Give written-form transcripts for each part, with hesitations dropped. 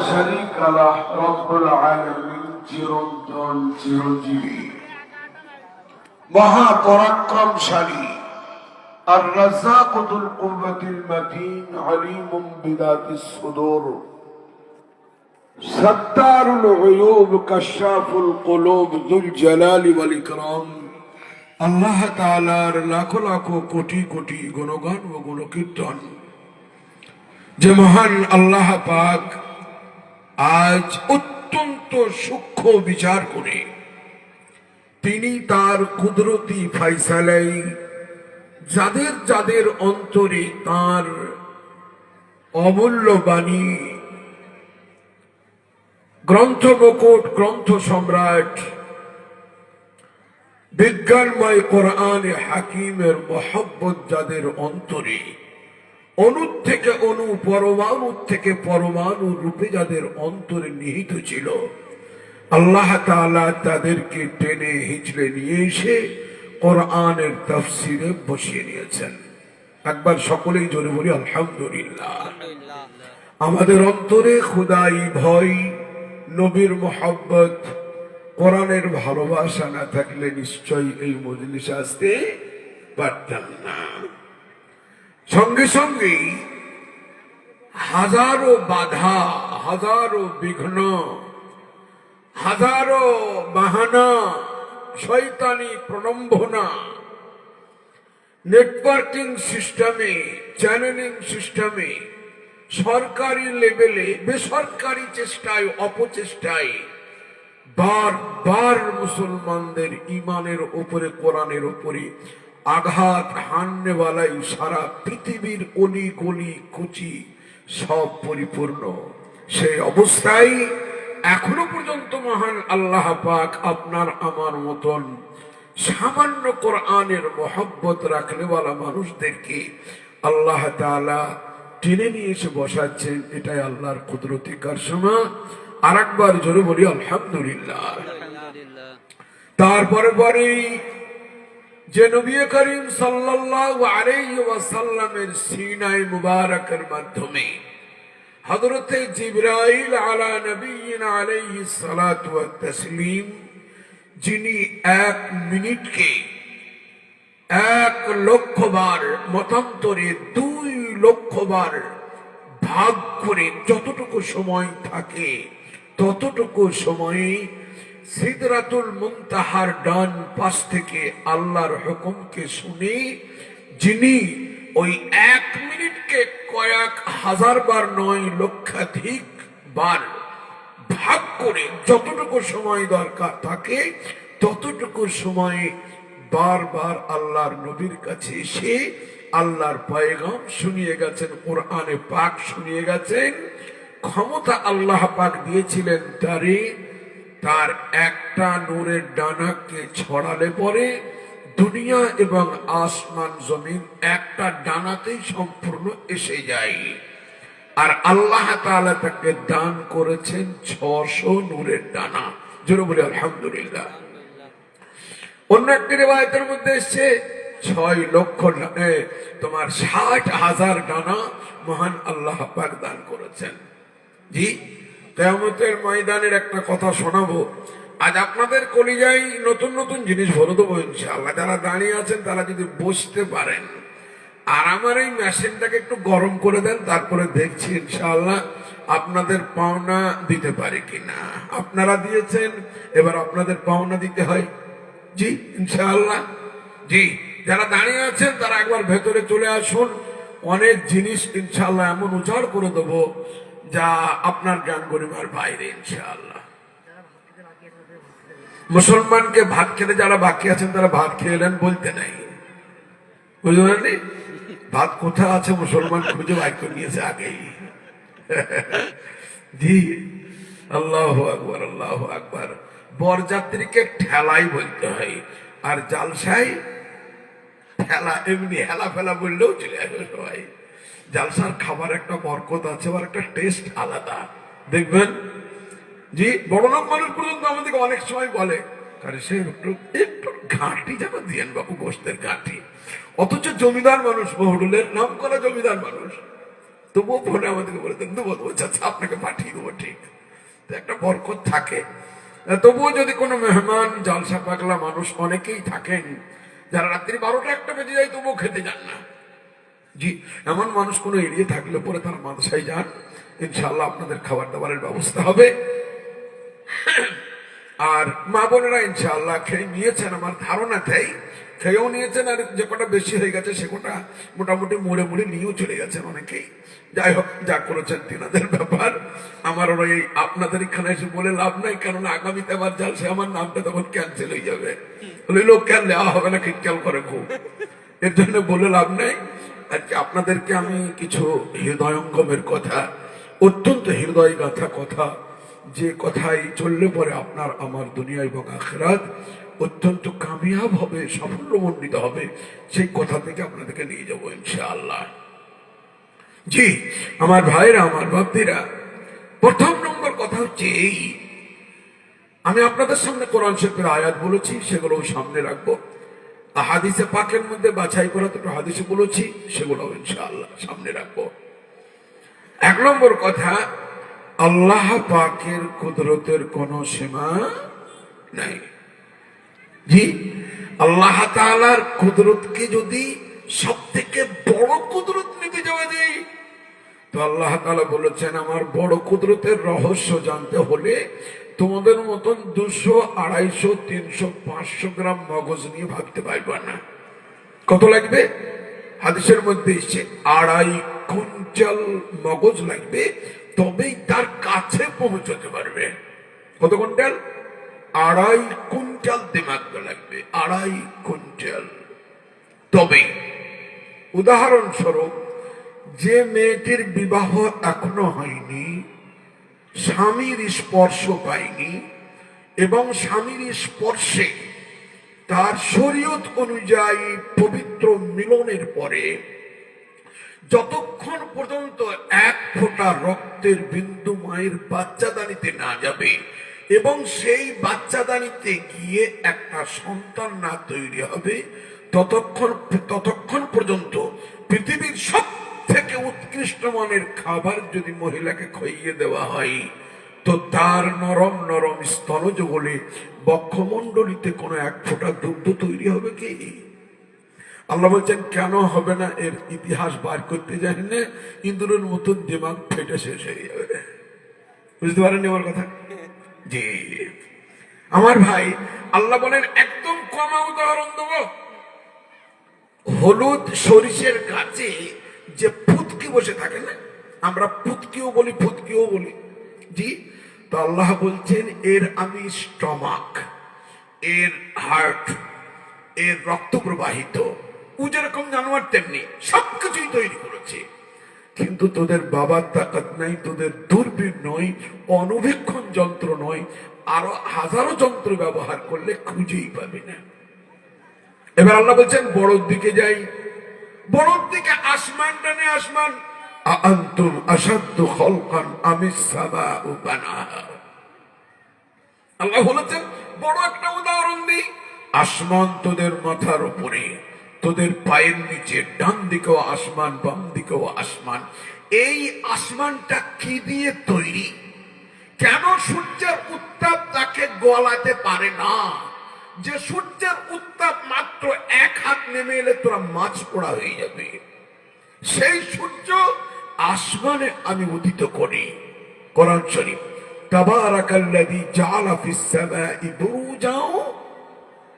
شريك له رب العالمين চিরন্তন চিরজীবী মহাপরাক্রমশালী الرزاق ذو القوة المتين عليم بذات الصدور ستار العيوب كشاف القلوب ذو الجلال والإكرام আল্লাহ তাআলার লাখ লাখ কোটি কোটি গুণগান ও গুণকীর্তন যে মহান আল্লাহ পাক আজ অত্যন্ত সূক্ষ্ম বিচার করে তিনি তার কুদরতি ফয়সালাই যাদের যাদের অন্তরে তার অমূল্য বাণী গ্রন্থ মুকুট গ্রন্থ সম্রাট বিজ্ঞানময় কোরআনে হাকিমের মহব্বত যাদের অন্তরে অণু থেকে অণু পরমাণু থেকে পরমাণু রূপে যাদের অন্তরে নিহিত ছিল আল্লাহ তাআলা তাদেরকে টেনে হিঁচড়ে নিয়ে এসে কোরআনের তাফসিরে বসিয়ে নিয়েছেন। একবার সকলেই জোরে বলি আলহামদুলিল্লাহ। আমাদের অন্তরে খুদাই ভয় নবীর মহব্বত কোরআনের ভালোবাসা না থাকলে নিশ্চয়ই এই মজলিসে আসতে পারতাম না। সঙ্গে সঙ্গে হাজারো বাধা হাজারো বিঘ্ন হাজারো বাহানা শয়তানি প্রলম্বনা নেটওয়ার্কিং সিস্টেমে চ্যানেলিং সিস্টেমে সরকারি লেভেলে বেসরকারি চেষ্টায় অপচেষ্টায় বারবার মুসলমানদের ইমানের উপরে কোরআনের উপরে আঘাত হাননেওয়ালাই সারা পৃথিবীর অলি গলি কুচি সব পরিপূর্ণ। সেই অবস্থায় এখনো পর্যন্ত মহান আল্লাহ পাক আপনার আমার মতন সামান্য কোরআনের মহব্বত রাখনেওয়ালা মানুষদেরকে আল্লাহ তাআলা টেনে নিয়ে এসে বসাচ্ছেন। এটাই আল্লাহর কুদরতি কারসামা। আর একবার জোরে বলি আলহামদুলিল্লাহ। তারপরে পরেই যে নবী করিম সাল্লাল্লাহু আলাইহি ওয়াসাল্লামের সিনায়ে মুবারকের মাধ্যমে হযরতে জিবরাইল আলা নবিয়িনা আলাইহিস সালাতু ওয়াত তাসলিম যিনি 1 মিনিটকে 1 লক্ষ বার মতান্তরে 2 লক্ষ বার ভাগ করে যতটুকু সময় থাকে ততটুকু সময়ে সিদরাতুল মুনতাহার ডান পাশ থেকে আল্লাহর হুকুমকে শুনে যিনি ওই 1 মিনিটকে কয়েক হাজার বার নয় লক্ষাধিক বার ভাগ করে যতটুকু সময় দরকার থাকে ততটুকু সময়ে বারবার আল্লাহর নবীর কাছে এসে আল্লাহর পয়গাম শুনিয়ে গেছেন, কোরআনে পাক শুনিয়ে গেছেন। ক্ষমতা আল্লাহ পাক দিয়েছিলেন তার একটা নূরের ডানাকে ছড়ালে পরে দুনিয়া এবং আসমান জমিন একটা ডানাতেই সম্পূর্ণ এসে যায়। আর আল্লাহ তাআলা তাকে দান করেছেন 600 নূরের ডানা। জোরে বলি আলহামদুলিল্লাহ। অন্য একটি রিওয়ায়াতের মধ্যে এসেছে 6 লক্ষ তোমার 60,000 ডানা মহান আল্লাহ পাক দান করেছেন। জি, কিয়ামতের ময়দানের একটা কথা শোনাবো। আজ আপনাদের কলিজায় নতুন নতুন জিনিস ভরে দেবো ইনশাআল্লাহ। যারা দাঁড়িয়ে আছেন তারা যদি বসতে পারেন আর আমার এই মেশিনটাকে একটু গরম করে দেন, তারপরে দেখছি ইনশাআল্লাহ আপনাদের পাওনা দিতে পারে কিনা। আপনারা দিয়েছেন, এবার আপনাদের পাওনা দিতে হয়। জি ইনশাআল্লাহ। জি, যারা দাঁড়িয়ে আছেন তারা একবার ভেতরে চলে আসুন। অনেক জিনিস ইনশাআল্লাহ এমন উজাড় করে দেবো যা আপনার জ্ঞান গরিমার বাইরে ইনশাআল্লাহ। মুসলমানকে ভাত খেতে যারা বাকি আছেন তারা ভাত খেয়ে এলেন বলতে নাই, বুঝলেন? ভাত কোথায় আছে মুসলমান খুঁজে বাইর করে নিয়েছে আগেই। জি, আল্লাহু আকবার আল্লাহু আকবার। বরযাত্রীকে ঠেলাই বলতে হয়, আর জালসায় ঠেলা এমনি হেলা ফেলা বললেও চলে আসবে সবাই। জালসার খাবার একটা বরকত আছে, আর একটা টেস্ট আলাদা দেখবেন। জি, বড় লোক মানুষ পর্যন্ত আমাদেরকে অনেক সময় বলে আরে সে একটু ঘাঁটি যেন দিয়েন বাবু, গোস্তের ঘাঁটি। অথচ জমিদার মানুষ, মহরুলের নাম করা জমিদার মানুষ, তবুও ফোনে আমাদেরকে বলে দেন দেবো দেবো, আচ্ছা আপনাকে পাঠিয়ে দেবো, ঠিক। তো একটা বরকত থাকে। তবুও যদি কোনো মেহমান জালসা পাগলা মানুষ অনেকেই থাকেন যারা রাত্রি 12টা 1টা বেজে যায় তবুও খেতে যান না, জি, এমন মানুষ কোনো এড়িয়ে থাকলে পরে তারা মাদ্রাসায় যান, ইনশাআল্লাহ আপনাদের খাবার দাবারের ব্যবস্থা হবে। আর মা বোনেরা ইনশাআল্লাহ খেয়ে নিয়েছেন আমার ধারণা, তাই খেয়েও নিয়েছেন, আর যে কটা বেশি হয়ে গেছে সে কটা মোটামুটি মুড়ে মুড়ে নিয়েও চলে গেছেন অনেকেই। যাই হোক, যা করেছেন তিনাদের ব্যাপার। আমার ওই আপনাদের এখানে এসে বলে লাভ নাই, কারণ আগামীতে আবার জালসে আমার নামটা তখন ক্যান্সেল হয়ে যাবে, বলে লোক কেন দেওয়া হবে না, খিটকাল করে খুব, এর জন্য বলে লাভ নাই। আর কি আপনাদেরকে আমি কিছু হৃদয়ঙ্গমের কথা, অত্যন্ত হৃদয় গাথা কথা, যে কথাই চললে পরে আপনার আমার দুনিয়া এবং আখিরাত অত্যন্ত কামিয়াব হবে, সাফল্যমণ্ডিত হবে, সেই কথা থেকে আপনাদেরকে নিয়ে যাবো ইনশাআল্লাহ। জি আমার ভাইরা, আমার বাপ্তিরা, প্রথম নম্বর কথা হচ্ছে এই, আমি আপনাদের সামনে কোরআন শরীফের আয়াত বলেছি, সেগুলো সামনে রাখবো। হাদিসে পাকের মধ্যে বাছাই করা দুটো হাদিসে বলেছি, সেগুলো ইনশাআল্লাহ সামনে রাখবো। 1 নম্বর কথা, আল্লাহ পাকের কুদরতের কোনো সীমা নাই। জি, আল্লাহ তাআলার কুদরতকে যদি সব থেকে বড় কুদরত নিতে যাওয়া যায়, তো আল্লাহ তাআলা বলেছেন আমার বড় কুদরতের রহস্য জানতে হলে তোমাদের মতন 200, 250, 300, 500 গ্রাম মগজ নিয়ে ভাবতে পারবে না। কত লাগবে? হাদিসের মধ্যে এসেছে 2.5 কুইন্টাল মগজ লাগবে, তবেই তার কাছে পৌঁছতে পারবে। কত কুইন্টাল? 2.5 কুইন্টাল দিমাগ লাগবে, 2.5 কুইন্টাল। তবে উদাহরণস্বরূপ, যে মেয়েটির বিবাহ এখনো হয়নি, স্বামীর স্পর্শ পায়নি, এবং স্বামীর স্পর্শে তার শরীয়ত অনুযায়ী পবিত্র মিলনের পরে যতক্ষণ পর্যন্ত 1 ফোঁটা রক্তের বিন্দু মায়ের বাচ্চাদানিতে না যাবে এবং সেই বাচ্চাদানিতে গিয়ে একটা সন্তান না তৈরি হবে, ততক্ষণ পর্যন্ত পৃথিবীর সব থেকে উৎকৃষ্ট মানের খাবার যদি মহিলাকে খাইয়ে দেওয়া হয়, তো তার নরম নরম স্তনজ বলে বক্ষমণ্ডলীতে কোনো 1 ফোঁটা দুগ্ধ তৈরি হবে কি? আল্লাহ বলছেন কেন হবে না, এর ইতিহাস বার করতে যাই না, ইন্দুরের মতন দিমাগ ফেটে শেষ হয়ে যাবে। বুঝতে পারেননি আমার কথা? জি আমার ভাই, আল্লাহ বলেন একদম কমা উদাহরণ দেব, হলুদ সরিষের গাছে যে ফুৎকি বসে থাকে না, আমরা ফুৎকিও বলি, ফুৎকিও বলি, জি, তো আল্লাহ বলছেন এর আমি স্টমাক, এর হার্ট, এর রক্ত প্রবাহিত, ও যেরকম জানোয়ার তেমনি সবকিছুই তৈরি করেছে, কিন্তু তোদের বাবার তাকাত নাই, তোদের দূরবীন নয়, অনুবীক্ষণ যন্ত্র নয়, আরো হাজারো যন্ত্র ব্যবহার করলে খুঁজেই পাবি না। এবার আল্লাহ বলছেন বড়র দিকে যাই, বড়র দিকে আসমান টানে, আসমান, আনতুম আশাদ্দু খালকান আমিস সামাউ বানাহা। আল্লাহ বলেছেন বড় একটা উদাহরণ দিই, আসমান তোদের মাথার উপরে, তোদের পায়ের নিচে, ডান দিকেও আসমান, বাম দিকেও আসমান। এই আসমানটা কি দিয়ে তৈরি? কেন সূর্যের উত্তাপ তাকে গলাতে পারে না? যে সূর্যের উত্তাপ মাত্র 1 হাত নেমে এলে তোরা মাছ পোড়া হয়ে যাবে, সেই সূর্য আসমানে আমি উদিত করি। কোরআন শরীফ, তাবারাকাল্লাযী জাআলা ফিস সামাই বুরুজা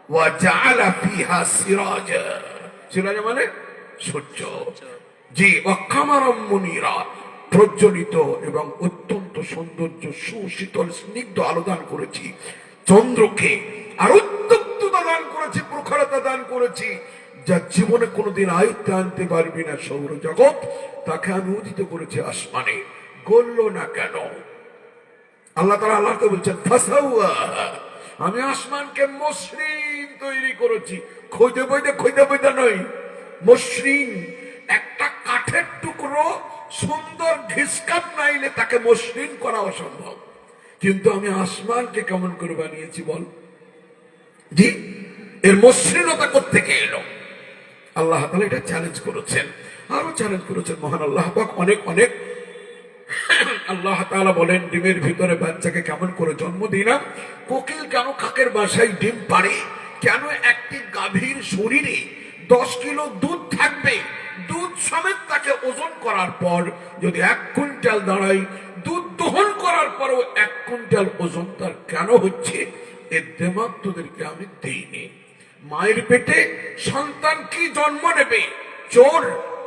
ওয়া জাআলা ফিহা সিরাজা। সিরাজা মানে সূর্য, জি, ওয়া কামারাম মুনিরা, প্রজ্বলিত এবং অত্যন্ত সৌন্দর্য, সুশীতল স্নিগ্ধ আলো দান করেছি। চন্দ্রকে আর উত্তপ্ততা দান করেছি, প্রখরতা দান করেছি, যা জীবনে কোনোদিন আয়ত্তে আনতে পারবি না সৌরজগৎ, তাকে আমি উদিত করেছি আসমানে। গলল না কেন? আল্লাহ তাআলা আল্লাহকে বলছেন ফাসাওয়া, আমি আসমানকে মসৃণ তৈরি করেছি, খইতে বইতে নয়, মসৃণ। একটা কাঠের টুকরো সুন্দর ঘিসকাত নাইলে তাকে মসৃণ করা অসম্ভব, কিন্তু আমি আসমানকে কেমন করে বানিয়েছি বল? জি, এর মসৃণতা কোত্থেকে এলো? আল্লাহ তাআলা এটা চ্যালেঞ্জ করেছেন। আরো চ্যালেঞ্জ করেছেন মহান আল্লাহ পাক অনেক অনেক। আল্লাহ তাআলা বলেন ডিমের ভিতরে বাচ্চাকে কেমন করে জন্ম দিলাম, কোকিল কেন কাকের বাসায় ডিম পাড়ে, কেন একটি গাভীর শরীরে 10 কিলো দুধ থাকবে, দুধ সমেত তাকে ওজন করার পর যদি 1 কুইন্টাল দাঁড়ায়, দুধ দহন করার পরও 1 কুইন্টাল ওজন তার কেন হচ্ছে, এর দিমাগ তোদেরকে আমি দিইনি। মায়ের পেটে সন্তান কি জন্ম নেবে, চোর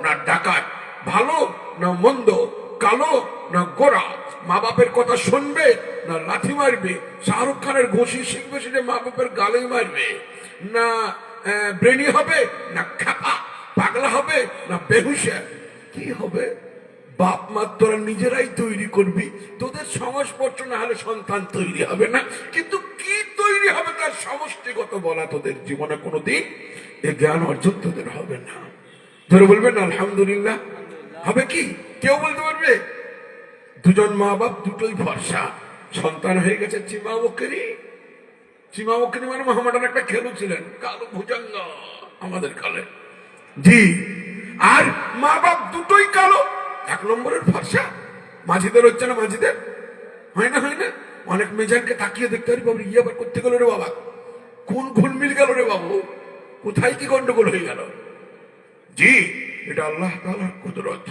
না ডাকাত, ভালো না মন্দ, কালো না গোরা, মা বাপের কথা শুনবে না লাথি মারবে, শাহরুখ খানের ঘুষি শিখবে সেটা মা বাপের গালেই মারবে, না ব্রেনি হবে না খাপা, পাগলা হবে না বেহুশা, কি হবে? বাপ মা তোরা নিজেরাই তৈরি করবি, তোদের সংস্পর্শ না হলে সন্তান তৈরি হবে না। কিন্তু কি তৈরি হবে তার সমষ্টিগত বলা তোদের জীবনে কোনোদিন এ জ্ঞান অর্জন তোদের হবে না। ধরে বলবেন আলহামদুলিল্লাহ। হবে কি কেউ বলতে পারবে? দুজন মা বাপ দুটোই ভরসা, সন্তান হয়ে গেছে চিমাবকরি। চিমাবকরি মানে মোহাম্মদান একটা খেলু ছিলেন, কালো ভুজঙ্গ আমাদের কালে, জি। আর মা বাপ দুটোই কালো, 1 নম্বরের ভরসা। মাঝিদের হচ্ছে না? মাঝিদের হয় না? হয় না? অনেক মেজানকে তাকিয়ে দেখতে পারি, বাবু ইয়ে আবার করতে গেল রে বাবা, কোন ঘুল মিল গেল রে বাবু, কোথায় কি গন্ডগোল হয়ে গেল? জি, এটা আল্লাহ তাআলার কুদরত।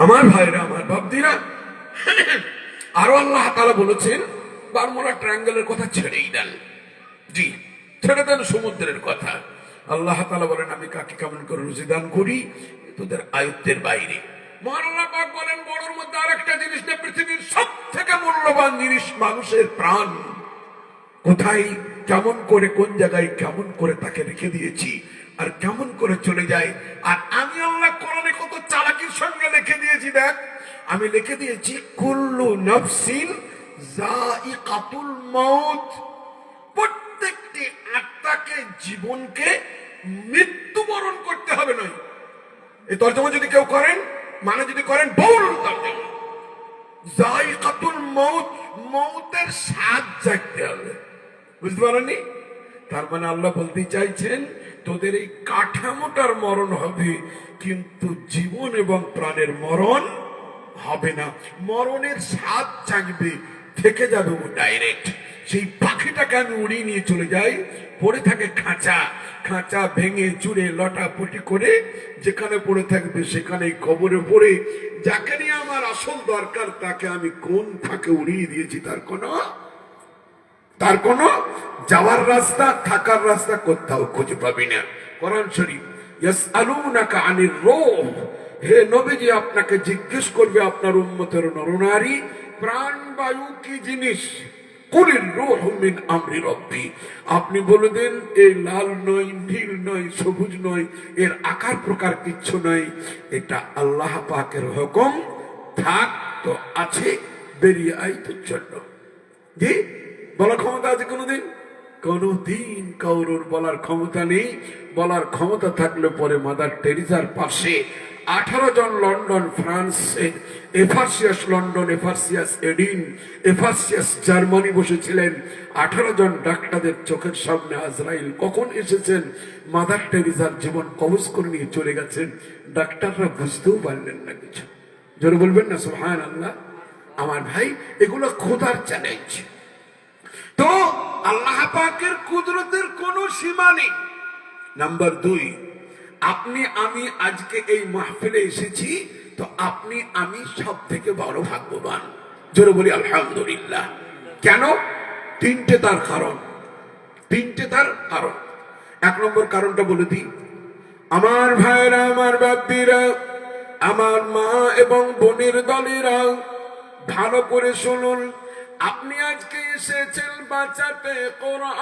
আমার ভাইরা, আমার বাপদিরা, আরো আল্লাহ তাআলা বলেছেন বারমুডা ট্রায়াঙ্গেলের কথা ছেড়েই দেন, জি ছেড়ে দেন সমুদ্রের কথা। আল্লাহ তাআলা বলেন আমি কাকে কেমন করে রুজি দান করি তোদের আয়ত্তের বাইরে। মহান আল্লাহ পাক বলেন বড়র মধ্যে আরেকটা জিনিস না, পৃথিবীর সবথেকে মূল্যবান জিনিস মানুষের প্রাণ। কোথায় কেমন করে কোন জায়গায় কেমন করে তাকে রেখে দিয়েছি আর কেমন করে চলে যায়। আর আমি আল্লাহ কোরআনে কত চালাকির সঙ্গে লিখে দিয়েছি, দেখ আমি লিখে দিয়েছি কুল্লু নাফসিন যায়িকাতুল মাউত, প্রত্যেকটি আত্মাকে জীবনকে মৃত্যুবরণ করতে হবে। নয় এই তর্জমা যদি কেউ করেন, মানে যদি করেন বহুল তর্জমা, যায়িকাতুল মাউত, মৌতের স্বাদ চাইতে হবে, বুঝতে পারেননি? তার মানে আল্লাহ বলতে চাইছেন তোদের এই কাঠামোটার মরণ হবে, কিন্তু জীবন এবং প্রাণের মরণ হবে না। মরণের স্বাদ চাইবে, থেকে যাবে ও ডাইরেক্ট। সেই পাখিটাকে আমি উড়িয়ে নিয়ে চলে যাই, পড়ে থাকে খাঁচা, খাঁচা ভেঙে চুরে লটাপটি করে যেখানে পড়ে থাকবে সেখানেই কবরে পড়ে, যাকে নিয়ে আমার আসল দরকার তাকে আমি কোন ফাঁকে উড়িয়ে দিয়েছি, তার কোনো যাওয়ার রাস্তা থাকার রাস্তা কোথাও খুঁজে পাবি না। কোরআন শরীফ, ইয়াসআলুনাকা আনির রূহ, হে নবীজি আপনাকে জিজ্ঞেস করবে আপনার উম্মতের নরনারী প্রাণ বায়ু কি জিনিস। কুলির রূহু মিন আমরি রব্বি, আপনি বলে দেন এই লাল নয়, নীল নয়, সবুজ নয়, এর আকার প্রকার কিচ্ছু নয়, এটা আল্লাহ পাকের হুকুম, থাক তো আছে, বেরিয়ে আই তোর জন্য। জি, বলার ক্ষমতা আছে কোনোদিন? কোনোদিন কারোর বলার ক্ষমতা নেই। বলার ক্ষমতা থাকলে পরে মাদার টেরিজার পাশে 18 জন লন্ডন ফ্রান্সের, এফার্সিয়াস লন্ডন, এফার্সিয়াস এডিন, এফার্সিয়াস জার্মানি বসেছিলেন। 18 জন ডাক্তারদের চোখের সামনে আজরাইল কখন এসেছেন, মাদার টেরিজার জীবন কবজ করে নিয়ে চলে গেছেন, ডাক্তাররা বুঝতেও পারলেন না কিছু। জোরে বলবেন না সুবহানাল্লাহ। আমার ভাই, এগুলো খোদার চ্যালেঞ্জ। তো আল্লাহ পাকের কুদরতের কোনো সীমা নেই। নাম্বার 2, আপনি আমি আজকে এই মাহফিলে এসেছি, তো আপনি আমি সব থেকে বড় ভাগ্যবান। জোরে বলি আলহামদুলিল্লাহ। কেন? 3টে তার কারণ, 3টে তার কারণ। 1 নম্বর কারণটা বলে দিই, আমার ভাইরা, আমার বাপ্পিরা, আমার মা এবং বোনের দলেরা, ভালো করে শুনুন। আপনি আজকে এসেছেন বাঁচাতে কোরআন।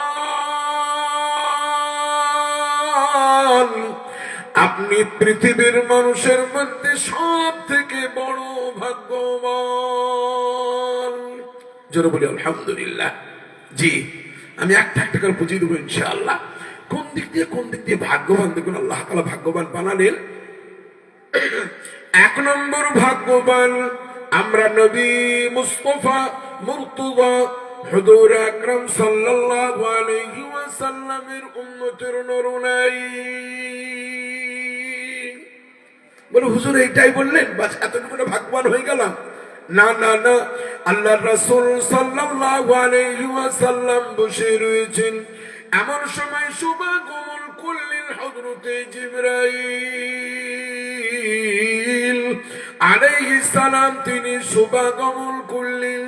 আপনি পৃথিবীর মানুষের মধ্যে সব থেকে বড় ভাগ্যবান। জোরে বলি আলহামদুলিল্লাহ। জি, আমি একটা একটা করে বুঝিয়ে দেবো ইনশাআল্লাহ। কোন দিক দিয়ে ভাগ্যবান, দেখুন আল্লাহ তাআলা ভাগ্যবান বানালেন। 1 নম্বর ভাগ্যবান আমরা নবী মুস্তাফা মুর্তজা হুজুর আকরাম সাল্লাল্লাহু আলাইহি ওয়াসাল্লামের উম্মতের নরনারী। বলে হুজুর এইটাই বললেন, বাস এতটুকু ভাগ্যবান হয়ে গেলাম? না না না, আল্লাহ রাসূল সাল্লাল্লাহু আলাইহি ওয়াসাল্লাম বসে রয়েছেন। এমন সময় শুভাগমন করলেন হযরতে জিবরাইল আলাইহিস সালাম। তিনি শুভাগমন করলেন।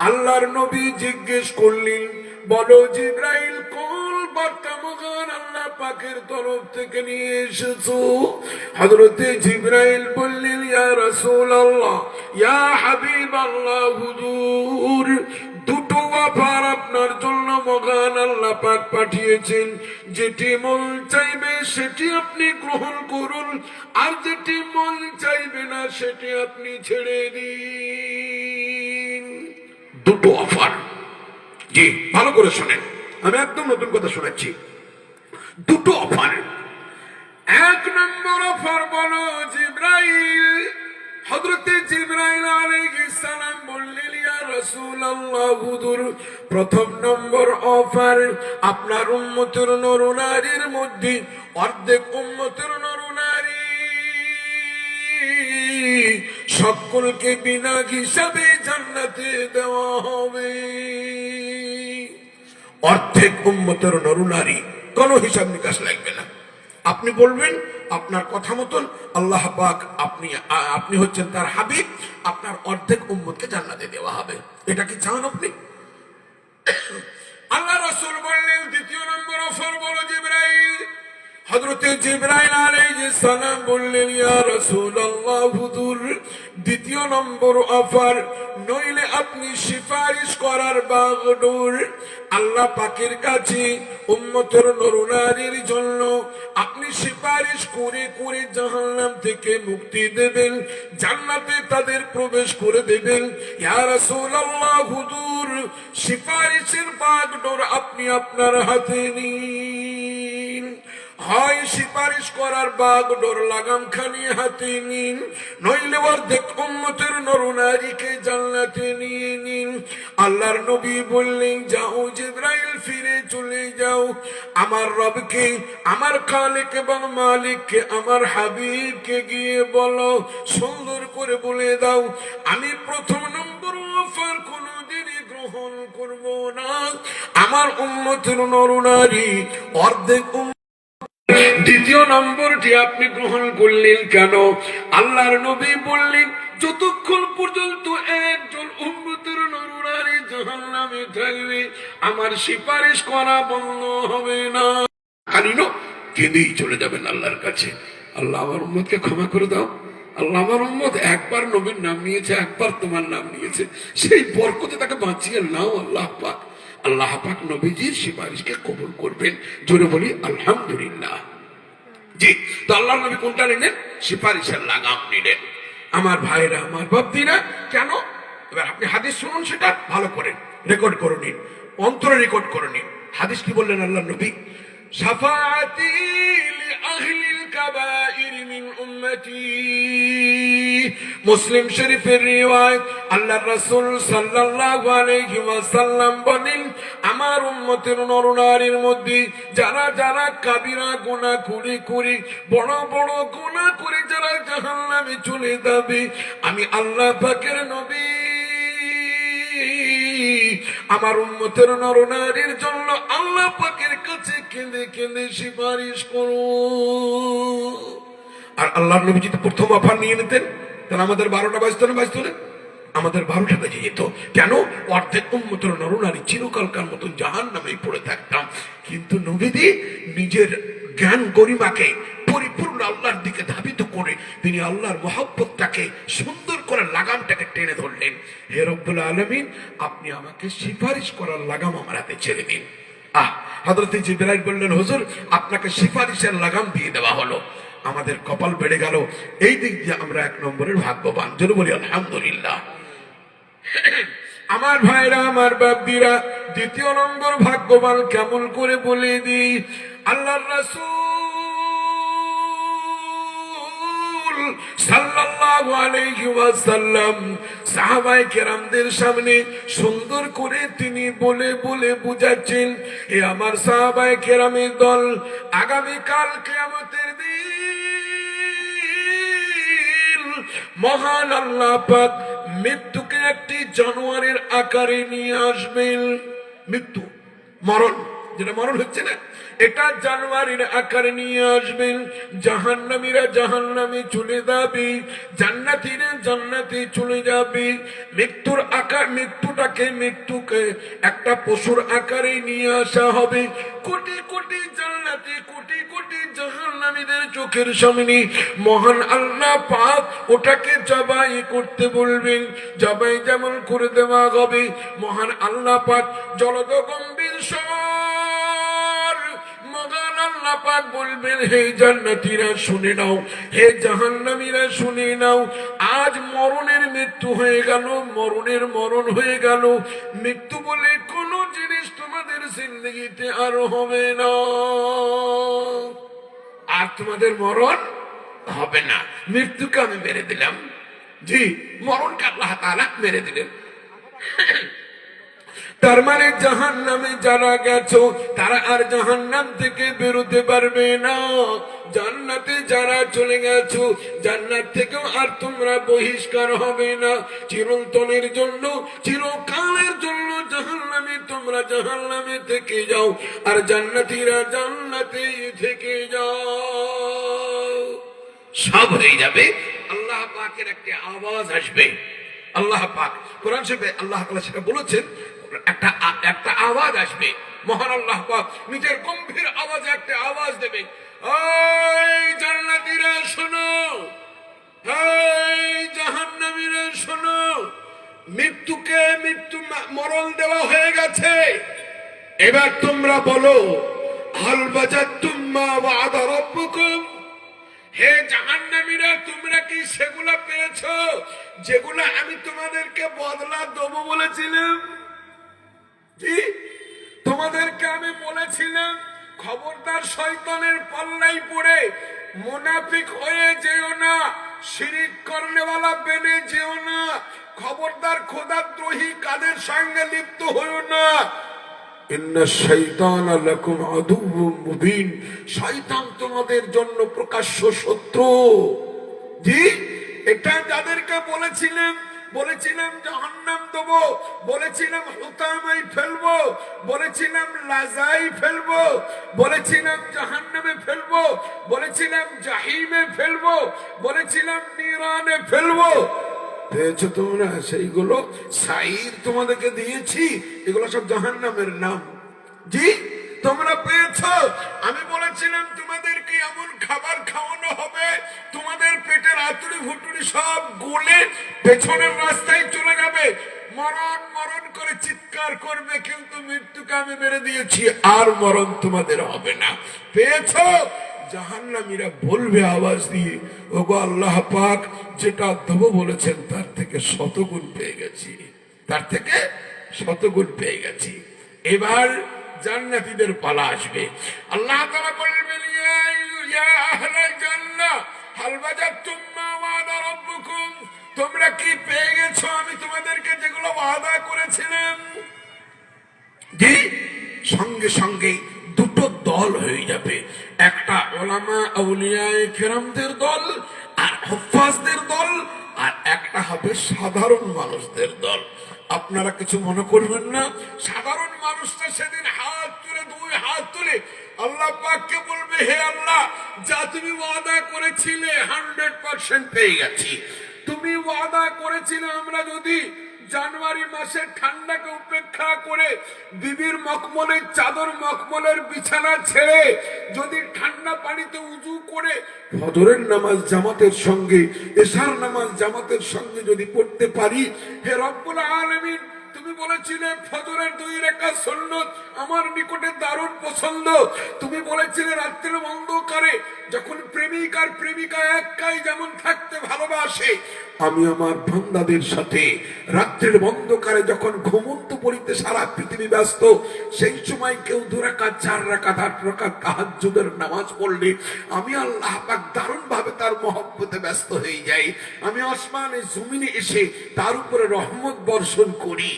আল্লাহর নবী জিজ্ঞেস করলেন, বলো জিবরাইল কোন বার্তা মহান আল্লাহ পাকের তরফ থেকে নিয়ে এসেছো? হযরতে জিবরাইল বললেন, ইয়া রাসূলুল্লাহ, ইয়া হাবিবাল্লাহ, হুজুর, দুটো অফার আপনার জন্য মহান আল্লাহ পাক পাঠিয়েছেন। যেটি মন চাইবে সেটি আপনি গ্রহণ করুন, আর যেটি মন চাইবে না সেটি আপনি ছেড়ে দিন। দুটো অফার। জি, ভালো করে শোনেন, আমি একদম নতুন কথা শোনাচ্ছি। দুটো অফার। এক নম্বর অফার, বলো জিবরাইল, হযরতে জিবরাইল আলাইহিস সালাম বললেন, ইয়া রাসূলুল্লাহ, হুজুর, প্রথম নম্বর অফার, আপনার উম্মতের নরনারীর মধ্যে অর্ধেক উম্মতের নরনারী সকলকে বিনা হিসাবে জান্নাতে দেওয়া হবে। অর্ধেক উম্মতের নরনারী, কোনো হিসাব নিকাশ লাগবে না। আপনি বলবেন আপনার কথা মতন আল্লাহ পাক, আপনি হচ্ছেন তার হাবিব, আপনার অর্ধেক উম্মতকে জান্নাতে দেওয়া হবে। এটা কি চান আপনি? আল্লাহ রাসূল বললেন, দ্বিতীয় নম্বর অফার, বলো জিবরাইল। হযরতে জিবরাইল আলাইহিস সালাম বললেন, ইয়া রাসূলুল্লাহ, হুজুর, দ্বিতীয় নম্বর অফার, নইলে আপনি সিফারিশ করার বাগডোর আল্লাহ পাকের কাছে উম্মতের নরনারীর জন্য আপনি সিফারিশ করে করে জাহান্নাম থেকে মুক্তি দেবেন, জান্নাতে তাদের প্রবেশ করে দেবেন। ইয়া রাসূলুল্লাহ, হুজুর, সিফারিশের বাগডোর আপনি আপনার হাতে নিন। হয় সিফারিশ করার বাগডোর লাগাম খানি হাতে নিন, নইলে অর্ধেক উম্মতের নরনারীকে জান্নাতে নিয়ে নিন। আল্লাহর নবী বললেন, যাও জিবরাইল, ফিরে চলে যাও, আমার রবকে, আমার খালিক এবং মালিককে, আমার হাবিবকে গিয়ে বলো, সুন্দর করে বলে দাও, আমি প্রথম নম্বর অফার কোনদিনই গ্রহণ করব না। আমার উম্মতের নরনারী অর্ধেক। দ্বিতীয় নম্বরটি আপনি গ্রহণ করলেন কেন? আল্লাহর নবী বললেন, যতক্ষণ পর্যন্ত একজন উম্মতের নরনারী জাহান্নামে থাকবে আমার সিফারিশ করা বন্ধ হবে না। কালিন কেঁদেই চলে যাবেন আল্লাহর কাছে, আল্লাহ আমার উম্মতকে ক্ষমা করে দাও। আল্লাহ আমার উম্মত একবার নবীর নাম নিয়েছে, একবার তোমার নাম নিয়েছে, সেই বরকতে তাকে বাঁচিয়ে নাও আল্লাহ পাক। আল্লাহ পাক নবীজির সিফারিশকে কবুল করবেন। জোরে বলি আলহামদুলিল্লাহ। জি, তো আল্লাহর নবী কোনটা নিলেন? সিফারিশের লাগাম নিলেন। আমার ভাইরা, আমার বাপদিরা, কেন? এবার আপনি হাদিস শুনুন, সেটা ভালো করে রেকর্ড করে নিন, অন্তরে রেকর্ড করে নিন। হাদিস কি বললেন আল্লাহর নবী? শাফাআতি লিআহলিল কাবাইর মিন উম্মতি। মুসলিম শরীফের রিওয়ায়াত, আল্লাহর রাসূল সাল্লাল্লাহু আলাইহি ওয়াসাল্লাম বলেন, আমার উম্মতের নরনারীর মধ্যে যারা যারা কাবিরা গুনাহ করে করে, বড় বড় গুনাহ করে যারা জাহান্নামে চলে যাবে, আমি আল্লাহ পাকের নবী আমার উম্মতের নরনারীর জন্য আল্লাহ পাকের কাছে কেঁদে কেঁদে সিফারিশ করো। আর আল্লাহর নবী যদি প্রথম অফার নিয়ে নিতেন, তাহলে আমাদের 12টা বাজতো না, বাজতো না? আমাদের 12টা বেজে যেত। কেন? অর্ধেক উম্মতের নরনারী চিরকালকার মতন জাহান্নামেই পড়ে থাকতাম। কিন্তু নবীজি নিজের জ্ঞান গরিমাকে পরিপূর্ণ আল্লাহর দিকে ধাবিত করে তিনি আল্লাহর মহব্বতটাকে সুন্দর করে লাগামটাকে টেনে ধরলেন। হে রব্বুল আলামিন, আপনি আমাকে সিফারিশ করার লাগাম আমার হাতে ছেড়ে দিন। হযরত জিবরাইল বললেন, হুজুর, আপনাকে সিফারিশের লাগাম দিয়ে দেওয়া হলো। আমাদের কপাল বেড়ে গেল, এই দিক দিয়ে আমরা 1 নম্বরের ভাগ্যবান। যদি বলি আলহামদুলিল্লাহ। আমার ভাইরা, আমার বাপদিরা, দ্বিতীয় নম্বর ভাগ্যবান কেমন করে বলে দিই। আল্লাহর রাসূল সাল্লাল্লাহু আলাইহি ওয়াসাল্লাম সাহাবায়ে কেরামদের সামনে সুন্দর করে তিনি বলে বলে বুঝাচ্ছেন, এ আমার সাহাবায়ে কেরামের দল, আগামী কাল কিয়ামতের দিন মহান আল্লাহ পাক মৃত্যুকে একটি জানোয়ারের আকারে নিয়ে আসবেন। মৃত্যু, মরণ, যেটা মরণ হচ্ছে না, এটা জানোয়ারের আকারে নিয়ে আসবেন। জাহান্নামীরা জাহান্নামে চলে যাবে, জান্নাতীরা জান্নাতে চলে যাবে। মৃত্যুকে একটা পশুর আকারে নিয়ে আসা হবে। কোটি কোটি জান্নাতি, কোটি কোটি জাহান্নামীদের চোখের সামনে মহান আল্লাহ পাক ওটাকে জবাই করতে বলবেন। জবাই যেমন করে দেওয়া হবে, মহান আল্লাহ পাক জলদ গম্ভীর স্বর মহান আল্লাহ পাক বলবেন, হে জান্নাতীরা শুনে নাও, হে জাহান্নামীরা শুনে নাও, আজ মরণের মৃত্যু হয়ে গেল, মরণের মরণ হয়ে গেল। মৃত্যু বলে কোন জিনিস তোমাদের জিন্দেগিতে আর হবে না, আর তোমাদের মরণ হবে না। মৃত্যুকে আমি মেরে দিলাম, জি, মরণকে আল্লাহ তাআলা মেরে দিলেন। তার মানে জাহান্নামে যারা গেছো তারা আর জাহান্নাম থেকে বেরোতে পারবে না। জান্নাতে যারা চলে গেছো জান্নাত থেকেও আর তোমরা বহিষ্কার হবে না। চিরন্তনের জন্য, চিরকালের জন্য জাহান্নামে তোমরা জাহান্নামে থেকে যাও, আর জান্নাতীরা জান্নাতে থেকে যাও। সব হয়ে যাবে। আল্লাহ পাকের একটা আওয়াজ আসবে। আল্লাহ পাক কোরআন শরীফে আল্লাহ তাআলা সেটা বলেছেন, একটা আওয়াজ আসবে। মহান আল্লাহ পাক নিজের গম্ভীর আওয়াজে একটা আওয়াজ দেবে, এই জান্নাতীরা শোনো, এই জাহান্নামীরা শোনো, মৃত্যুকে মরণ দেওয়া হয়ে গেছে। এবার তোমরা বলো, হাল বাজাতুম মা ওয়াদা রাব্বুকুম, হে জাহান্নামীরা তোমরা কি সেগুলা পেয়েছো যেগুলা আমি তোমাদেরকে বদলা দেবো বলেছিলাম? জি, তোমাদেরকে আমি বলেছিলাম খবরদার শয়তানের পাল্লাই পড়ে মুনাফিক হয়ে যেও না, শিরিক করনেওয়ালা বেনে যেও না, খবরদার খোদাদ্রোহী কাদের সঙ্গে লিপ্ত হইও না। শয়তান তোমাদের জন্য প্রকাশ্য শত্রু। জি, এটা যাদেরকে বলেছিলাম জাহান্নাম দেবো, বলেছিলাম হুতামাই ফেলবো, বলেছিলাম লাজাই ফেলবো, বলেছিলাম জাহান্নামে ফেলবো, বলেছিলাম জাহিমে ফেলবো, বলেছিলাম নিরানে ফেলবো, পেয়েছো তোমরা সেইগুলো? সাইর তোমাদেরকে দিয়েছি, এগুলো সব জাহান্নামের নাম। জি, তোমরা পেয়েছো। আমি বলেছিলাম তোমাদেরকে এমন খাবার খাওয়ানো হবে তোমাদের পেটের আতুরি ভুটুরি সব গলে পেছনের রাস্তায় চলে যাবে, মরণ মরণ করে চিৎকার করবে, কিন্তু মৃত্যুকে আমি মেরে দিয়েছি, আর মরণ তোমাদের হবে না। পেয়েছো? জাহান্নামীরা বলবে আওয়াজ দিয়ে, ওগো আল্লাহ পাক যেটা দেবো বলেছেন তার থেকে শতগুণ পেয়ে গেছি, তার থেকে শতগুণ পেয়ে গেছি। এবার জান্নাতীদের পালা আসবে। আল্লাহ তাআলা বলবেন, ইয়া আহলাল জান্নাহ হাল ওয়াজাদতুম মা ওয়াদা রাব্বুকুম, তোমরা কি পেয়ে গেছো আমি তোমাদেরকে যেগুলো ওয়াদা করেছিলাম? জি, সঙ্গে সঙ্গে দুটো দল হয়ে যাবে, একটা উলামা আউলিয়ায়ে কেরামদের দল আর হুফাজদের দল, আর একটা হবে সাধারণ মানুষদের দল। আপনারা কিছু মনে করবেন না, সাধারণ মানুষটা সেদিন হাত তুলে, দুই হাত তুলে আল্লাহ পাককে বলবে, হে আল্লাহ, যা তুমি ওয়াদা করেছিলে 100% পেয়ে গেছি। তুমি ওয়াদা করেছিলে আমরা যদি জানুয়ারি মাসের ঠান্ডাকে উপেক্ষা করে বিবির মখমলের চাদর, মখমলের বিছানা ছেড়ে যদি ঠান্ডা পানিতে উযু করে ফজরের নামাজ জামাতের সঙ্গে, এশার নামাজ জামাতের সঙ্গে যদি পড়তে পারি, হে রব্বুল আলামিন, তুমি বলেছিলে ফজরের 2 রাকাত সুন্নাত আমার নিকটে দারুণ পছন্দ। তুমি বলেছিলে রাত্রির অন্ধকারে যখন প্রেমিক আর প্রেমিকা একাই যেমন থাকতে ভালোবাসে, আমি আমার বান্দাদের সাথে রাত্রির অন্ধকারে যখন ঘুমন্ত পড়িতে সারা পৃথিবী ব্যস্ত, সেই সময় কেউ 2 রাকাত 4 রাকাত 8 রাকাত তাহাজ্জুদের নামাজ পড়লে আমি আল্লাহ পাক দারুণ ভাবে তার মহব্বতে ব্যস্ত হয়ে যাই। আমি আসমানে জমিনে এসে তার উপরে রহমত বর্ষণ করি।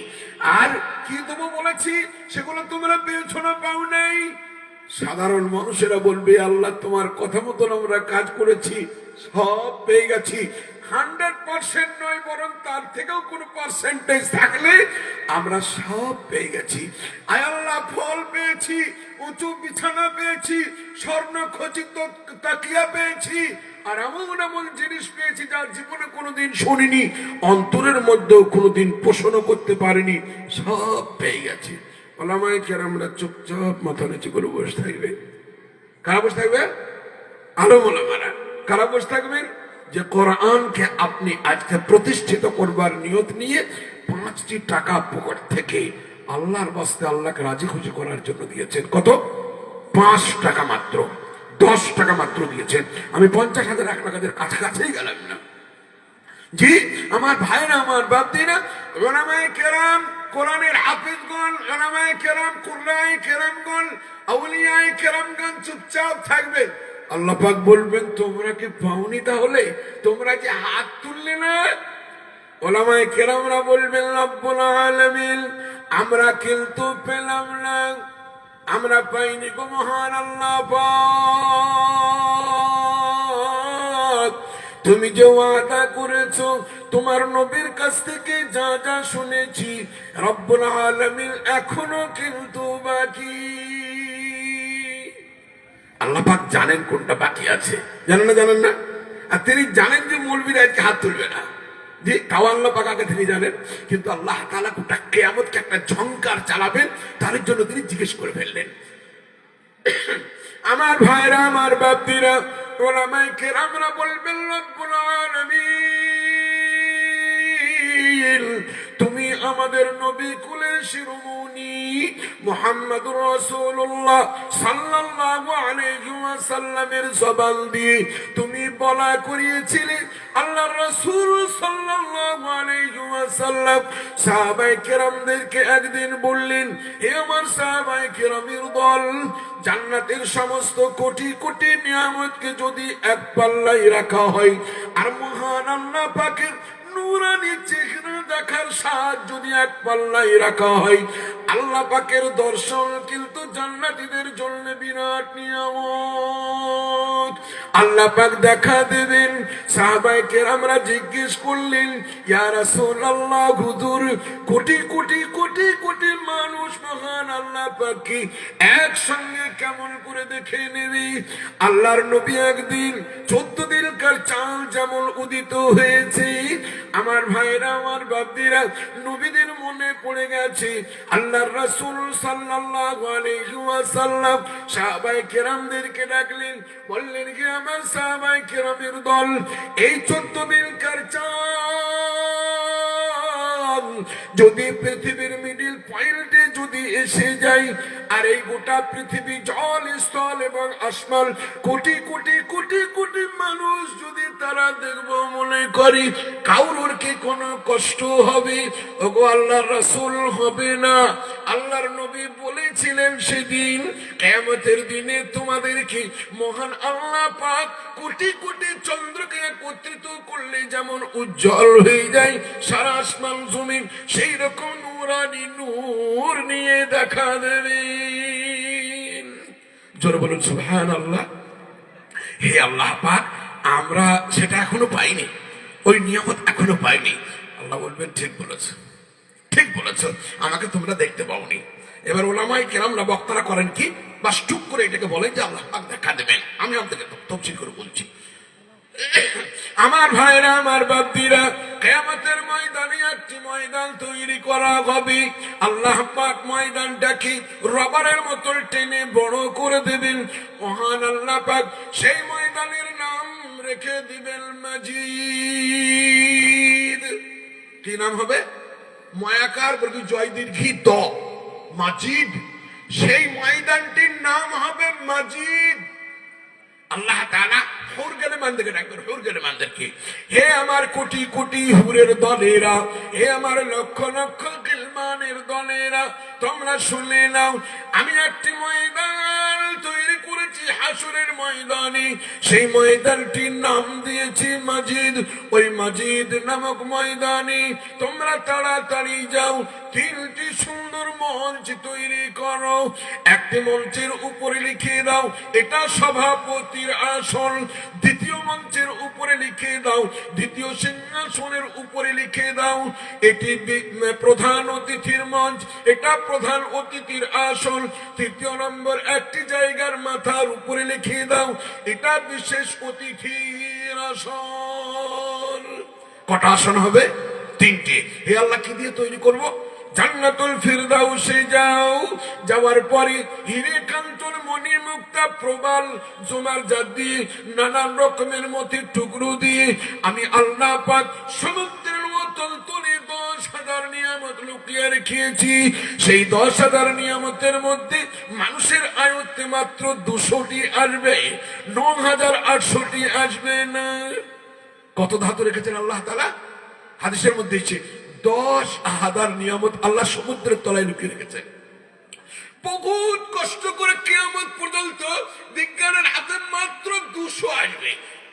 আর কি দেবো বলেছি সেগুলো তোমরা পেয়েছো না, পাও নাই? সাধারণ মানুষেরা বলবে, আল্লাহ তোমার কথা মতন আমরা কাজ করেছি, সব পেয়ে গেছি। 100% নয়, বরং তার থেকেও কোনো পার্সেন্টেজ থাকলে আমরা সব পেয়ে গেছি। আয় আল্লাহ, ফল পেয়েছি, উঁচু বিছানা পেয়েছি, স্বর্ণ খচিত তাকিয়া পেয়েছি, আর এমন এমন জিনিস পেয়েছি যার জীবনে কোনোদিন শুনিনি, অন্তরের মধ্যেও কোনোদিন পোষণ করতে পারিনি, সব পেয়ে গেছি। ওলামায়ে কেরামরা চুপচাপ মাথা নিচু করে বসে থাকবে। কারা বসে থাকবে? আরো ওলামারা। কারা বসে থাকবেন? যে কোরআনকে আপনি আজকে প্রতিষ্ঠিত করবার নিয়ত নিয়ে 5টি টাকা পকেট থেকে আল্লাহর বাস্তে আল্লাহকে রাজি খুশি করার জন্য দিয়েছেন। কত? 5 টাকা মাত্র, 10 টাকা মাত্র দিয়েছেন। আমি 50,000 1 লাখের কাছাকাছিই গেলাম না। জি আমার ভাইরা, আমার বাপদিরা, উলামায়ে কেরাম, কোরআনের হাফিজগণ, উলামায়ে কেরাম, কুরআনে কেরামগণ, আউলিয়ায়ে কেরামগণ চুপচাপ থাকবে। আল্লাহ পাক বলবেন, তোমরা কি পাওনি? তাহলে তোমরা যে হাত তুললে না? উলামায়ে কেরামরা বলবেন, রব্বুল আলামিন, আমরা কিন্তু পেলাম না, আমরা পাইনি গো মহান আল্লাহ পাক। তুমি যে ওয়াদা করেছো, তোমার নবীর কাছ থেকে যা যা শুনেছি, রব্বুল আলামিন এখনো কিন্তু বাকি। আল্লাহ পাক জানেন কোনটা বাকি আছে, জানেন না? জানেন না? আর তিনি জানেন যে মৌলবীরা আজকে হাত তুলবে না, যে তাও আল্লাহ পাক আগে তিনি জানেন। কিন্তু আল্লাহ তাআলা গোটা কিয়ামতকে একটা ঝংকার চালাবেন, তার জন্য তিনি জিজ্ঞেস করে ফেললেন। আমার ভাইরা, আমার বাপদিরা, উলামায়ে কেরামরা বলবেন, রব্বুল আলামিন, তুমি আমাদের নবী কুলের শিরোমণি মুহাম্মদুর রাসূলুল্লাহ সাল্লাল্লাহু আলাইহি ওয়াসাল্লামের জবান দিয়ে তুমি বলা করিয়েছিলে, আল্লাহর রাসূল সাল্লাল্লাহু আলাইহি ওয়াসাল্লাম সাহাবায়ে কেরামদেরকে একদিন বললেন, হে আমার সাহাবায়ে কেরামের দল, জান্নাতের সমস্ত কোটি কোটি নিয়ামতকে যদি এক পাল্লায় রাখা হয়, আর মহান আল্লাহ পাকের নূরানি চেহারা দেখার স্বাদ যদি এক পাল্লায় রাখা হয়, আল্লাহ পাকের দর্শন কিন্তু জান্নাতীদের জন্য বিরাট নিয়ামত। আল্লাহ পাক দেখা দেবেন। সাহাবায়ে কেরামরা জিজ্ঞেস করলেন, ইয়া রাসূলুল্লাহ, হুজুর, কোটি কোটি কোটি কোটি মানুষ মহান আল্লাহ পাককে একসঙ্গে কেমন করে দেখে নেবে? আল্লাহর নবী একদিন 14 দিনকার চাঁদ যেমন উদিত হয়েছে, আমার ভাইরা, আমার বাপদিরা, নবীদের মনে পড়ে গেছে আল্লাহর রাসূল সাল্লাল্লাহু আলাইহি ওয়াসাল্লাম সাহাবায়ে কেরামদেরকে ডাকলেন, বললেন, কি আমার সাহাবায়ে কেরামের দল, এই 14 দিনকার চাঁদ যদি পৃথিবীর মিডিল পয়েন্টে যদি এসে যায়, আর এই গোটা পৃথিবী জল স্থল এবং আসমান কোটি কোটি কোটি কোটি মানুষ যদি তারা দেখব মনে করি, কাউর কি কোনো কষ্ট হবে? ওগো আল্লাহর রাসূল, হবে না। আল্লাহর নবী বলেছিলেন, সেদিন কিয়ামতের দিনে তোমাদেরকে মহান আল্লাহ পাক কোটি কোটি চন্দ্রকে একত্রিত করলে যেমন উজ্জ্বল হয়ে যায় সারা আসমান জমিন, সেই রকম নূরানি নূর নিয়ে দেখা দেবেন। জোরে বলুন সুবহানাল্লাহ। হে আল্লাহ পাক, আমরা সেটা এখনো পাইনি, ওই নিয়ামত এখনো পাইনি। আল্লাহ বলবেন, ঠিক বলেছো, ঠিক বলেছো, আমাকে তোমরা দেখতে পাওনি। এবার ওলামায়ে কেরামরা, বক্তারা করেন কি, বাস চুপ করে এটাকে বলেন যে আল্লাহ পাক দেখা দেবেন। আমি আপনাকে তফসিল করে বলছি। আমার ভাইরা, আমার বাপদিরা, কিয়ামতের ময়দানে একটি ময়দান তৈরি করা হবে। আল্লাহ পাক ময়দানটাকে রবারের মতো টেনে বড় করে দেবেন। মহান আল্লাহ পাক সেই ময়দানের নাম রেখে দিবেন মাজিদ। কি নাম হবে? ময়াকার বর্গী জয় দীর্ঘী দ, মাজিদ। সেই ময়দানটির নাম হবে মাজিদ। আল্লাহ তাআলা হুর গেলে মানদেরকে ডাকবেন, হুর গেলে মানদেরকে, হে আমার কোটি কোটি হুরের দলেরা, হে আমার লক্ষ লক্ষ গিলমানের দলেরা, তোমরা শুনে নাও, আমি একটি ময়দান তৈরি করেছি হাসরের ময়দানে। সেই ময়দানটির নাম দিয়েছি মাজিদ। ওই মাজিদ নামক ময়দানে তোমরা তাড়াতাড়ি যাও, তিনটি সুন্দর মঞ্চ তৈরি করো। একটি মঞ্চের উপরে লিখে দাও এটা সভাপতির আসন, দ্বিতীয় মঞ্চের উপরে লিখে দাও, দ্বিতীয় সিংহাসনের উপরে লিখে দাও এটি প্রধান অতিথির মঞ্চ, এটা প্রধান অতিথির আসন। তৃতীয় নম্বর একটি জায়গার মাথার উপরে লিখে দাও এটা বিশেষ অতিথির আসন। কটা আসন হবে? তিনটে। হে আল্লাহ, কি দিয়ে তৈরি করব? জান্নাতুল ফিরদাউসে যাও, যাওয়ার পরে হিরে কাঞ্চন মণি মুক্তা প্রবাল জুমার জাত দিয়ে নানান রকমের মতির টুকরো দিয়ে আমি আল্লাহ পাক সমুদ্রের মতন তলে 10,000 নিয়ামত লুকিয়ে রেখেছি। সেই 10,000 নিয়ামতের মধ্যে মানুষের আয়ত্তে মাত্র 200টি আসবে, 9,800টি আসবে না। কত ধাতু রেখেছেন আল্লাহ তাআলা? হাদিসের মধ্যে 10,000 নিয়ামত আল্লাহ সমুদ্রের তলায় লুকিয়ে রেখেছেন। বহুত কষ্ট করে কিয়ামত পর্যন্ত বিজ্ঞানের হাতে মাত্র 200 আসবে,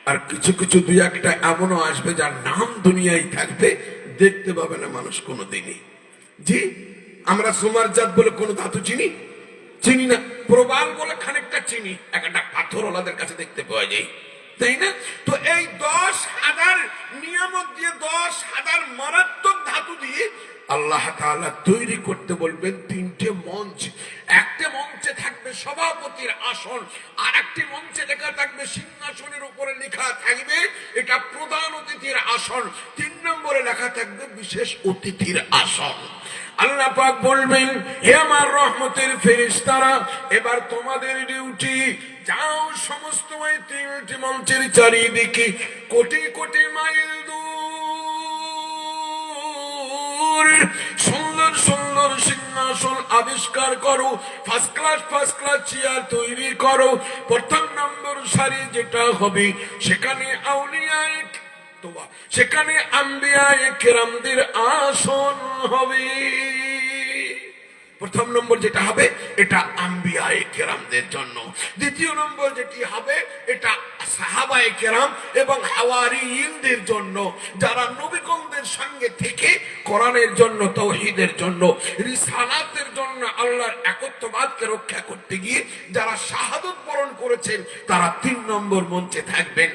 আর কিছু কিছু দুই একটা এমনও আসবে যার নাম দুনিয়ায় থাকবে, দেখতে পাবে না মানুষ কোনোদিনই। জি, আমরা সোমার জাত বলে কোন ধাতু চিনি না, প্রবাল বলে খানিকটা চিনি, একটা পাথর ওলাদের কাছে দেখতে পাওয়া যায়, তাই না? তো এই 10,000 নিয়ামত দিয়ে 10,000 মারাত্মক ধাতু দিয়ে আল্লাহ তাআলা তৈরি করতে বলবেন তিনটে মঞ্চ। একটা মঞ্চে থাকবে সভাপতির আসন, আর একটি মঞ্চে লেখা থাকবে সিংহাসনের উপরে লেখা থাকবে এটা প্রধান অতিথির আসন, 3 নম্বরে লেখা থাকবে বিশেষ অতিথির আসন। আল্লাহ পাক বলবেন, হে আমার রহমতের ফেরেশতারা, এবার তোমাদের ডিউটি, যাও সমস্ত ওই তিনটি মঞ্চের চারিদিকে কোটি কোটি মাইল দূর সুন্দর সুন্দর সিংহাসন আবিষ্কার করো, ফার্স্ট ক্লাস চেয়ার তৈরি করো। প্রথম নম্বর সারি যেটা হবে সেখানে আউলিয়ায়ে সেখানে আম্বিয়ায়ে কেরামদের আসন হবে। প্রথম নম্বর যেটা হবে এটা আম্বিয়ায়ে কেরামদের জন্য, দ্বিতীয় নম্বর যেটি হবে এটা সাহাবায়ে কেরাম এবং হাওয়ারিয়িনদের জন্য, যারা নবীগণদের সঙ্গে থেকে কোরআনের জন্য, তাওহীদের জন্য, রিসালাতের জন্য, আল্লাহর একত্ববাদকে রক্ষা করতে গিয়ে যারা শাহাদাত বরণ করেছেন তারা 3 নম্বর মঞ্চে থাকবেন,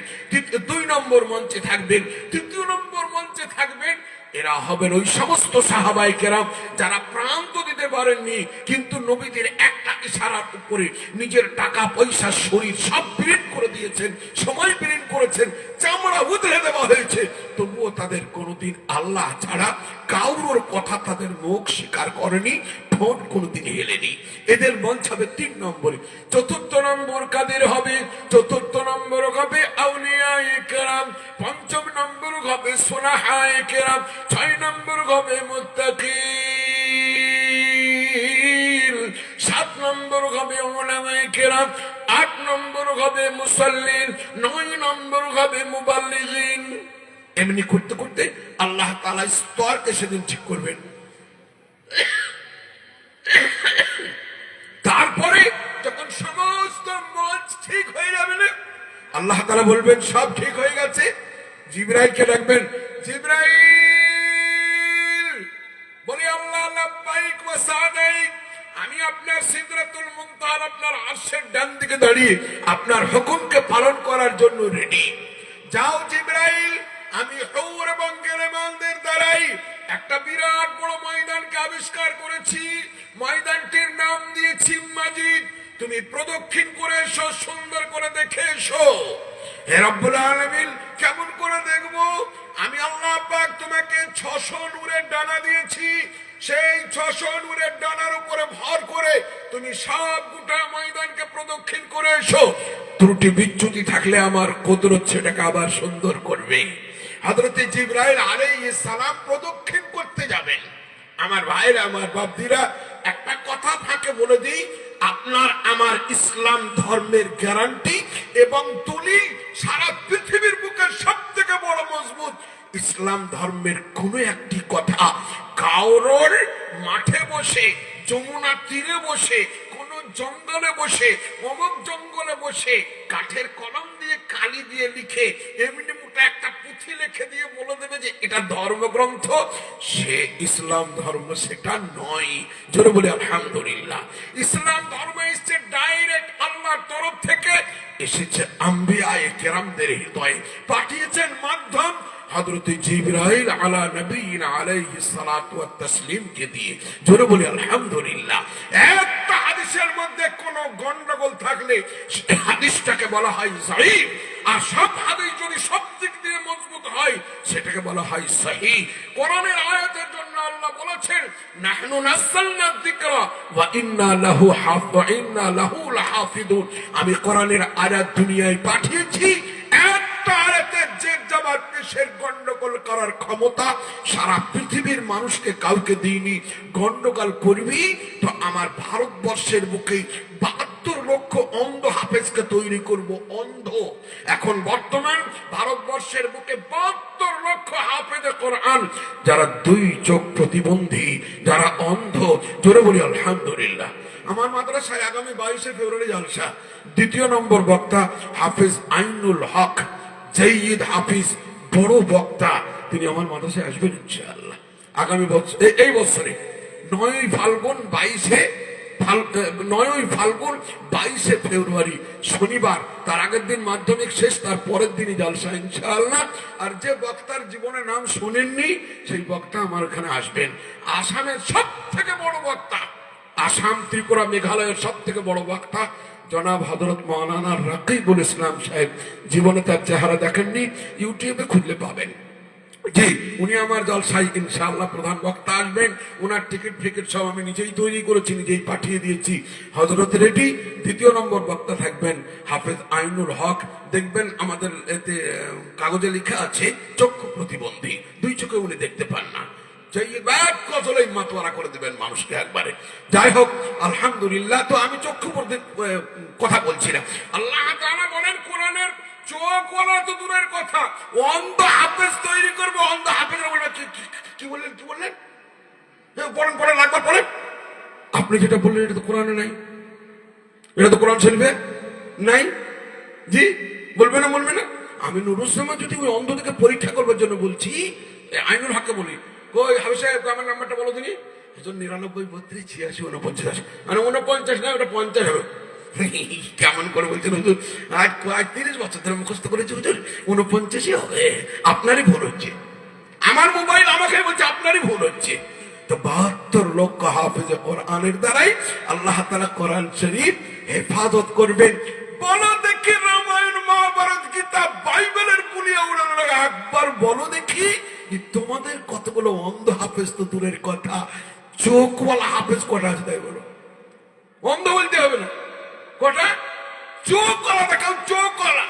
2 নম্বর মঞ্চে থাকবেন, 3 নম্বর মঞ্চে থাকবেন। এরা হবেন ওই সমস্ত সাহাবায়ে কেরাম যারা প্রাণ তো দিতে পারেননি, কিন্তু নবীদের একটা ইশারার উপরে নিজের টাকা পয়সা শরীর সব বিলীন করে দিয়েছেন, সময় বিলীন করেছেন, চামড়া উতরে দেওয়া হয়েছে, তবুও তাদের কোনোদিন আল্লাহ ছাড়া কাউর কথা তাদের মুখ স্বীকার করেনি, ঠোঁট কোনোদিন হেলেনি। এদের মঞ্চ হবে 3 নম্বরে। 4র্থ নম্বর কাদের হবে? 4র্থ নম্বর হবে আউলিয়ায়ে কেরাম, 5ম নম্বর হবে সুলাহায়ে কেরাম, 6 নম্বর হবে মুত্তাকিন, 7 নম্বর হবে উলামায়ে কেরাম, 8 নম্বর হবে মুসাল্লিন, 9 নম্বর হবে মুবাল্লিগিন। এমনি করতে করতে আল্লাহ তাআলা স্তরকে সেদিন ঠিক করবেন। তারপরে যখন সমস্ত মঞ্চ ঠিক হয়ে যাবে না, আল্লাহ তাআলা বলবেন সব ঠিক হয়ে গেছে, জিবরাইলকে ডাকবেন, জিবরাইল, বলি আল্লাহ লাব্বাইক ওয়া সাদাইক, আমি আপনার সিদরাতুল মুনতাহা আপনার আরশের ডান দিকে দাঁড়িয়ে আপনার হুকুমকে পালন করার জন্য রেডি। যাও জিবরাইল, আমি হুর এবং গিরমানদের দ্বারাই একটা বিরাট বড় ময়দানকে আবিষ্কার করেছি, ময়দানটির নাম দিয়েছি মাজিদ, তুমি প্রদক্ষিণ করে এসো, সুন্দর করে দেখে এসো। হে রব্বুল আলামিন, কেমন করে দেখবো? আমি আল্লাহ পাক তোমাকে 600 নূরের ডানা দিয়েছি, সেই 600 নূরের ডানার উপরে ভর করে তুমি সব গোটা ময়দানকে প্রদক্ষিণ করে এসো। ত্রুটি বিচ্যুতি থাকলে আমার কুদরত সেটাকে আবার সুন্দর করবে। হযরতে জিবরাইল আলাইহিস সালাম প্রদক্ষিণ করতে যাবেন। আমার ভাইরা, আমার বাপদিরা, একটা কথা ফাঁকে বলে দিই, আপনার আমার ইসলাম ধর্মের গ্যারান্টি এবং দলিল সারা পৃথিবীর বুকে সবথেকে বড় মজবুত ইসলাম ধর্মের কোন একটি কথা কাউরর মাঠে বসে, যমুনা তীরে বসে, কোন জঙ্গলে বসে, অমুক জঙ্গলে বসে কাঠের কলম দিয়ে কালি দিয়ে লিখে এমনি গোটা একটা পুঁথি লিখে দিয়ে বলে দেবে যে এটা ধর্মগ্রন্থ, সে ইসলাম ধর্ম সেটা নয়। জোরে বলি আলহামদুলিল্লাহ। ইসলাম ধর্ম এসছে ডাইরেক্ট আল্লাহর তরফ থেকে, এসেছে আম্বিয়ায়ে কেরামদের হৃদয়ে, পাঠিয়েছেন মাধ্যম হযরত জিবরাইল আলা নবিয়িনা আলাইহিস সালাতু ওয়াত তাসলিম কে দিয়ে। জোরে বলি আলহামদুলিল্লাহ। একটা হাদিসের মধ্যে কোনো গন্ডগোল থাকলে সেই হাদিসটাকে বলা হয় যায়ীফ, আর সব হাদিস যদি সব দিক দিয়ে মজবুত হয় সেটাকে বলা হয় সহিহ। কোরআনের আয়াতের জন্য আল্লাহ বলেছেন নাহনু নাযালনা যিকরা ওয়া ইন্না লাহু লাহাফিজুন। আমি কোরআনের আয়াত দুনিয়ায় পাঠিয়েছি, একটা আয়াতের যে জবাব পেশের গন্ডগোল করার ক্ষমতা সারা পৃথিবীর মানুষকে কাউকে দিইনি। গন্ডগোল করবি তো আমার ভারতবর্ষের বুকে ৭২ লক্ষ অন্ধ হাফেজকে তৈরি করব। অন্ধ এখন বর্তমান ভারতবর্ষের বুকে ৭২ লক্ষ হাফেজে কোরআন, যারা 2 চোখ প্রতিবন্ধী, যারা অন্ধ। জোরে বলি আলহামদুলিল্লাহ। আমার মাদ্রাসায় আগামী 22শে ফেব্রুয়ারি জলসা। 2 নম্বর বক্তা হাফেজ আইনুল হক জাইদ হাফিজ, বড় বক্তা, তিনি আমার মাদ্রাসায় আসবেন ইনশাআল্লাহ আগামী বছর, এই বছরে 9ই ফাল্গুন 22শে ফেব্রুয়ারি শনিবার। তার আগের দিন মাধ্যমিক শেষ, তার পরের দিনই জলসা ইনশাআল্লাহ। আর যে বক্তার জীবনে নাম শোনেননি সেই বক্তা আমার এখানে আসবেন। আসামের সব থেকে বড় বক্তা, আসাম ত্রিপুরা মেঘালয়ের সব থেকে বড় বক্তা জনাব হযরত মাওলানা রাকিবুল ইসলাম সাহেব। জীবনে তার চেহারা দেখেননি, ইউটিউবে খুঁজলে পাবেন। জি, উনি আমার জলসায় ইনশাআল্লাহ প্রধান বক্তা আসবেন। ওনার টিকিট ফিকিট সব আমি নিজেই তৈরি করেছি, নিজেই পাঠিয়ে দিয়েছি। হযরত রেডি। 2 নম্বর বক্তা থাকবেন হাফেজ আইনুল হক। দেখবেন আমাদের এতে কাগজে লেখা আছে চক্ষু প্রতিবন্ধী, 2 চোখে উনি দেখতে পান না। মাতোয়ারা করে দেবেন মানুষকে একবারে। যাই হোক আলহামদুলিল্লাহ। তো আমি চক্ষু কথা বলছি না। আল্লাহ তাআলা বলেন কোরআনের চোখ ওলা তো দূরের কথা, অন্ধ হাফেজ তৈরি করবো। অন্ধ হাফেজ বলবেন কি বললেন, কি বললেন? পড়েন পড়েন একবার পড়েন। আপনি যেটা বললেন এটা তো কোরআনে নাই, এটা তো কোরআন শরীফে নাই। জি বলবে না, বলবে না? আমি নুরুজ্জামান যদি ওই অন্ধদেরকে পরীক্ষা করবার জন্য বলছি, আইনুল হককে বলি কই হাফেজ সাহেব আমার নাম্বারটা বলো তিনি। 99 32 86 49। মানে 49 না, ওটা 50 হবে। কেমন করে বলছেন হুজুর? আজ 30 বছর ধরে মুখস্থ করেছি হুজুর, 49 হবে। আপনারই ভুল হচ্ছে, আমার মোবাইল আমাকে বলছে আপনারই ভুল হচ্ছে। তো 72 লক্ষ হাফেজে কোরআনের দ্বারাই আল্লাহ তাআলা কোরআন শরীফ হেফাজত করবেন। বলো দেখি রামায়ণ মহাভারত গীতা বাইবেলের পুলিয়া উড়ানো একবার বলো দেখি, তোমাদের কতগুলো অন্ধ হাফেজ তো দূরের কথা, চোখওয়ালা হাফেজ কটা আছে তাই বলো? অন্ধ বলতে হবে না, কটা? চোখওয়ালা দেখাও, চোখওয়ালা।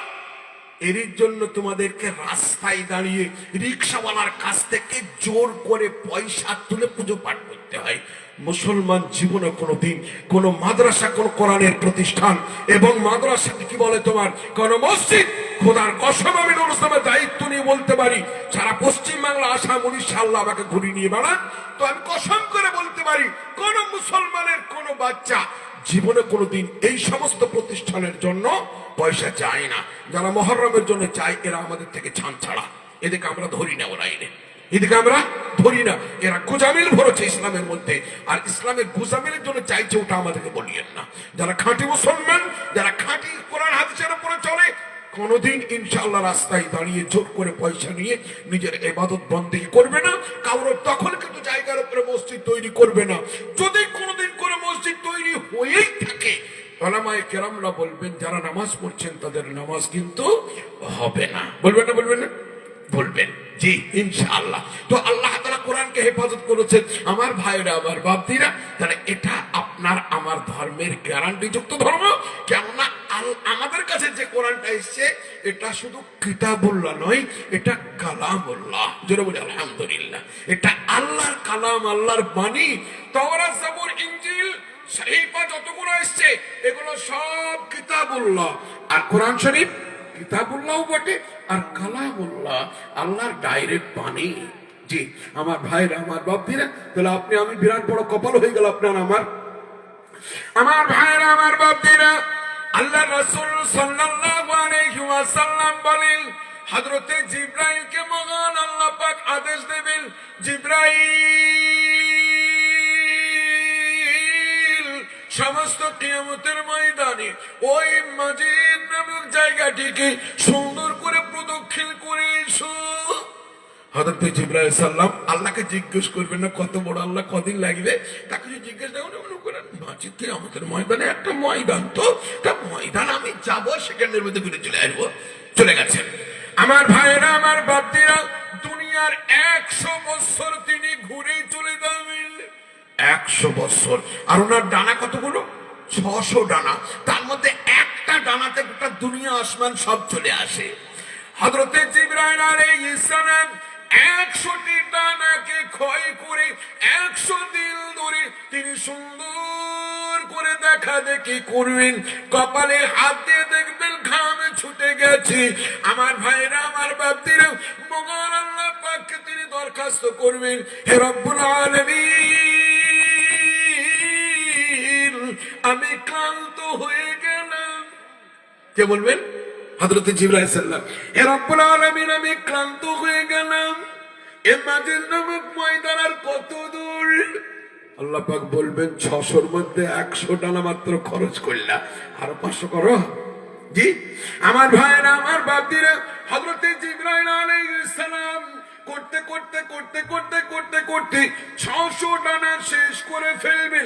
এর জন্য তোমাদেরকে রাস্তায় দাঁড়িয়ে রিক্সাওয়ালার কাছ থেকে জোর করে পয়সা তুলে পুজো পাঠ করতে হয়। মুসলমান জীবনে কোনোদিন কোন মাদ্রাসা, কোন কোরআনের প্রতিষ্ঠান এবং মাদ্রাসা কি বলে তোমার কোন মসজিদ, খোদার কসম আমি নুরুল ইসলামের দায়িত্ব নিয়ে বলতে পারি, সারা পশ্চিম বাংলা, আসাম, উড়িষ্যা আল্লাহ আমাকে ঘুরিয়ে নিয়ে বেড়ান, তো আমি কসম করে বলতে পারি কোন মুসলমানের কোন বাচ্চা জীবনে কোনোদিন এই সমস্ত প্রতিষ্ঠানের জন্য পয়সা চায় না। যারা মুহররমের জন্য চায় এরা আমাদের থেকে ছান ছাড়া, এদিকে আমরা ধরি না, ওরা এনে এদিকে আমরা ধরি না। এরা গোজামিল ভরেছে ইসলামের মধ্যে, আর ইসলামের গোজামিলের জন্য চাইছে, ওটা আমাদেরকে বলিয়েন না। যারা খাঁটি মুসলমান, যারা খাঁটি কোরআন হাদিসের উপরে চলে, কোনদিন ইনশাআল্লাহ রাস্তায় দাঁড়িয়ে জোর করে পয়সা নিয়ে নিজের ইবাদত বন্দেগী করবে না। কারোর তখন কিন্তু জায়গার উপরে মসজিদ তৈরি করবে না। যদি কোনোদিন করে মসজিদ তৈরি হয়েই থাকে, উলামায়ে কেরামরা বলবেন যারা নামাজ পড়ছেন তাদের নামাজ কিন্তু হবে না। বলবেন না, বলবেন না? বলবেন জি ইনশাআল্লাহ। তো আল্লাহ তাআলা কোরআনকে হেফাজত করেছেন। আমার ভাইরা, আমার বাপদিরা, তাহলে এটা আপনার আমার ধর্মের গ্যারান্টি যুক্ত ধর্ম। কেননা আমাদের কাছে যে কোরআনটা এসেছে এটা শুধু কিতাবুল্লাহ নয়, এটা কালামুল্লাহ। জোরে বলি আলহামদুলিল্লাহ। এটা আল্লাহর কালাম, আল্লাহর বাণী। তাওরাত, জাবুর, ইনজিল, সহিফা যতগুলো এসেছে এগুলো সব কিতাবুল্লাহ। আর কোরআন শরীফ কিতাবুল্লাহ বটে আর কালামুল্লাহ, আল্লাহর ডাইরেক্ট বাণী। জি আমার ভাইরা, আমার বাপদিরা, তাহলে আপনি আমি বিরাট বড় কপাল হয়ে গেল আপনার আমার ভাইরা, আমার বাপদিরা। আল্লাহ রাসূল সাল্লাল্লাহু আলাইহি ওয়াসাল্লাম বলেন হযরতে জিবরাইলকে মহান আল্লাহ পাক আদেশ দেবেন, জিবরাইল সমস্ত কিয়ামতের ময়দানে ওই মসজিদ নামক জায়গাটিকে সুন্দর করে প্রদক্ষিণ করে এসো। হযরত জিবরাইল সাল্লাম আল্লাহকে জিজ্ঞেস করবেন না কত বড় আল্লাহ, কদিন লাগবে, তাকে যদি জিজ্ঞেস করেন মসজিদ কিয়ামতের ময়দানে একটা ময়দান, তো একটা ময়দান আমি যাব, সেকেন্ডের মধ্যে ঘুরে চলে আসবো। চলে গেছেন। আমার ভাইরা, আমার বাপদিরা, দুনিয়ার 100 বছর তিনি ঘুরে চলে যাবেন। 100 বছর। আর ওনার ডানা কতগুলো? 600 ডানা। তার মধ্যে একটা ডানাতে গোটা দুনিয়া আসমান সব চলে আসে। হযরতে জিবরাইল আলাইহিস সালাম 100টি ডানাকে ক্ষয় করে 100 দিন ধরে তিনি সুন্দর করে দেখা দেখি করবেন। কপালে হাত দিয়ে দেখবেন ঘামে ছুটে গেছে। আমার ভাইরা, আমার বাপদিরা, মহান আল্লাহ পাককে তিনি দরখাস্ত করবেন, হে রব্বুল আলামিন, আমি ক্লান্ত হয়ে গেলাম। কে বলবেন? হযরতে জিবরাইল সাল্লাম। হে রব্বুল আলামিন, আমি ক্লান্ত হয়ে গেলাম। এ মসজিদ নামক ময়দান আর কত দূর? আল্লাহ পাক বলবেন, 600-র মধ্যে 100 ডানা মাত্র খরচ করলা, আরো 500 করো। জি আমার ভাইরা, আমার বাপদিরা, হযরতে জিবরাইল আলাইহিস সালাম করতে করতে করতে করতে করতে করতে 600 ডানা শেষ করে ফেলবেন।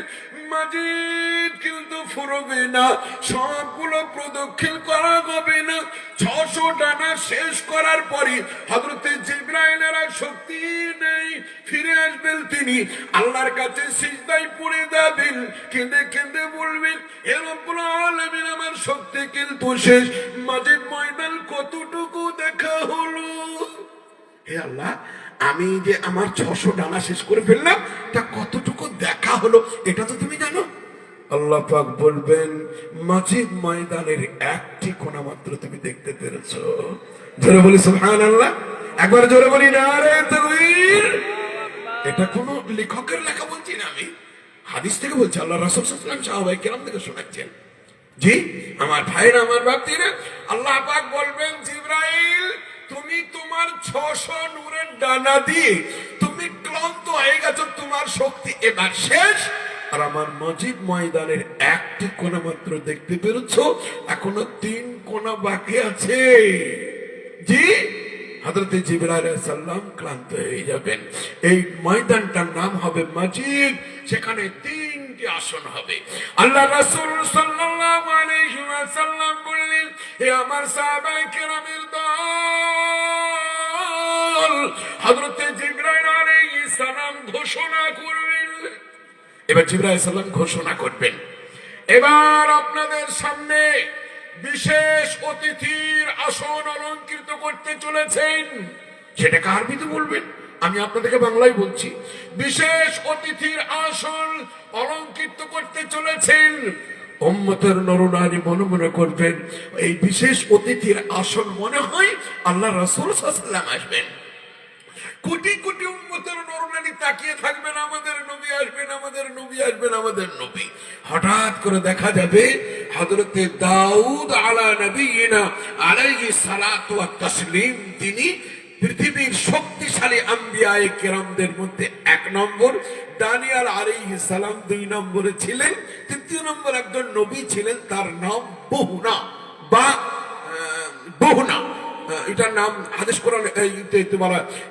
মসজিদ কিন্তু ফুরবে না, সবগুলো প্রদক্ষিণ করা হবে না। 600 ডানা শেষ করার পরে হযরতে জিবরাইলের আর শক্তি নেই, ফিরে আসবেন তিনি আল্লাহর কাছে সিজদায় পড়ে যাবেন, কেঁদে কেঁদে বলবেন, হে রব্বুল আলামিন, আমার শক্তি কিন্তু শেষ। মসজিদ ময়দান কতটুকু দেখা হলো? হে আল্লাহ, আমি যে আমার 600 ডানা শেষ করে ফেললাম, তা কতটুকু দেখা হলো এটা তো তুমি জানো। আল্লাহ পাক বলবেন, মসজিদ ময়দানের একটি কোণা মাত্র তুমি দেখতে পেরেছো। জোরে বলি সুবহানাল্লাহ, একবার জোরে বলি নারে তাকবীর। এটা কোন লেখকের লেখা বলছি না, আমি হাদিস থেকে বলছি, আল্লাহ রাসূল সাল্লাল্লাহু আলাইহি ওয়াসাল্লাম সাহাবায়ে কেরাম থেকে শোনাচ্ছেন। জি আমার ভাইরা, আমার বাপদিরা, আল্লাহ পাক বলবেন, জিবরাইল, তুমি তোমার 600 নূরের ডানা দিয়ে তুমি ক্লান্ত হয়ে গেছো, তোমার শক্তি এবার শেষ। আর আমার মসজিদ ময়দানের একটি কোণা মাত্র দেখতে পেরেছো, এখনো 3 কোণা বাকি আছে। জি হযরতে জিবরাইল আলাইহিস সালাম ক্লান্ত হয়ে যাবেন। এই ময়দানটার নাম হবে মসজিদ, সেখানে 3টি আসন হবে। আল্লাহ রাসূল সাল্লাল্লাহু আলাইহি ওয়াসাল্লাম বললেন, হে আমার সাহাবায়ে কেরামের দল, হযরতে জিবরাইল আলাইহিস সালাম ঘোষণা করবেন। এবার জিবরাইল আলাইহিস সালাম ঘোষণা করবেন, এবার আপনাদের সামনে বিশেষ অতিথির আসন অলঙ্কৃত করতে চলেছেন। সেটাকে আরবিতে বলবেন, আমি আপনাদেরকে বাংলায় বলছি। বিশেষ অতিথির আসন অলঙ্কৃত করতে চলেছেন। উম্মতের নরনারী মনে মনে করবেন, এই বিশেষ অতিথির আসন মনে হয় আল্লাহ রাসূল সাল্লাল্লাহু আলাইহি ওয়াসাল্লাম আসবেন। কোটি কোটি উম্মতের নরনারী তাকিয়ে থাকবেন, আমাদের নবী আসবেন, আমাদের নবী আসবেন, আমাদের নবী। হঠাৎ করে দেখা যাবে হযরতে দাউদ আলা নবিয়িনা আলাইহিস সালাতু ওয়াত তাসলিম, তিনি পৃথিবীর শক্তিশালী আম্বিয়ায়ে কেরামদের মধ্যে 1 নম্বর, দানিয়েল আলাইহিস সালাম 2 নম্বরে ছিলেন, 3 নম্বর একজন নবী ছিলেন, তার নাম বহুনা বা বহুনা। এটার নাম হাদিস কোরআনে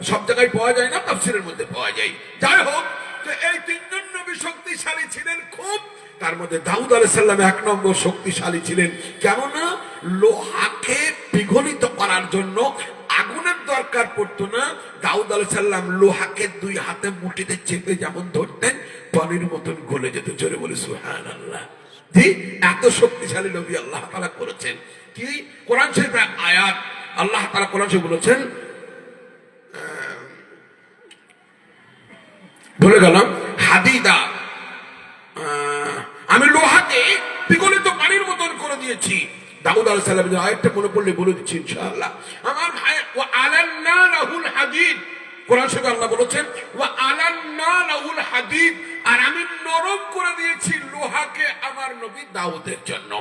সব জায়গায় পাওয়া যায় না, তাফসীরের মধ্যে পাওয়া যায়। যাই হোক, তো এই 3 জন নবী শক্তিশালী ছিলেন খুব। তার মধ্যে দাউদ আলাইহিস সালাম 1 নম্বর শক্তিশালী ছিলেন, কেননা লোহাকে পিঘলিত করার জন্য আগুনের দরকার পড়তো না। দাউদ আলাইহিস সালাম লোহাকে 2 হাতে মুঠিতে চেপে যেমন ধরতেন, পানির মতন গলে যেত। জোরে বলে সুবহানাল্লাহ। জি এত শক্তিশালী নবী আল্লাহ তাআলা করেছেন। কি কোরআন শরীফের আয়াত, আল্লাহ তাআলা কোরআন শরীফে বলেছেন, বলে গেলাম, হাদিদা, আমি লোহাকে পিঘলিত পানির মতন করে দিয়েছি। দাউদ আলাইহিস সালামের আয়াতটা মনে পড়লে বলে দিচ্ছি ইনশাআল্লাহ। আমার ভাই, ওয়া আলান্না লাহুল হাদিদ, কোরআন শরীফে আল্লাহ বলেছেন, ওয়া আলান্না লাহুল হাদিদ, আর আমি নরম করে দিয়েছি লোহাকে আমার নবী দাউদের জন্য।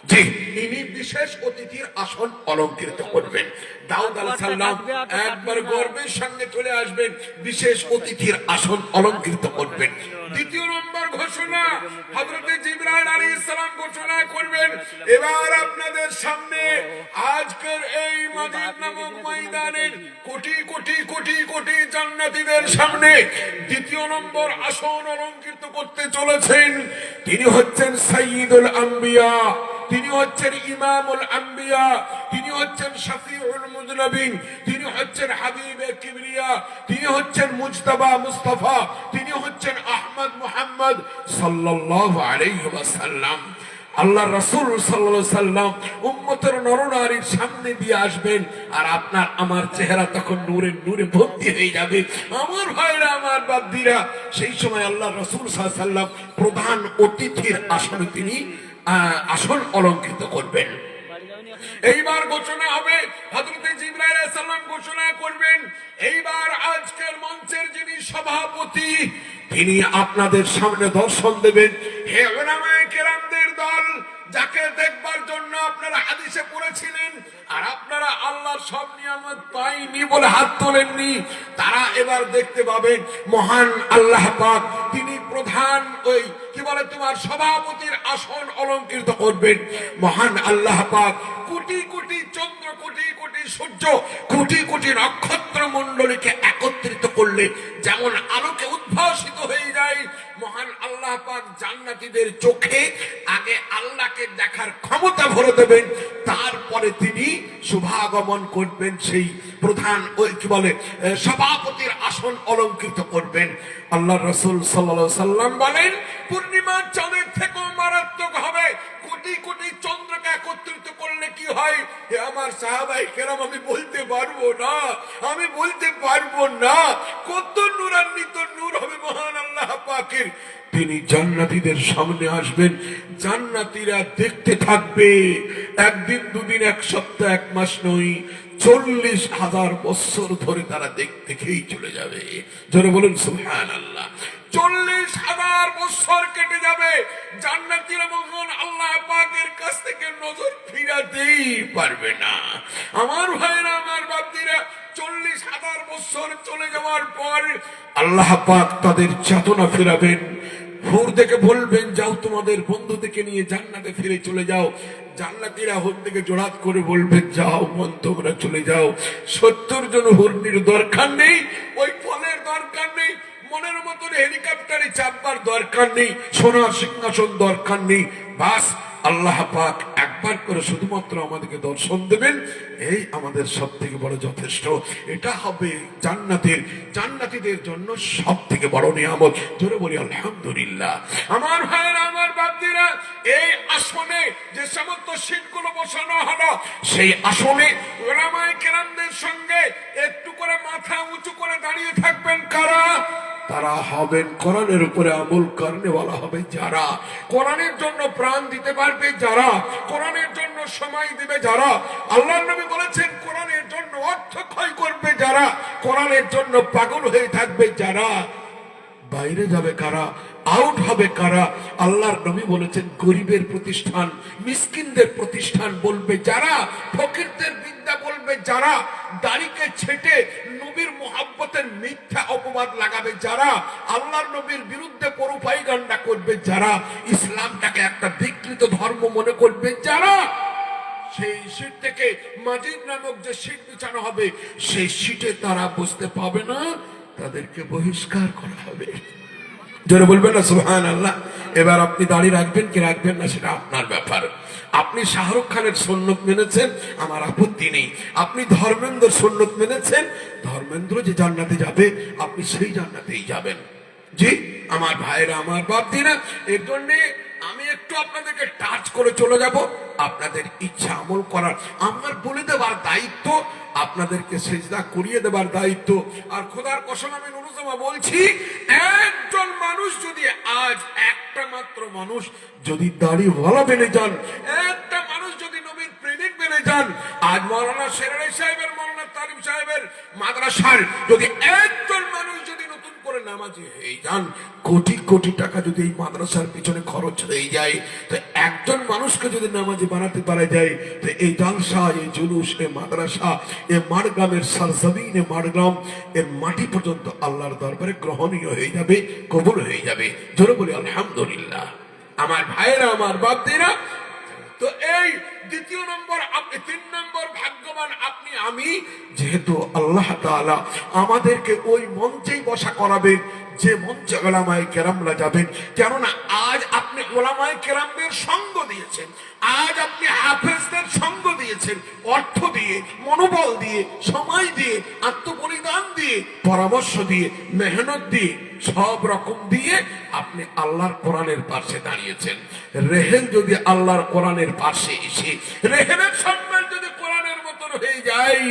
জি, ইনি বিশেষ অতিথির আসন অলঙ্কৃত করবেন। দাউদ আলাইহিস সালাম একবার গর্বের সঙ্গে চলে আসবেন, বিশেষ অতিথির আসন অলঙ্কৃত করবেন। দ্বিতীয় নম্বর ঘোষণা, হযরত জিবরাইল আলাইহিস সালাম ঘোষণা করবেন, এবার আপনাদের সামনে আজকের এই মাজিদ নামক ময়দানের কোটি কোটি কোটি কোটি জান্নাতীদের সামনে দ্বিতীয় নম্বর আসন অলঙ্কৃত করতে চলেছেন। তিনি হচ্ছেন সাইয়্যিদুল আম্বিয়া, তিনি হচ্ছেন ইমামুল আম্বিয়া, তিনি হচ্ছেন শফিউল মুযনিবিন, তিনি হচ্ছেন হাবিবে কিবরিয়া, তিনি হচ্ছেন মুজতাবা মুস্তাফা, তিনি হচ্ছেন আহমদ মুহাম্মদ সাল্লাল্লাহু আলাইহি ওয়াসাল্লাম। আল্লাহ রাসূল সাল্লাল্লাহু আলাইহি সাল্লাম উম্মতের নরনারীর সামনে দিয়ে আসবেন, আর আপনার আমার চেহারা তখন নূরে নূরে ভর্তি হয়ে যাবে। আমার ভাইরা, আমার বাদ্দিরা, সেই সময় আল্লাহ রাসূল সাল্লাল্লাহু আলাইহি সাল্লাম প্রধান অতিথির আসনে তিনি আসন অলঙ্কৃত করবেন। এইবার ঘোষণা হবে, হযরত জিবরাইল আলাইহিস সালাম ঘোষণা করবেন, এইবার আজকের মঞ্চের যিনি সভাপতি তিনি আপনাদের সামনে দর্শন দেবেন। হে উলামায়ে কেরামদের দল, যাকে দেখবার জন্য আপনারা হাদিসে পড়েছিলেন আর আপনারা আল্লাহর সব নিয়ামত পাইনি বলে হাত তোলেননি, তারা এবার দেখতে পাবেন মহান আল্লাহ পাক তিনি প্রধান ওই কি বলে তোমার সভাপতির আসন অলঙ্কৃত করবেন। মহান আল্লাহ পাক কোটি কোটি চন্দ্র, কোটি কোটি সূর্য, কোটি কোটি নক্ষত্র মণ্ডলীকে একত্রিত করলে যেমন আলোকে উদ্ভাসিত হয়ে যায়, মহান আল্লাহ পাক জান্নাতীদের চোখে আগে আল্লাহকে দেখার ক্ষমতা ভরে দেবেন, তারপরে তিনি শুভাগমন করবেন, সেই প্রধান ওই কি বলে সভাপতির আসন অলঙ্কৃত করবেন। আল্লাহ রাসূল সাল্লাল্লাহু আলাইহি সাল্লাম বলেন, পূর্ণিমার চাঁদের থেকেও মারাত্মক হবে। কোটি কোটি চন্দ্রকে একত্রিত করলে কি হয়, হে আমার সাহাবায়ে কেরাম, আমি বলতে পারবো না, আমি বলতে পারবো না কত নূরান্বিত নূর হবে মহান আল্লাহ পাকের। তিনি জান্নাতীদের সামনে আসবেন, জান্নাতীরা দেখতে থাকবে, একদিন দুদিন এক সপ্তাহ এক মাস নয়, 40,000 বছর ধরে তারা দেখেই চলে যাবে। জোরে বলুন সুবহানাল্লাহ। 40,000 বছর কেটে যাবে, জান্নাতীরা মহান আল্লাহ পাকের কাছ থেকে নজর ফিরাতেই পারবে না। আমার ভাইরা, আমার বাপদিরা, 40,000 বছর চলে যাওয়ার পর আল্লাহ পাক তাদের চেতনা ফেরাবেন। হুর দেখে বলবেন, যাও তোমাদের বন্ধুদেরকে নিয়ে জান্নাতে ফিরে চলে যাও। জান্নাতীরা হুর থেকে জোড়াত করে বলবেন, যাও মন তোমরা চলে যাও। 70 জন হুরনির দরকার নেই, ওই ফলের দরকার নেই, মনের মতন হেলিকপ্টারে চাপবার দরকার নেই, সোনার সিংহাসন দরকার নেই, বাস আল্লাহ পাক একবার করে শুধুমাত্র আমাদেরকে দর্শন দেবেন, এই আমাদের সব থেকে বড় যথেষ্ট। এটা হবে জান্নাতীদের জন্য সব থেকে বড় নিয়ামত। জোরে বলি আলহামদুলিল্লাহ। আমার ভাইয়েরা, আমার বাপদিরা, এই আসনে যে সমস্ত সিটগুলো বসানো হলো, সেই আসনে উলামায়ে কেরামদের সঙ্গে একটু করে মাথা উঁচু করে দাঁড়িয়ে থাকবেন কারা? তারা হবেন কোরআনের উপরে আমল করনে ওয়ালা হবে যারা, কোরআনের জন্য প্রাণ দিতে পারবে যারা, কোরআনের জন্য সময় দিবে যারা। আল্লাহর নবী বলেছেন, কোরআনের জন্য অর্থ ক্ষয় করবে যারা, কোরআনের জন্য পাগল হয়ে থাকবে যারা। বাইরে যাবে কারা? আউট হবে কারা? আল্লাহর নবী বলেছেন, গরিবের প্রতিষ্ঠান, মিসকিনদের প্রতিষ্ঠান বলবে যারা, ফকিরদের বিদ্যা বলবে যারা, দাড়িকে ছেটে নবীর মুহাব্বতের মিথ্যা অপবাদ লাগাবে যারা, আল্লাহর নবীর বিরুদ্ধে প্রোপাগান্ডা করবে যারা, ইসলামটাকে একটা বিকৃত ধর্ম মনে করবে যারা, সেই সিট থেকে মাজিদ নামক যে সিট বিছানো হবে, সেই সিটে তারা বসতে পাবে না, তাদেরকে বহিষ্কার করা হবে। জোরে বলবেন না সুবহানাল্লাহ। এবার আপনি দাঁড়িয়ে রাখবেন কি রাখবেন না সেটা আপনার ব্যাপার। আপনি শাহরুখ খানের সুন্নত মেনেছেন, আমার আপত্তি নেই। আপনি ধর্মেন্দ্র সুন্নত মেনেছেন, ধর্মেন্দ্র যে জান্নাতে যাবে আপনি সেই জান্নাতেই যাবেন। জি আমার ভাইরা, আমার বাপদিরা, এর জন্যে আমি একটু আপনাদেরকে টাচ করে চলে যাব। আপনাদের ইচ্ছা আমল করার, আমার বলে দেওয়ার দায়িত্ব, আপনাদেরকে সেজদা করিয়ে দেবার দায়িত্ব। আর খোদার কসম আমি নুরুজ্জামা বলছি, একজন মানুষ যদি আজ, একটা মাত্র মানুষ যদি দাড়িওয়ালা বেনে যান, একটা মানুষ যদি নবীর প্রেমিক বেনে যান, আজ মাওলানা শের আলী সাহেবের, মাওলানা তালিম সাহেবের মাদ্রাসার যদি একজন মানুষ যদি নতুন করে নামাজি হয়ে যান, কোটি কোটি টাকা যদি এই মাদ্রাসার পিছনে খরচ হয়ে যায়, তো একজন মানুষকে যদি নামাজি বানাতে পারা যায়, তো এই জালসা, এই জুলুস, এই মাদ্রাসা, এই মাড়গ্রামের সরজমিন, এই মাড়গ্রাম এর মাটি পর্যন্ত আল্লাহর দরবারে গ্রহণীয় হয়ে যাবে, কবুল হয়ে যাবে। জোরে বলি আলহামদুলিল্লাহ। আমার ভাইয়েরা, আমার বাপদিরা, তো এই দ্বিতীয় নম্বর, আপনি 3 নম্বর ভাগ্যবান আপনি আমি, যেহেতু আল্লাহ তাআলা আমাদেরকে ওই মঞ্চেই বসা করাবেন যে মঞ্চে ওলামায়ে কেরামরা যাবেন। কেননা আজ আপনি ওলামায়ে কেরামদের সঙ্গ দিয়েছেন, আজ আপনি হাফেজদের সঙ্গ দিয়েছেন, অর্থ দিয়ে, মনোবল দিয়ে, সময় দিয়ে, আত্মবলিদান দিয়ে, পরামর্শ দিয়ে, মেহনত দিয়ে, সব রকম দিয়ে আপনি আল্লাহর কোরআনের পাশে দাঁড়িয়েছেন। রেহেল যদি আল্লাহর কোরআনের পাশে এসে রেহেলের সম্মান যদি কোরআনের মতন হয়ে যায়,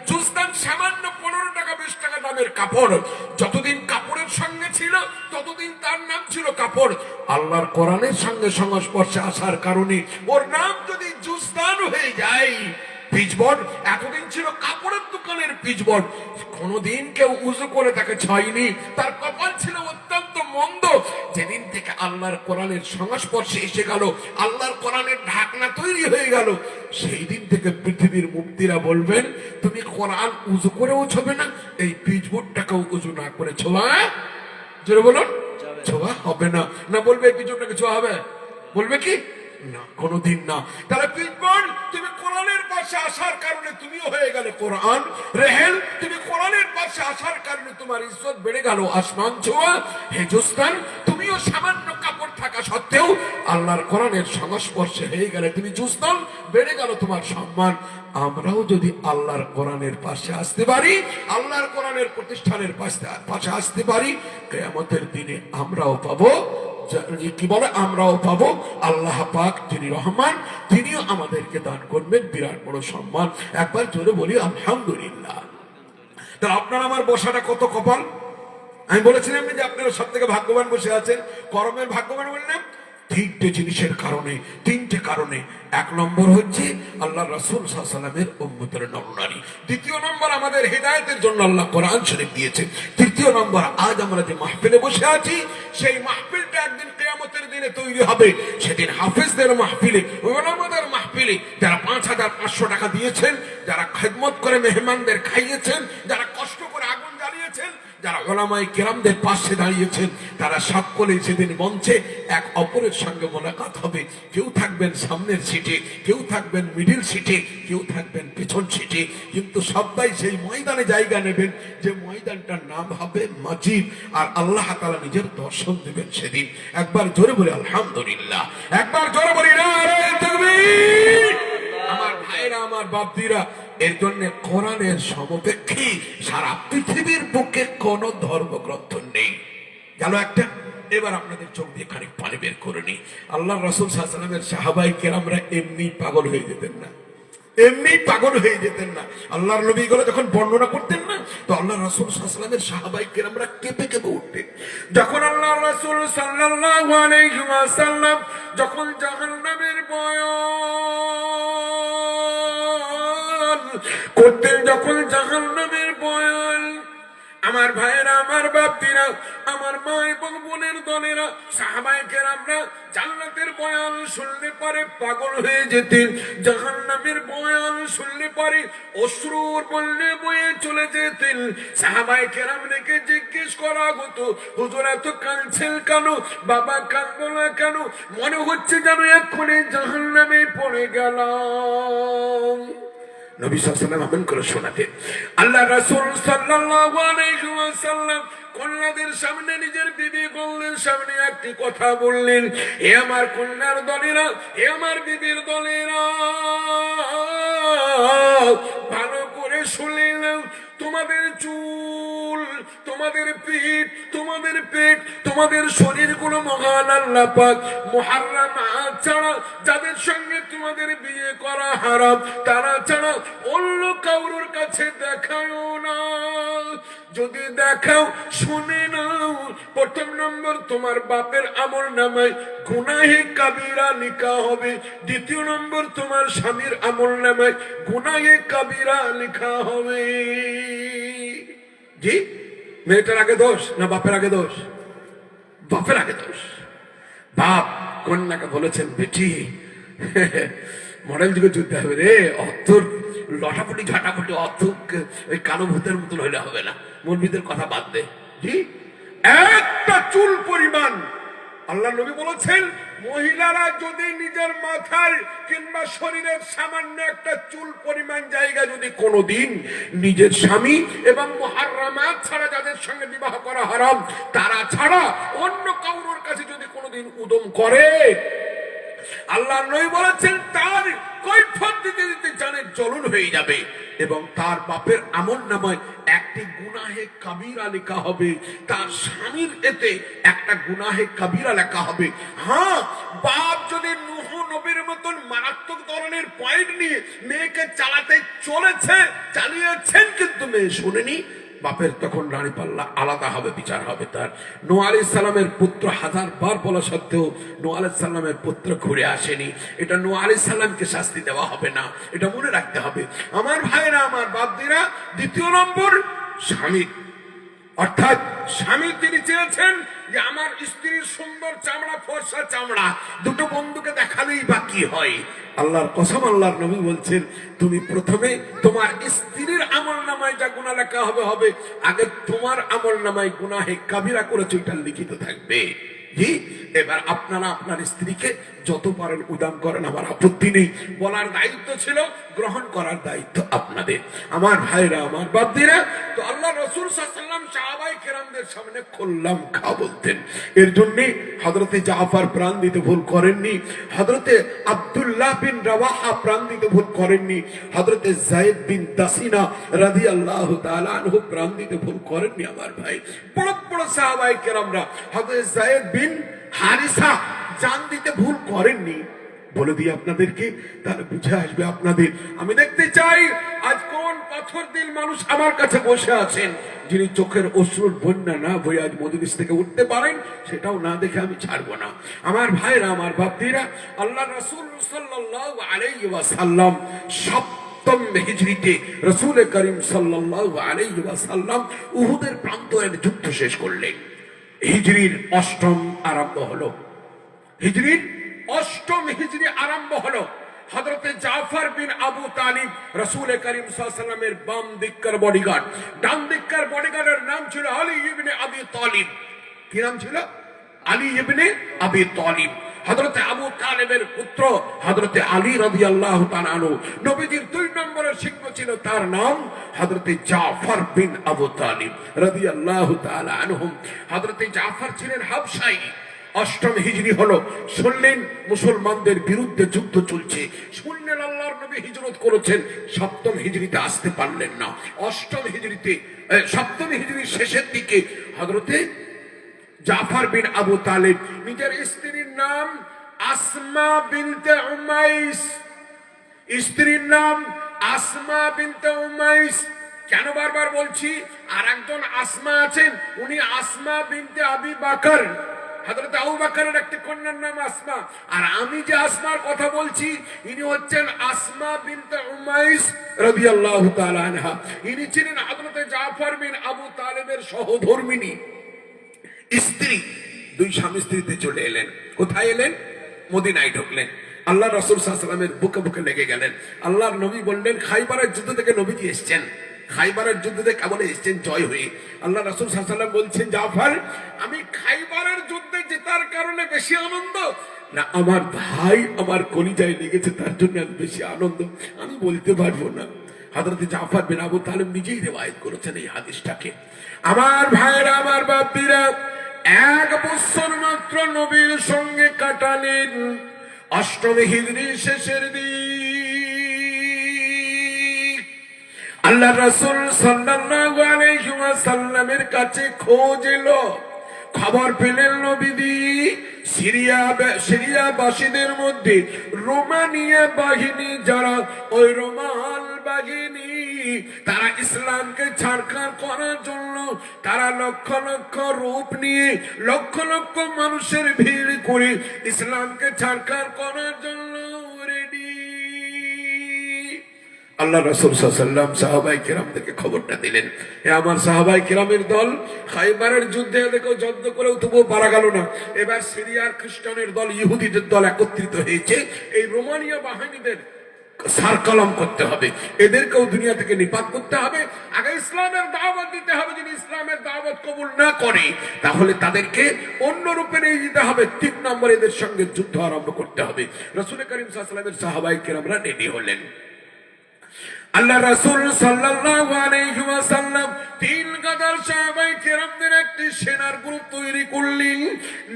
জুসদান সামান্য 15 টাকা 20 টাকা দামের কাপড়, যতদিন কাপড়ের সঙ্গে ছিল ততদিন তার নাম ছিল কাপড়। আল্লাহর কোরআনের সঙ্গে সংস্পর্শে আসার কারণে ওর নাম যদি জুসদান হয়ে যায়। পিচবোর্ড এতদিন ছিল কাপড়ের দোকানের পিচবোর্ড, কোনদিন কেউ উজু করে তাকে ছয়নি, তার কপাল ছিল অত্যন্ত মন্দ। যেদিন থেকে আল্লাহর কোরআনের সংস্পর্শে এসে গেল, আল্লাহর কোরআনের ঢাকনা তৈরি হয়ে গেল, সেই দিন থেকে পৃথিবীর মুফতিরা বলবেন, তুমি কোরআন উজু করেও ছবে না, এই পিচবোর্ডটাকেও উজু না করে ছোঁয়া, জোরে বলুন, ছোঁয়া হবে না। না বলবে এই পিচবোর্ডটাকে ছোঁয়া হবে? বলবে কি? না, কোনদিন না। তাহলে পিচবোর্ড, তুমি কোরআনের পাশে আসার কারণে তুমিও হয়ে গেলে কোরআন। রেহেল, তুমি কোরআনের পাশে আসার কারণে তোমার ইজ্জত বেড়ে গেল আসমান ছোঁয়া। হিন্দুস্তান, তুমিও সামান্য কাপড় থাকা সত্ত্বেও আল্লাহর কোরআনের সংস্পর্শে হয়ে গেলে তুমি জুস্তান, বেড়ে গেল তোমার সম্মান। আমরাও যদি আল্লাহর কোরআনের পাশে আসতে পারি, আল্লাহর কোরআনের প্রতিষ্ঠানের পাশে আসতে পারি, কিয়ামতের দিনে আমরাও পাবো, কি বলে, আমরাও পাবো আল্লাহ পাক যিনি রহমান, তিনিও আমাদেরকে দান করবেন বিরাট বড় সম্মান। একবার জোরে বলি আলহামদুলিল্লাহ। তাহলে আপনার আমার বসাটা কত কপাল। আমি বলেছিলাম যে আপনারা সব থেকে ভাগ্যবান বসে আছেন। করমের ভাগ্যবান বললাম 3টে জিনিসের কারণে, 3টে কারণে। 1 নম্বর হচ্ছে আল্লাহ রাসূল সাল্লাল্লাহু আলাইহি ওয়াসাল্লামের উম্মতের নরনারী। 2য় নম্বর আমাদের হেদায়েতের জন্য আল্লাহ কোরআন শরীফ দিয়েছে। 3য় নম্বর আজ আমরা যে মাহফিলে বসে আছি, সেই মাহফিলটা একদিন কিয়ামতের দিনে তৈরি হবে। সেদিন হাফেজদের মাহফিলে, উলামাদের মাহফিলে, যারা 5,500 টাকা দিয়েছেন, যারা খেদমত করে মেহমানদের খাইয়েছেন, যারা কষ্ট করে আগুন জ্বালিয়েছেন, যারা উলামায়ে কেরামদের পাশে দাঁড়িয়েছেন, তারা সকলেই সেদিন মঞ্চে এক অপরের সঙ্গে মোলাকাত হবে। কেউ থাকবেন সামনের সিটে, কেউ থাকবেন মিডিল সিটে, কেউ থাকবেন পেছন সিটে, কিন্তু সবাই সেই ময়দানে জায়গা নেবেন যে ময়দানটার নাম হবে মাজিদ। আর আল্লাহ তাআলা নিজের দর্শন দেবেন সেদিন। একবার জোরে বলি আলহামদুলিল্লাহ, একবার জোরে বলি নারে তাকবীর। আমার ভাইরা, আমার বাপদিরা, এর জন্য কোরআনের সমপেক্ষী সারা পৃথিবীর বুকে কোন ধর্মগ্রন্থ নেই। গেল একটা। এবার আপনাদের চোখ দিয়ে খানিক পানি বের করে নি। আল্লাহ রাসূল সাল্লাল্লাহু আলাইহি ওয়াসাল্লামের সাহাবায়ে কেরামরা এমনি পাগল হয়ে যেতেন না, এমনি পাগল হয়ে যেতেন না। আল্লাহর নবী গুলো যখন বর্ণনা করতেন না, তো আল্লাহ রাসূল সাল্লাল্লাহু আলাইহি ওয়াসাল্লামের সাহাবায়ে কেরামরা কেঁপে কেঁপে উঠতেন। যখন আল্লাহ রাসূল সাল্লাল্লাহু আলাইহি ওয়াসাল্লাম যখন জাহান্নামের বয়ান করতেন, যখন জাহান্নামের বয়ান, আমার ভাইয়েরা, আমার বাপদিরা, আমার মা এবং বোনের দলেরা, সাহাবায়ে কেরামরা জান্নাতের বয়ান শুনলে পরে পাগল হয়ে যেতেন, জাহান্নামের বয়ান শুনলে পরে অশ্রুর বন্যে বয়ে চলে যেতেন। সাহাবায়ে কেরামদেরকে জিজ্ঞেস করা হতো, হুজুর এত কাঁদছেন কেন? বাবা কাঁদবো না কেন? মনে হচ্ছে যেন এক্ষুনি জাহান্নামে পড়ে গেলাম। নবী সাল্লাল্লাহু আলাইহি ওয়াসাল্লাম আমিন করে শোনাতেন। আল্লাহ রাসূল সাল্লাল্লাহু আলাইহি ওয়াসাল্লাম কন্যাদের সামনে, নিজের বিবি কন্যার সামনে একটি কথা বললেন, এ আমার কন্যার দলেরা, এ আমার বিবির দলেরা, ভালো করে শুনে নাও। তোমাদের চুল, তোমাদের পিঠ, তোমাদের পেট, তোমাদের শরীরগুলো মহান আল্লাহ পাক মুহাররম ছাড়া, যাদের সঙ্গে তোমাদের বিয়ে করা হারাম, তারা ছাড়া অন্য কারোর কাছে দেখাও না। যদি দেখাও, শুনে নাও, 1ম নম্বর তোমার বাপের আমলনামায় গুনাহে কাবিরা লেখা হবে। 2য় নম্বর তোমার স্বামীর আমলনামায় গুনাহে কাবিরা লেখা হবে। জি, মেয়েটার আগে দোষ না বাপের আগে দোষ? বাপের আগে দোষ। বাপ কন্যাকে বলেছেন, বেটি মডেল যুগে যুদ্ধ হবে রে, অত লটাপটি ঝাঁটাপটি অত ওই কালো ভূতের মতন হইলে হবে না, মৌলবীদের কথা বাদ দে। জি, একটা চুল পরিমাণ আল্লাহ নবী বলেছেন, মহিলারা যদি নিজের মাথার কিংবা শরীরের সামান্য একটা চুল পরিমাণ জায়গা যদি কোনোদিন নিজের স্বামী এবং মুহাররামাত ছাড়া যাদের সঙ্গে বিবাহ করা হারাম তারা ছাড়া অন্য কারোর কাছে যদি কোনোদিন উদম করে, আল্লাহ নবী বলেছেন তার কৈফিয়ত দিতে দিতে জানের জ্বলন হয়ে যাবে এবং তার বাপের আমলনামায় একটি গুনাহে কাবীরা লেখা হবে, তার স্বামীর এতে একটা গুনাহে কাবীরা লেখা হবে। হ্যাঁ, বাপ যদি নূহ নবীর মতন মারাত্মক ধরনের পয়েন্ট নিয়ে মেয়েকে চালাতে চলেছে, চালিয়েছেন, কিন্তু মেয়ে শোনেনি, বাপের তখন রানী পাল্লা আলাদা হবে, বিচার হবে তার। নূহ আলাইহিস সালামের পুত্র হাজার বার বলা সত্ত্বেও নূহ আলাইহিস সালামের পুত্র ঘুরে আসেনি, এটা নূহ আলাইহিস সালামকে শাস্তি দেওয়া হবে না, এটা মনে রাখতে হবে আমার ভাইরা, আমার বাপদিরা। দ্বিতীয় নম্বর, স্বামী, অর্থাৎ স্বামী তিনি চেয়েছেন যে আমার স্ত্রীর সুন্দর চামড়া, ফর্সা চামড়া দুটো বন্ধুকে দেখালেই বা কি হয়। আল্লাহর কসম, আল্লাহর নবী বলছেন, তুমি প্রথমে তোমার স্ত্রীর আমলনামায় যা গুনাহ লেখা হবে হবে, আগে তোমার আমলনামায় গুনাহে কাবিরা করেছে এটা লিখিত থাকবে। জি, এবার আপনারা আপনার স্ত্রীকে যত পারেন উদাম করেন, আমার আপত্তি নেই, বলার দায়িত্ব ছিল, গ্রহণ করার দায়িত্ব আপনাদের। আমার ভাইরা, আমার বাপদিরা, তো আল্লাহ রাসূল সাল্লাল্লাহু আলাইহি ওয়াসাল্লাম সাহাবায়ে কেরামদের সামনে খুললাম খা বলতেন। এর জন্য হযরতে জাফর প্রাণ দিতে ভুল করেননি, হযরতে আব্দুল্লাহ বিন রাওয়াহা প্রাণ দিতে ভুল করেননি, হযরতে যায়েদ বিন দাসিনা রাদিয়াল্লাহু তাআলা আনহু প্রাণ দিতে ভুল করেননি। আমার ভাই, বড় বড় সাহাবায়ে কেরামরা, হযরতে যায়েদ বিন হারিসা জান দিতে ভুল করেননি। বলে দিই আপনাদেরকে, তাহলে বুঝে আসবে আপনাদের। আমি দেখতে চাই আজ কোন পাথর দিল মানুষ আমার কাছে বসে আছেন, যিনি চোখের অশ্রুর বন্যা না বই আজ মজলিস থেকে উঠতে পারেন, সেটাও না দেখে আমি ছাড়বো না। আমার ভাইরা, আমার বাপদিরা, আল্লাহ রাসূল সাল্লাল্লাহু আলাইহি ওয়াসাল্লাম সপ্তম হিজরিতে রাসূল করিম সাল্লাল্লাহু আলাইহি ওয়াসাল্লাম উহুদের প্রান্তরের যুদ্ধ শেষ করলেন। হিজরির অষ্টম আরম্ভ হলো, হিজরির অষ্টম হিজরি আরম্ভ হলো। হযরতে জাফর বিন আবু তালিব রাসূল করিম সাল্লাল্লাহু আলাইহি ওয়াসাল্লামের বাম দিককার বডিগার্ড, ডান দিককার বডিগার্ডের নাম ছিল আলী ইবনে আবি তালিব। কি নাম ছিল? আলী ইবনে আবি তালিব। হযরতে আবু তালেবের পুত্র হযরতে আলী রাদিয়াল্লাহু তাআলা আনহু। নবীজির 2 নম্বরের শিষ্য ছিল, তার নাম হযরতে জাফর বিন আবু তালিব রাদিয়াল্লাহু তাআলা আনহু। হযরতে জাফর ছিলেন হাবশাই। অষ্টম হিজরি হলো, শুনলেন মুসলমানদের বিরুদ্ধে যুদ্ধ চলছে, শুনলেন আল্লাহর নবী হিজরত করেছেন, সপ্তম হিজরিতে আসতে পারলেন না। অষ্টম হিজরিতে, সপ্তম হিজরির শেষের দিকে হযরতে জাফর বিন আবু তালিব নিজের স্ত্রীর নাম আসমা বিনতে উমাইস, স্ত্রীর নাম আসমা বিনতে উমাইস। কেন বারবার বলছি? আর একজন আসমা আছেন, উনি আসমা বিনতে আবি বকর। হযরত আবু বকরের একটি কন্যার নাম আসমা, আর আমি যে আসমার কথা বলছি ইনি হচ্ছেন আসমা বিনতে উমাইস রাদিয়াল্লাহু তাআলা আনহা। ইনি ছিলেন হযরত জাফর বিন আবু তালেবের সহধর্মিণী স্ত্রী। 2 স্বামী স্ত্রীতে চলে এলেন। কোথায় এলেন? মদিনায় ঢুকলেন। আল্লাহ রাসূল সাল্লাল্লাহু আলাইহি ওয়াসাল্লামের বুকে বুকে লেগে গেলেন। আল্লাহর নবী বললেন, খাইবারের যুদ্ধ থেকে নবীজি এসেছেন, খাইবারের যুদ্ধে কেবল এসেছেন জয় হয়ে। আল্লাহ রাসূল সাল্লাল্লাহু আলাইহি ওয়াসাল্লাম বলছেন, জাফর, আমি খাইবারের যুদ্ধে জেতার কারণে বেশি আনন্দ না আমার ভাই আমার কলিজায় লেগেছে তার জন্য বেশি আনন্দ, আমি বলতে পারবো না। হযরত জাফর বিন আবু তালিব নিজেই রিওয়ায়াত করেছেন এই হাদিসটাকে। আমার ভাইরা, আমার বাপীরা, 1 বছর মাত্র নবীর সঙ্গে কাটালেন। অষ্টম হিজরি শেষের দিক আল্লাহ রাসূল সাল্লাল্লাহু আলাইহি ওয়াসাল্লামের কাছে খোঁজ এলো, খবর পেলেন নবীজি সিরিয়াবাসীদের মধ্যে রোমানিয়া বাহিনী, যারা ওই রোমান বাহিনী, তারা ইসলামকে ছাড়খাড় করার জন্য তারা লক্ষ লক্ষ রূপ নিয়ে লক্ষ লক্ষ মানুষের ভিড় করে ইসলামকে ছাড়খাড় করার জন্য রেডি। আল্লাহ রাসূল সাল্লাল্লাহু আলাইহি ওয়াসাল্লাম সাহাবায়ে কিরামদেরকে খবরটা দিলেন, এ আমার সাহাবায়ে কিরামের দল, খায়বারের যুদ্ধে দেখো যুদ্ধ করেও তবুও পারা গেল না। এবার সিরিয়ার খ্রিস্টানের দল, ইহুদিদের দল একত্রিত হয়েছে। এই রোমানিয়া বাহিনীদের সারকালাম করতে হবে, এদেরকেও দুনিয়া থেকে নিপাত করতে হবে। আগে ইসলামের দাওয়াত দিতে হবে। যদি ইসলামের দাওয়াত কবুল না করে তাহলে তাদেরকে অন্য রূপে নিয়ে যেতে হবে। 3 নম্বর, এদের সঙ্গে যুদ্ধ আরম্ভ করতে হবে। রাসূল করিম সাল্লাল্লাহু আলাইহি ওয়াসাল্লামের সাহাবায়ে কিরামরা রেডি হলেন। আল্লাহ রাসূল সাল্লাল্লাহু আলাইহি ওয়াসাল্লাম 3 গাদার সাহাবায়ে কিরামদের একটি সেনার গ্রুপ তৈরি করলেন।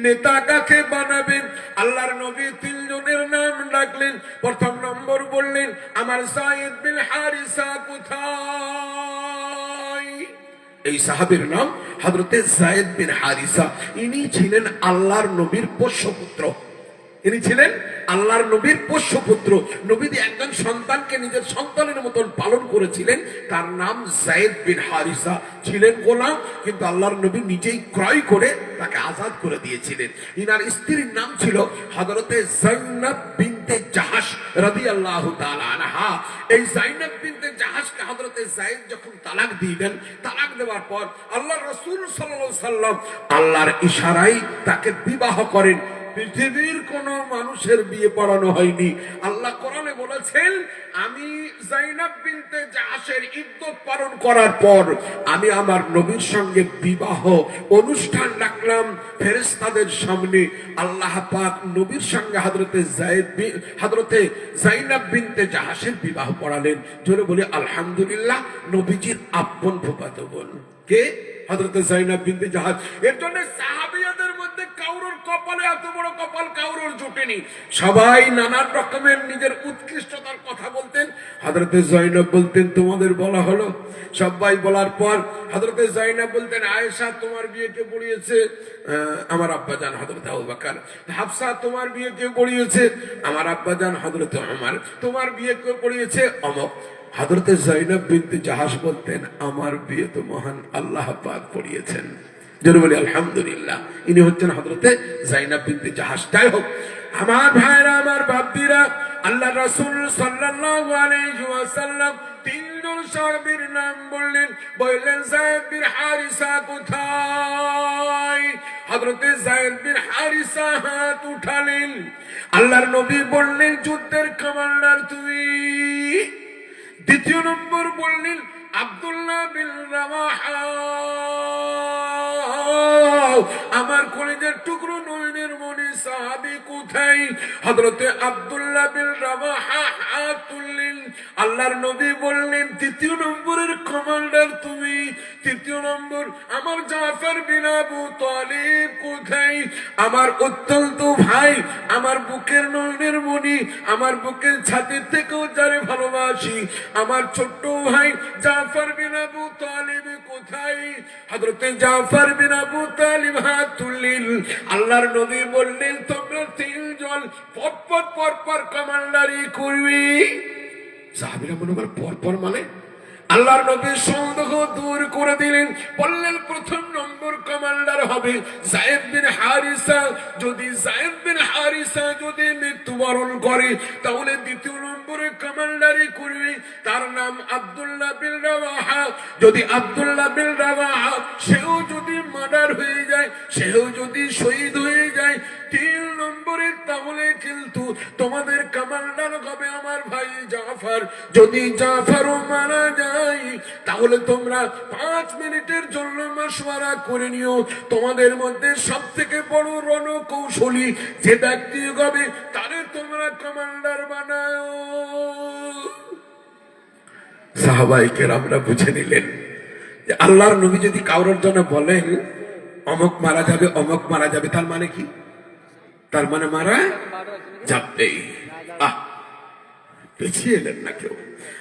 নেতা কাকে বানাবেন? আল্লাহর নবী 3 জনের নাম ডাকলেন। প্রথম নম্বর বললেন, আমার যায়েদ বিন হারিসা কোথায়? এই সাহাবীর নাম হযরতে যায়েদ বিন হারিসা। ইনি ছিলেন আল্লাহর নবীর পোষ্যপুত্র। ইনি ছিলেন আল্লাহর নবীর পোষ্যপুত্র। নবীজি একজন সন্তানকে নিজের সন্তানের মতন পালন করেছিলেন। তার নাম যায়েদ বিন হারিসা। ছিলেন গোলাম, কিন্তু আল্লাহর নবী নিজেই ক্রয় করে তাকে আজাদ করে দিয়েছিলেন। ইনার স্ত্রীর নাম ছিল হযরতে যায়নাব বিনতে জাহাশ রাদিয়াল্লাহু তাআলা আনহা। এই যায়নাব বিনতে জাহাশকে হযরতে যায়েদ যখন তালাক দিলেন, তালাক দেওয়ার পর আল্লাহর রাসূল সাল্লাল্লাহু আলাইহি ওয়াসাল্লাম আল্লাহর ইশারায় তাকে বিবাহ করেন। পৃথিবীর কোন মানুষের বিয়ে পড়ানো হয়নি। আল্লাহ কোরআনে বলেছেন, আমি যায়নাব বিনতে জাহাশের ইদ্দত পালন করার পর আমি আমার নবীর সঙ্গে বিবাহ অনুষ্ঠান রাখলাম ফেরেশতাদের সামনে। আল্লাহ পাক নবীর সঙ্গে হযরতে যায়নাব বিনতে জাহাশের বিবাহ পড়ালেন। জোরে বলি আলহামদুলিল্লাহ। নবীজির আপন ফুফাতো বোন কে? হযরতে যায়নাব বিনতে জাহাশ। এর জন্য সাহাবিয়াদের মধ্যে কাউরুর কপালে এত বড় কপাল কাউরুর জুটেনি। সবাই নানান রকমের নিজের উৎকৃষ্টতার কথা বলতেন। হযরতে যায়নাব বলতেন, তোমাদের বলা হলো? সবাই বলার পর হযরতে যায়নাব বলতেন, আয়েশা তোমার বিয়ে কে পড়িয়েছে? আমার আব্বাজান হযরতে আবু বকর। হাফসা তোমার বিয়ে কে পড়িয়েছে? আমার আব্বাজান হযরতে ওমর। তোমার বিয়ে কে পড়িয়েছে? অমুক। হযরতে যায়নাব বিনতে জাহাশ বলতেন, আমার বিয়ে তো মহান আল্লাহ পাক পড়িয়েছেন। জোরে বলি আলহামদুলিল্লাহ। ইনি হচ্ছেন হযরতে যায়নাব বিনতে জাহাশ। যাই হোক আমার ভাইরা, আমার বাপ্পিরা, আল্লাহ রাসূল সাল্লাল্লাহু আলাইহি ওয়াসাল্লাম 3 জন সাহাবীর নাম বললেন। বললেন, যায়েদ বিন হারিসা কোথায়? হযরতে যায়েদ বিন হারিসা হাত উঠালেন। আল্লাহর নবী বললেন, যুদ্ধের কমান্ডার তুমি। দ্বিতীয় নম্বর বললেন, আব্দুল্লাহ বিন রাওয়াহা। আমার কলিজার টুকরো নয়নের মনি সাহাবী কোথায়? হযরতে আব্দুল্লাহ বিন রাওয়াহা হাত তুললেন। আল্লাহর নবী বললেন, তৃতীয় নম্বরের কমান্ডার তুমি। তৃতীয় নম্বর, আমার জাফর বিন আবু তালিব কোথায়? আমার অত্যন্ত ভাই, আমার বুকের নয়নের মনি, আমার বুকের ছাতির থেকেও যারে ভালোবাসি, আমার ছোট্ট ভাই জাফর বিন আবু তালিব কোথায়? হযরতে জাফর বিন আবু তালিব হাত তুললেন। আল্লাহর নবী বললেন, তোমরা 3 জন পরপর কমান্ডারি করবি। সাহাবীরা মনে করে পরপর মানে? আল্লাহর নবী সন্দেহ দূর করে দিলেন। বললেন, প্রথম নম্বর কমান্ডার হবে যায়েদ বিন হারিসা। যদি যায়েদ বিন হারিসা যদি মৃত্যুবরণ করে তাহলে দ্বিতীয় নম্বরে কমান্ডারি করবে, তার নাম আব্দুল্লাহ বিন রাওয়াহা। যদি আব্দুল্লাহ বিন রাওয়াহা সেও যদি মার্ডার হয়ে যায়, সেও যদি শহীদ হয়ে যায় 3 নম্বরে, তাহলে কিন্তু তোমাদের কমান্ডার হবে আমার ভাই জাফর। যদি জাফরও মারা যায় তাহলে তোমরা 5 মিনিটের জন্য মাশওয়ারা করে নিও। তোমাদের মধ্যে সবথেকে বড় রণকৌশলী যে ব্যক্তি হবে তারে তোমরা কমান্ডার বানাও। সাহাবায়ে কেরামরা বুঝে নিলেন যে আল্লাহর নবী যদি কারোর জন্য বলেন অমুক মারা যাবে, অমুক মারা যাবে, তার মানে কি? তার মানে মারা যাবেই। পিছিয়ে এলেন না কেউ।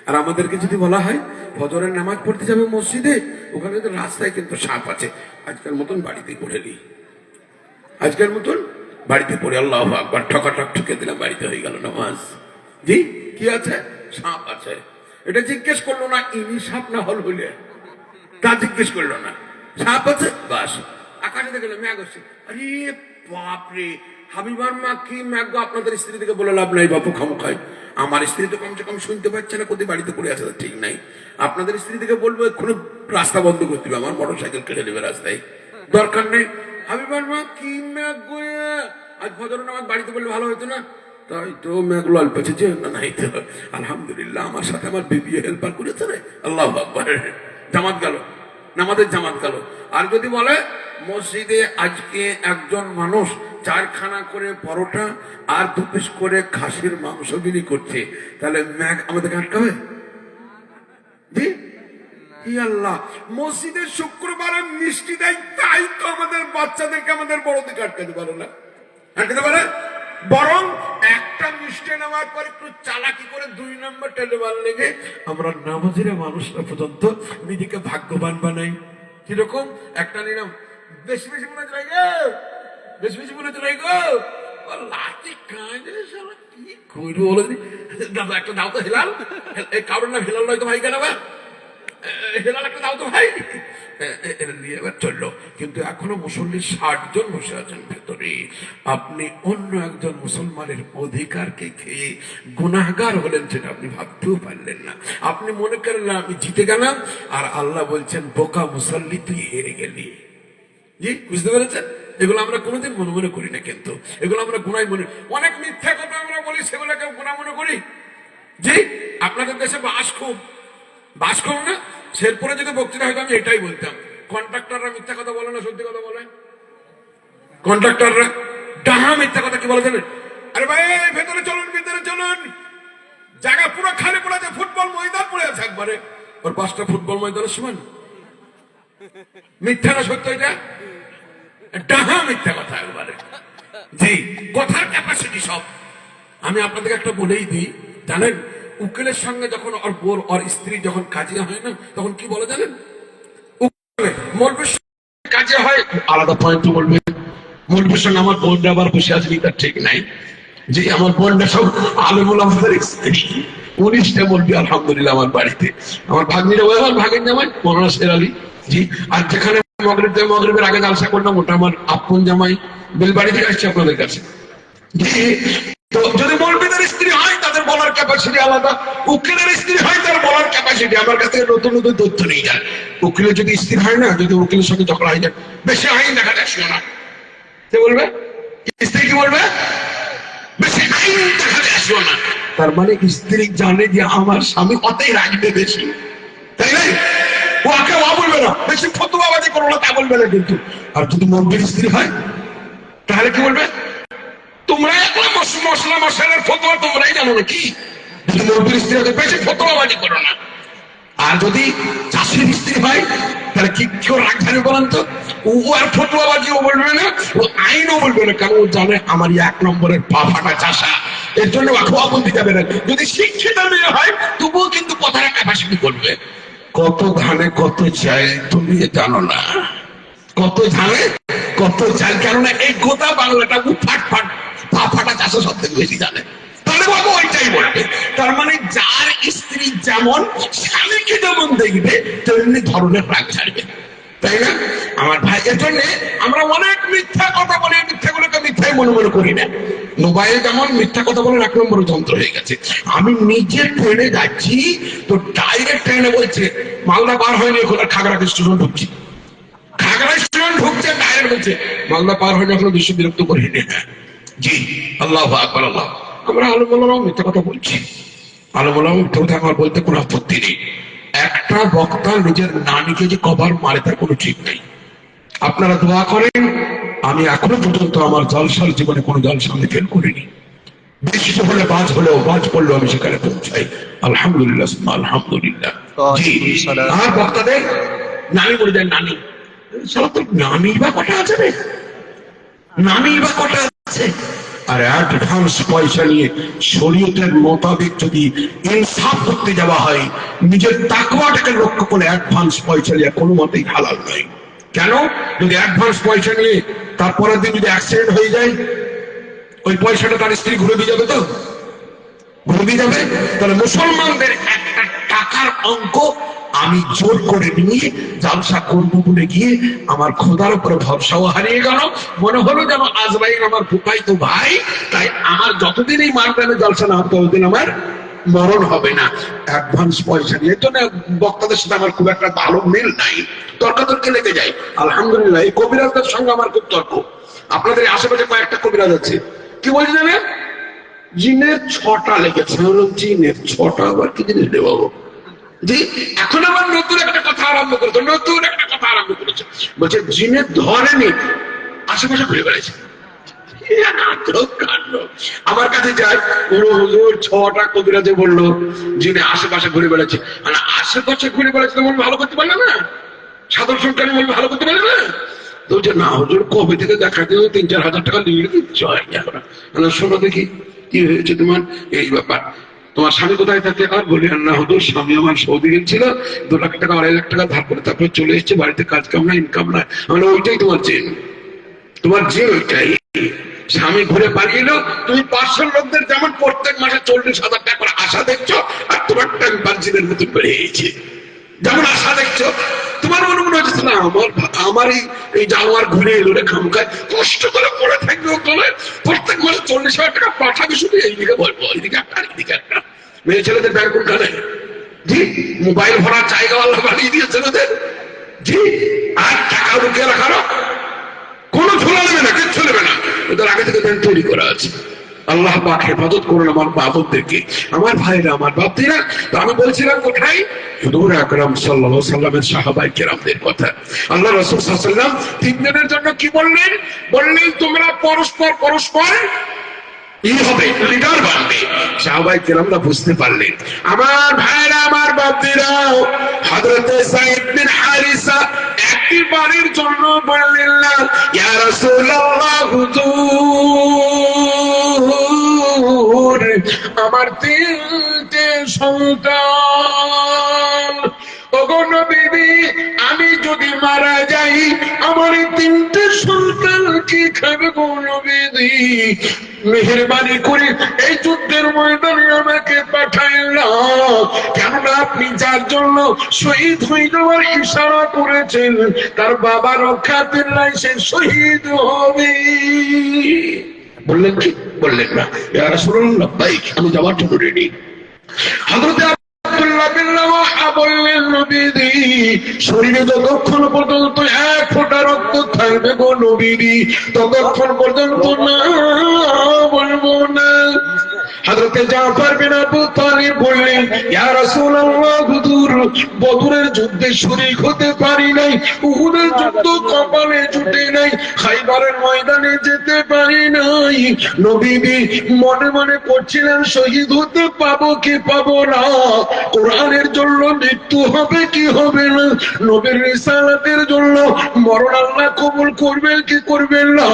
আর আমাদেরকে যদি বলা হয় ফজরের নামাজ পড়তে যাবে মসজিদে, ওখানে কিন্তু রাস্তায় কিন্তু সাপ আছে, আজকের মতন বাড়িতে পড়ে নি, আজকের মতন বাড়িতে পড়ে আল্লাহু আকবার ঠকাঠক ঠুকে দিলাম, বাড়িতে হয়ে গেল নামাজ। জি কি আছে? সাপ আছে। এটা জিজ্ঞেস করলো না, ইনি সাপ না হল হইলে তা জিজ্ঞেস করলো না, সাপ আছে বাস। আকাশে দেখলো মেঘ হচ্ছে, আরে বাপরে হাবিবার মা কি ম্যাগ আপনাদের স্ত্রী থেকে বলে লাভ নাই বাপু খামোখায়। আমার স্ত্রী তো কমসে কম শুনতে পাচ্ছে না, কোথায় বাড়িতে পড়ে আছে ঠিক নাই। আপনাদের স্ত্রী থেকে বলবো এক্ষুনি রাস্তা বন্ধ করতে হবে, আমার মোটর সাইকেল কেটে নেবে রাস্তায়, দরকার নেই। হাবিবার মা কি ম্যাগ গো, আজ ফজর নামাজ বাড়িতে বললে ভালো হতো না। তাই তো ম্যাগ লাল পেছে না, নাই তো আলহামদুলিল্লাহ আমার সাথে আমার বিবি হেল্পার করেছে রে, আল্লাহু আকবার, জামাত গেল, নামাজের জামাত গেল। আর যদি বলে মসজিদে আজকে একজন মানুষ 4 খানা করে পরোটা আর 2 পিস করে খাসির মাংস বিলি করছে, তাহলে ম্যাগ আমাদের আটকাবে? জি আল্লাহ, মসজিদে শুক্রবারে মিষ্টি দেয়, তাই তো আমাদের বাচ্চাদেরকে আমাদের বড়দেরকে আটকাতে পারে না, আটকাতে পারে। বরং একটা মিষ্টি নেওয়ার পর একটু চালাকি করে 2 নম্বর টেলিবার লেগে আমরা নামাজের মানুষরা পর্যন্ত নিজেকে ভাগ্যবান বানাই। কিরকম? একটা নিলাম, বেশি বেশি মনে চলে গো, বেশি বেশি মনে চলে গো, লাঠি কাঁদে শালা কি করবো বলে দাদা, একটা দাও তো হেলাল, এই কারোর নাম হেলাল নয় তো ভাই, কেন হেলাল একটা দাও তো ভাই, এটা নিয়ে এবার চললো। কিন্তু এখনো মুসল্লি 60 জন বসে আছেন ভেতরে, আপনি অন্য একজন মুসলমানের অধিকারকে খেয়ে গুনাহগার হলেন, সেটা আপনি ভাবতেও পারলেন না। আপনি মনে করেন আমি জিতে গেলাম, আর আল্লাহ বলছেন বোকা মুসল্লি তুই হেরে গেলি। জি, বুঝতে পেরেছেন? এগুলো আমরা কোনোদিন মনে মনে করি না, কিন্তু এগুলো আমরা গুনাই মনে, অনেক মিথ্যা কথা আমরা বলি, সেগুলোকে গুনাহ মনে করি। জি, আপনাদের দেশে বাস কম না, শেরপুরে যদি বক্তৃতা হয়তো আমি এটাই বলতাম, কন্ট্রাক্টররা মিথ্যা কথা বলে না, সত্যি কথা বলে। কন্ট্রাক্টররা ডাহা মিথ্যা কথা কি বলে জানেন? আরে ভাই ভেতরে চলুন, ভিতরে চলুন, জায়গা পুরো খালি পড়ে আছে, ফুটবল ময়দান পড়ে আছে একবারে, ওর 5টা ফুটবল ময়দানের সমান। মিথ্যা না সত্য? এটা ডাহা মিথ্যা কথা একবারে। জি, কথার ক্যাপাসিটি সব। আমি আপনাদেরকে একটা বলেই দিই, জানেন উকিলের সঙ্গে যখন ওর বোর ওর স্ত্রী যখন কাজে হয় না, তখন কি বলে জানেন? মৌলবীর সঙ্গে কাজে হয় আলাদা পয়েন্ট বলবে, মৌলবীর সঙ্গে আমার বোনটা আবার বসে আছে তার ঠিক নাই। যে আমার বোনটা সব আলেমুল আমাদের স্ত্রী, 19টা মৌলবী আলহামদুলিল্লাহ আমার বাড়িতে। আমার ভাগ্নিরা ওই আমার ভাগের জামাই মৌলানা শের আলী জি। আর যেখানে মগরিবের আগে জালসা করলাম ওটা আমার আপন জামাই বেলবাড়ি থেকে আসছে আপনাদের কাছে। তো যদি মৌলবীদের স্ত্রী হয় তাদের বলার ক্যাপাসিটি আলাদা, উকিলের স্ত্রী হয় তার বলার ক্যাপাসিটি। আমার কাছ থেকে নতুন নতুন তথ্য নিয়ে যান। উকিলের যদি স্ত্রী হয় না, যদি উকিলের সঙ্গে ঝগড়া হয়ে যায়, বেশি আইন দেখা যাচ্ছিল না, সে বলবে স্ত্রী কি বলবে, বেশি আইন দেখা যাচ্ছিল না, তার মানে স্ত্রী জানে যে আমার স্বামী অতই রাখবে বেশি, তাই না? ওকে বলবে না, বেশি ফতোয়াবাজি করো না তা বলবে না। কিন্তু আর যদি মৌলবীর স্ত্রী হয় তাহলে কি বলবে, তোমরা মশলা মশলার ফতোয়া তোমরাই জানো নাকি, যদি মৌলবীর স্ত্রী হয় বেশি ফতোয়াবাজি করো না। আর যদি চাষির স্ত্রী হয় তাহলে কি কেউ রাগ ধারে বলেন তো, ও আর ফতোয়াবাজিও বলবে না, ও আইনও বলবে না, কারণ ও জানে আমার 1 নম্বরের পা ফাটা চাষা, এর জন্য আখোয়া বলতে যাবে না। যদি শিক্ষিত মেয়ে হয় তবুও কিন্তু কথাটা ক্যাপাসিটি করবে। কত ধানে কত চাই তুমি জানো না, কত ধানে কত চাই, কেননা এই গোটা বাংলাটা ফাট ফাট পা ফাটা চাষা সব থেকে বেশি জানে, তাহলে বাবু ওইটাই বলবে। তার মানে যার স্ত্রী যেমন স্বামীকে যেমন দেখবে তেমনি ধরনের রাগ ছাড়বে, তাই না আমার ভাই? এর জন্য আমরা অনেক মিথ্যা কথা বলি, মিথ্যাগুলোকে মিথ্যাই মনে মনে করি না। মোবাইল যেমন মিথ্যা কথা বলে 1 নম্বর যন্ত্র হয়ে গেছে। আমি নিজে ট্রেনে যাচ্ছি তো ডাইরেক্ট ট্রেনে বলছে মালদা পার হয়নি, এখন খাগড়া স্টেশন ঢুকছি, খাগড়া স্টেশন ঢুকছে, ডাইরেক্ট বলছে মালদা পার হয়নি, এখন বেশি বিরক্ত করিনি। জি আল্লাহু আকবার আল্লাহ। আমরা আলেমুলামাও মিথ্যা কথা বলছি, আলেমুলামা মিথ্যা কথা আমার বলতে কোনো আপত্তি নেই। একটা বক্তা নিজের নানিকে যে কবার মারে তার কোনো ঠিক নেই। আপনারা দোয়া করেন, আমি এখনো পর্যন্ত আমার জলসার জীবনে কোনো জলসা আমি ফেল করিনি। বৃষ্টি হলে বাজ হলেও বাজ পড়লেও আমি সেখানে পৌঁছাই, আলহামদুলিল্লাহ আলহামদুলিল্লাহ। জি, আর বক্তাদের নানি বলে দেন, নানি নানির বা কটা আছে রে, নানির বা কটা আছে। আর অ্যাডভান্স পয়সা নিয়ে শরীয়তের মোতাবেক যদি ইনসাফ করতে যাওয়া হয়, নিজের তাকওয়াটাকে লক্ষ্য করে অ্যাডভান্স পয়সা নিয়ে কোনো মতেই হালাল নয়। কেন? যদি অ্যাডভান্স পয়সা নিয়ে তারপরের দিন যদি অ্যাক্সিডেন্ট হয়ে যায়, ওই পয়সাটা তার স্ত্রী ঘুরে দিয়ে যাবে, তো ঘুরে দিয়ে যাবে। তাহলে মুসলমানদের একটা টাকার অঙ্ক আমি জোর করে নিয়ে জালসা করবো বলে গিয়ে আমার খোদার উপরে ভরসাও হারিয়ে গেল। মনে হলো যেন আজরাইল আমার ফুফাইতো ভাই, তাই আমার যতদিন এই মানগ্রামে জালসা না হবে ততদিন আমার মরণ হবে না। অ্যাডভান্স পয়সা নিয়ে তো না, বক্তাদের সাথে আমার খুব একটা ভালো মিল নাই, তর্কাতর্কি লেগে যায়। আলহামদুলিল্লাহ এই কবিরাজদের সঙ্গে আমার খুব তর্ক। আপনাদের আশেপাশে কয়েকটা কবিরাজ আছে, কি বলছে জানেন? জিনের 6টা লেগেছে। জিনের 6টা আবার কি জিনিস রে বাবু? জি, এখন আবার নতুন একটা কথা আরম্ভ করেছে, বলছে জিনের ধরেনি, আশেপাশে ঘুরে বেড়াইছে। আমার কাছে যায় হুজুর 6টা কবিরাজে বললো যিনি আশেপাশে ঘুরে বেড়াচ্ছে। মানে আশেপাশে ঘুরে বেড়াচ্ছে মন ভালো করতে পারলে না, সাধারণ সংখ্যার মন ভালো করতে পারলে না। তো না হুজুর কবে থেকে দেখা দিল 3-4 হাজার টাকা নিয়ে দিচ্ছ। শোনো দেখি কি হয়েছে তোমার, এই ব্যাপার। তোমার স্বামী কোথায় থাকে? আর বলি না হুজুর স্বামী আমার সৌদি গেছিল, 2 লাখ টাকা 2.5 লাখ টাকা ধার করে তারপরে চলে এসেছে, বাড়িতে কাজ কাম না, ইনকাম না। মানে ওইটাই তোমার জিন, তোমার জিন ওইটাই। স্বামী ঘুরে পালিয়ে তুমি 500 লোকদের যেমন প্রত্যেক মাসে 40,000 টাকা করে আশা দেখছো, আর তোমার টেম্পার জিনের মতন বেড়ে গেছে। যেমন আশা দেখছো, তোমার মনে মনে হচ্ছে না আমার এই জানোয়ার ঘুরে এলো রে খামখায়, কষ্ট করে পড়ে থাকবে ওখানে, প্রত্যেক মাসে 40,000 টাকা পাঠাবে, শুধু এইদিকে বলবো এইদিকে একটা এইদিকে একটা। মেয়ে ছেলেদের ব্যাংক কোনখানে? জি, মোবাইল ভরার জায়গা আল্লাহ বানিয়ে দিয়েছেন ওদের। জি, আর টাকা লুকিয়ে রাখারও কোনো ঝোলা নেবে না, কিচ্ছু নেবে না, ওদের আগে থেকে ব্যাংক তৈরি করা আছে। আল্লাহ পাক হেফাজত করুন আমার বাবুদেরকে, আমার ভাইরা, আমার বাপদিরা। তো আমি বলছিলাম কোথায়? হুজুর আকরাম সাল্লাল্লাহু আলাইহি ওয়াসাল্লামের সাহাবায়ে কেরামদের কথা। আল্লাহ রাসূল সাল্লাল্লাহু আলাইহি ওয়াসাল্লাম 3 দিনের জন্য কি বললেন? বললেন তোমরা পরস্পর হবে, লিডার বানবে। সাহাবায়ে কেরামরা বুঝতে পারলেন। আমার ভাইরা, আমার বাপদিরা, হযরত যায়েদ বিন হারিসা একটি বাড়ির জন্য বললেন না ইয়া রাসূলুল্লাহ হুজুর আমার 3টে সন্তান, ওগো নবী আমি যদি মারা যাই আমার 3টে সন্তান কি খাবে গো নবী? মেহেরবানি করে এই যুদ্ধের ময়দানে আমাকে পাঠাইল না, কেননা আপনি যার জন্য শহীদ হয়ে যাওয়ার ইশারা করেছেন তার বাবা রক্ষাতের নাই, সে শহীদ হবে। বললেন কি? বললেন না। ইয়া রাসূলুল্লাহ আমি যাওয়ার জন্য রেডি। হযরত আব্দুল্লাহ বিন রাওয়াহা বললেন নবীজি শরীরে যতক্ষণ পর্যন্ত 1 ফোঁটা রক্ত থাকবে গো নবীজি ততক্ষণ পর্যন্ত না বলবো না। হযরত জাফর বিন আবু তালিব বললেন ইয়া রাসূলুল্লাহ হুজুর বদরের যুদ্ধে শরীক হতে পারি নাই, উহুদের যুদ্ধ কপালে জুটে নাই, খাইবারের ময়দানে যেতে পারি নাই। নবীজি মনে মনে করছিলেন শহীদ হতে পাবো কি পাবো না, কোরআনের জন্য মৃত্যু হবে কি হবে না, নবীর রিসালাতের জন্য মরণ আল্লাহ কবুল করবেন কি করবেন না।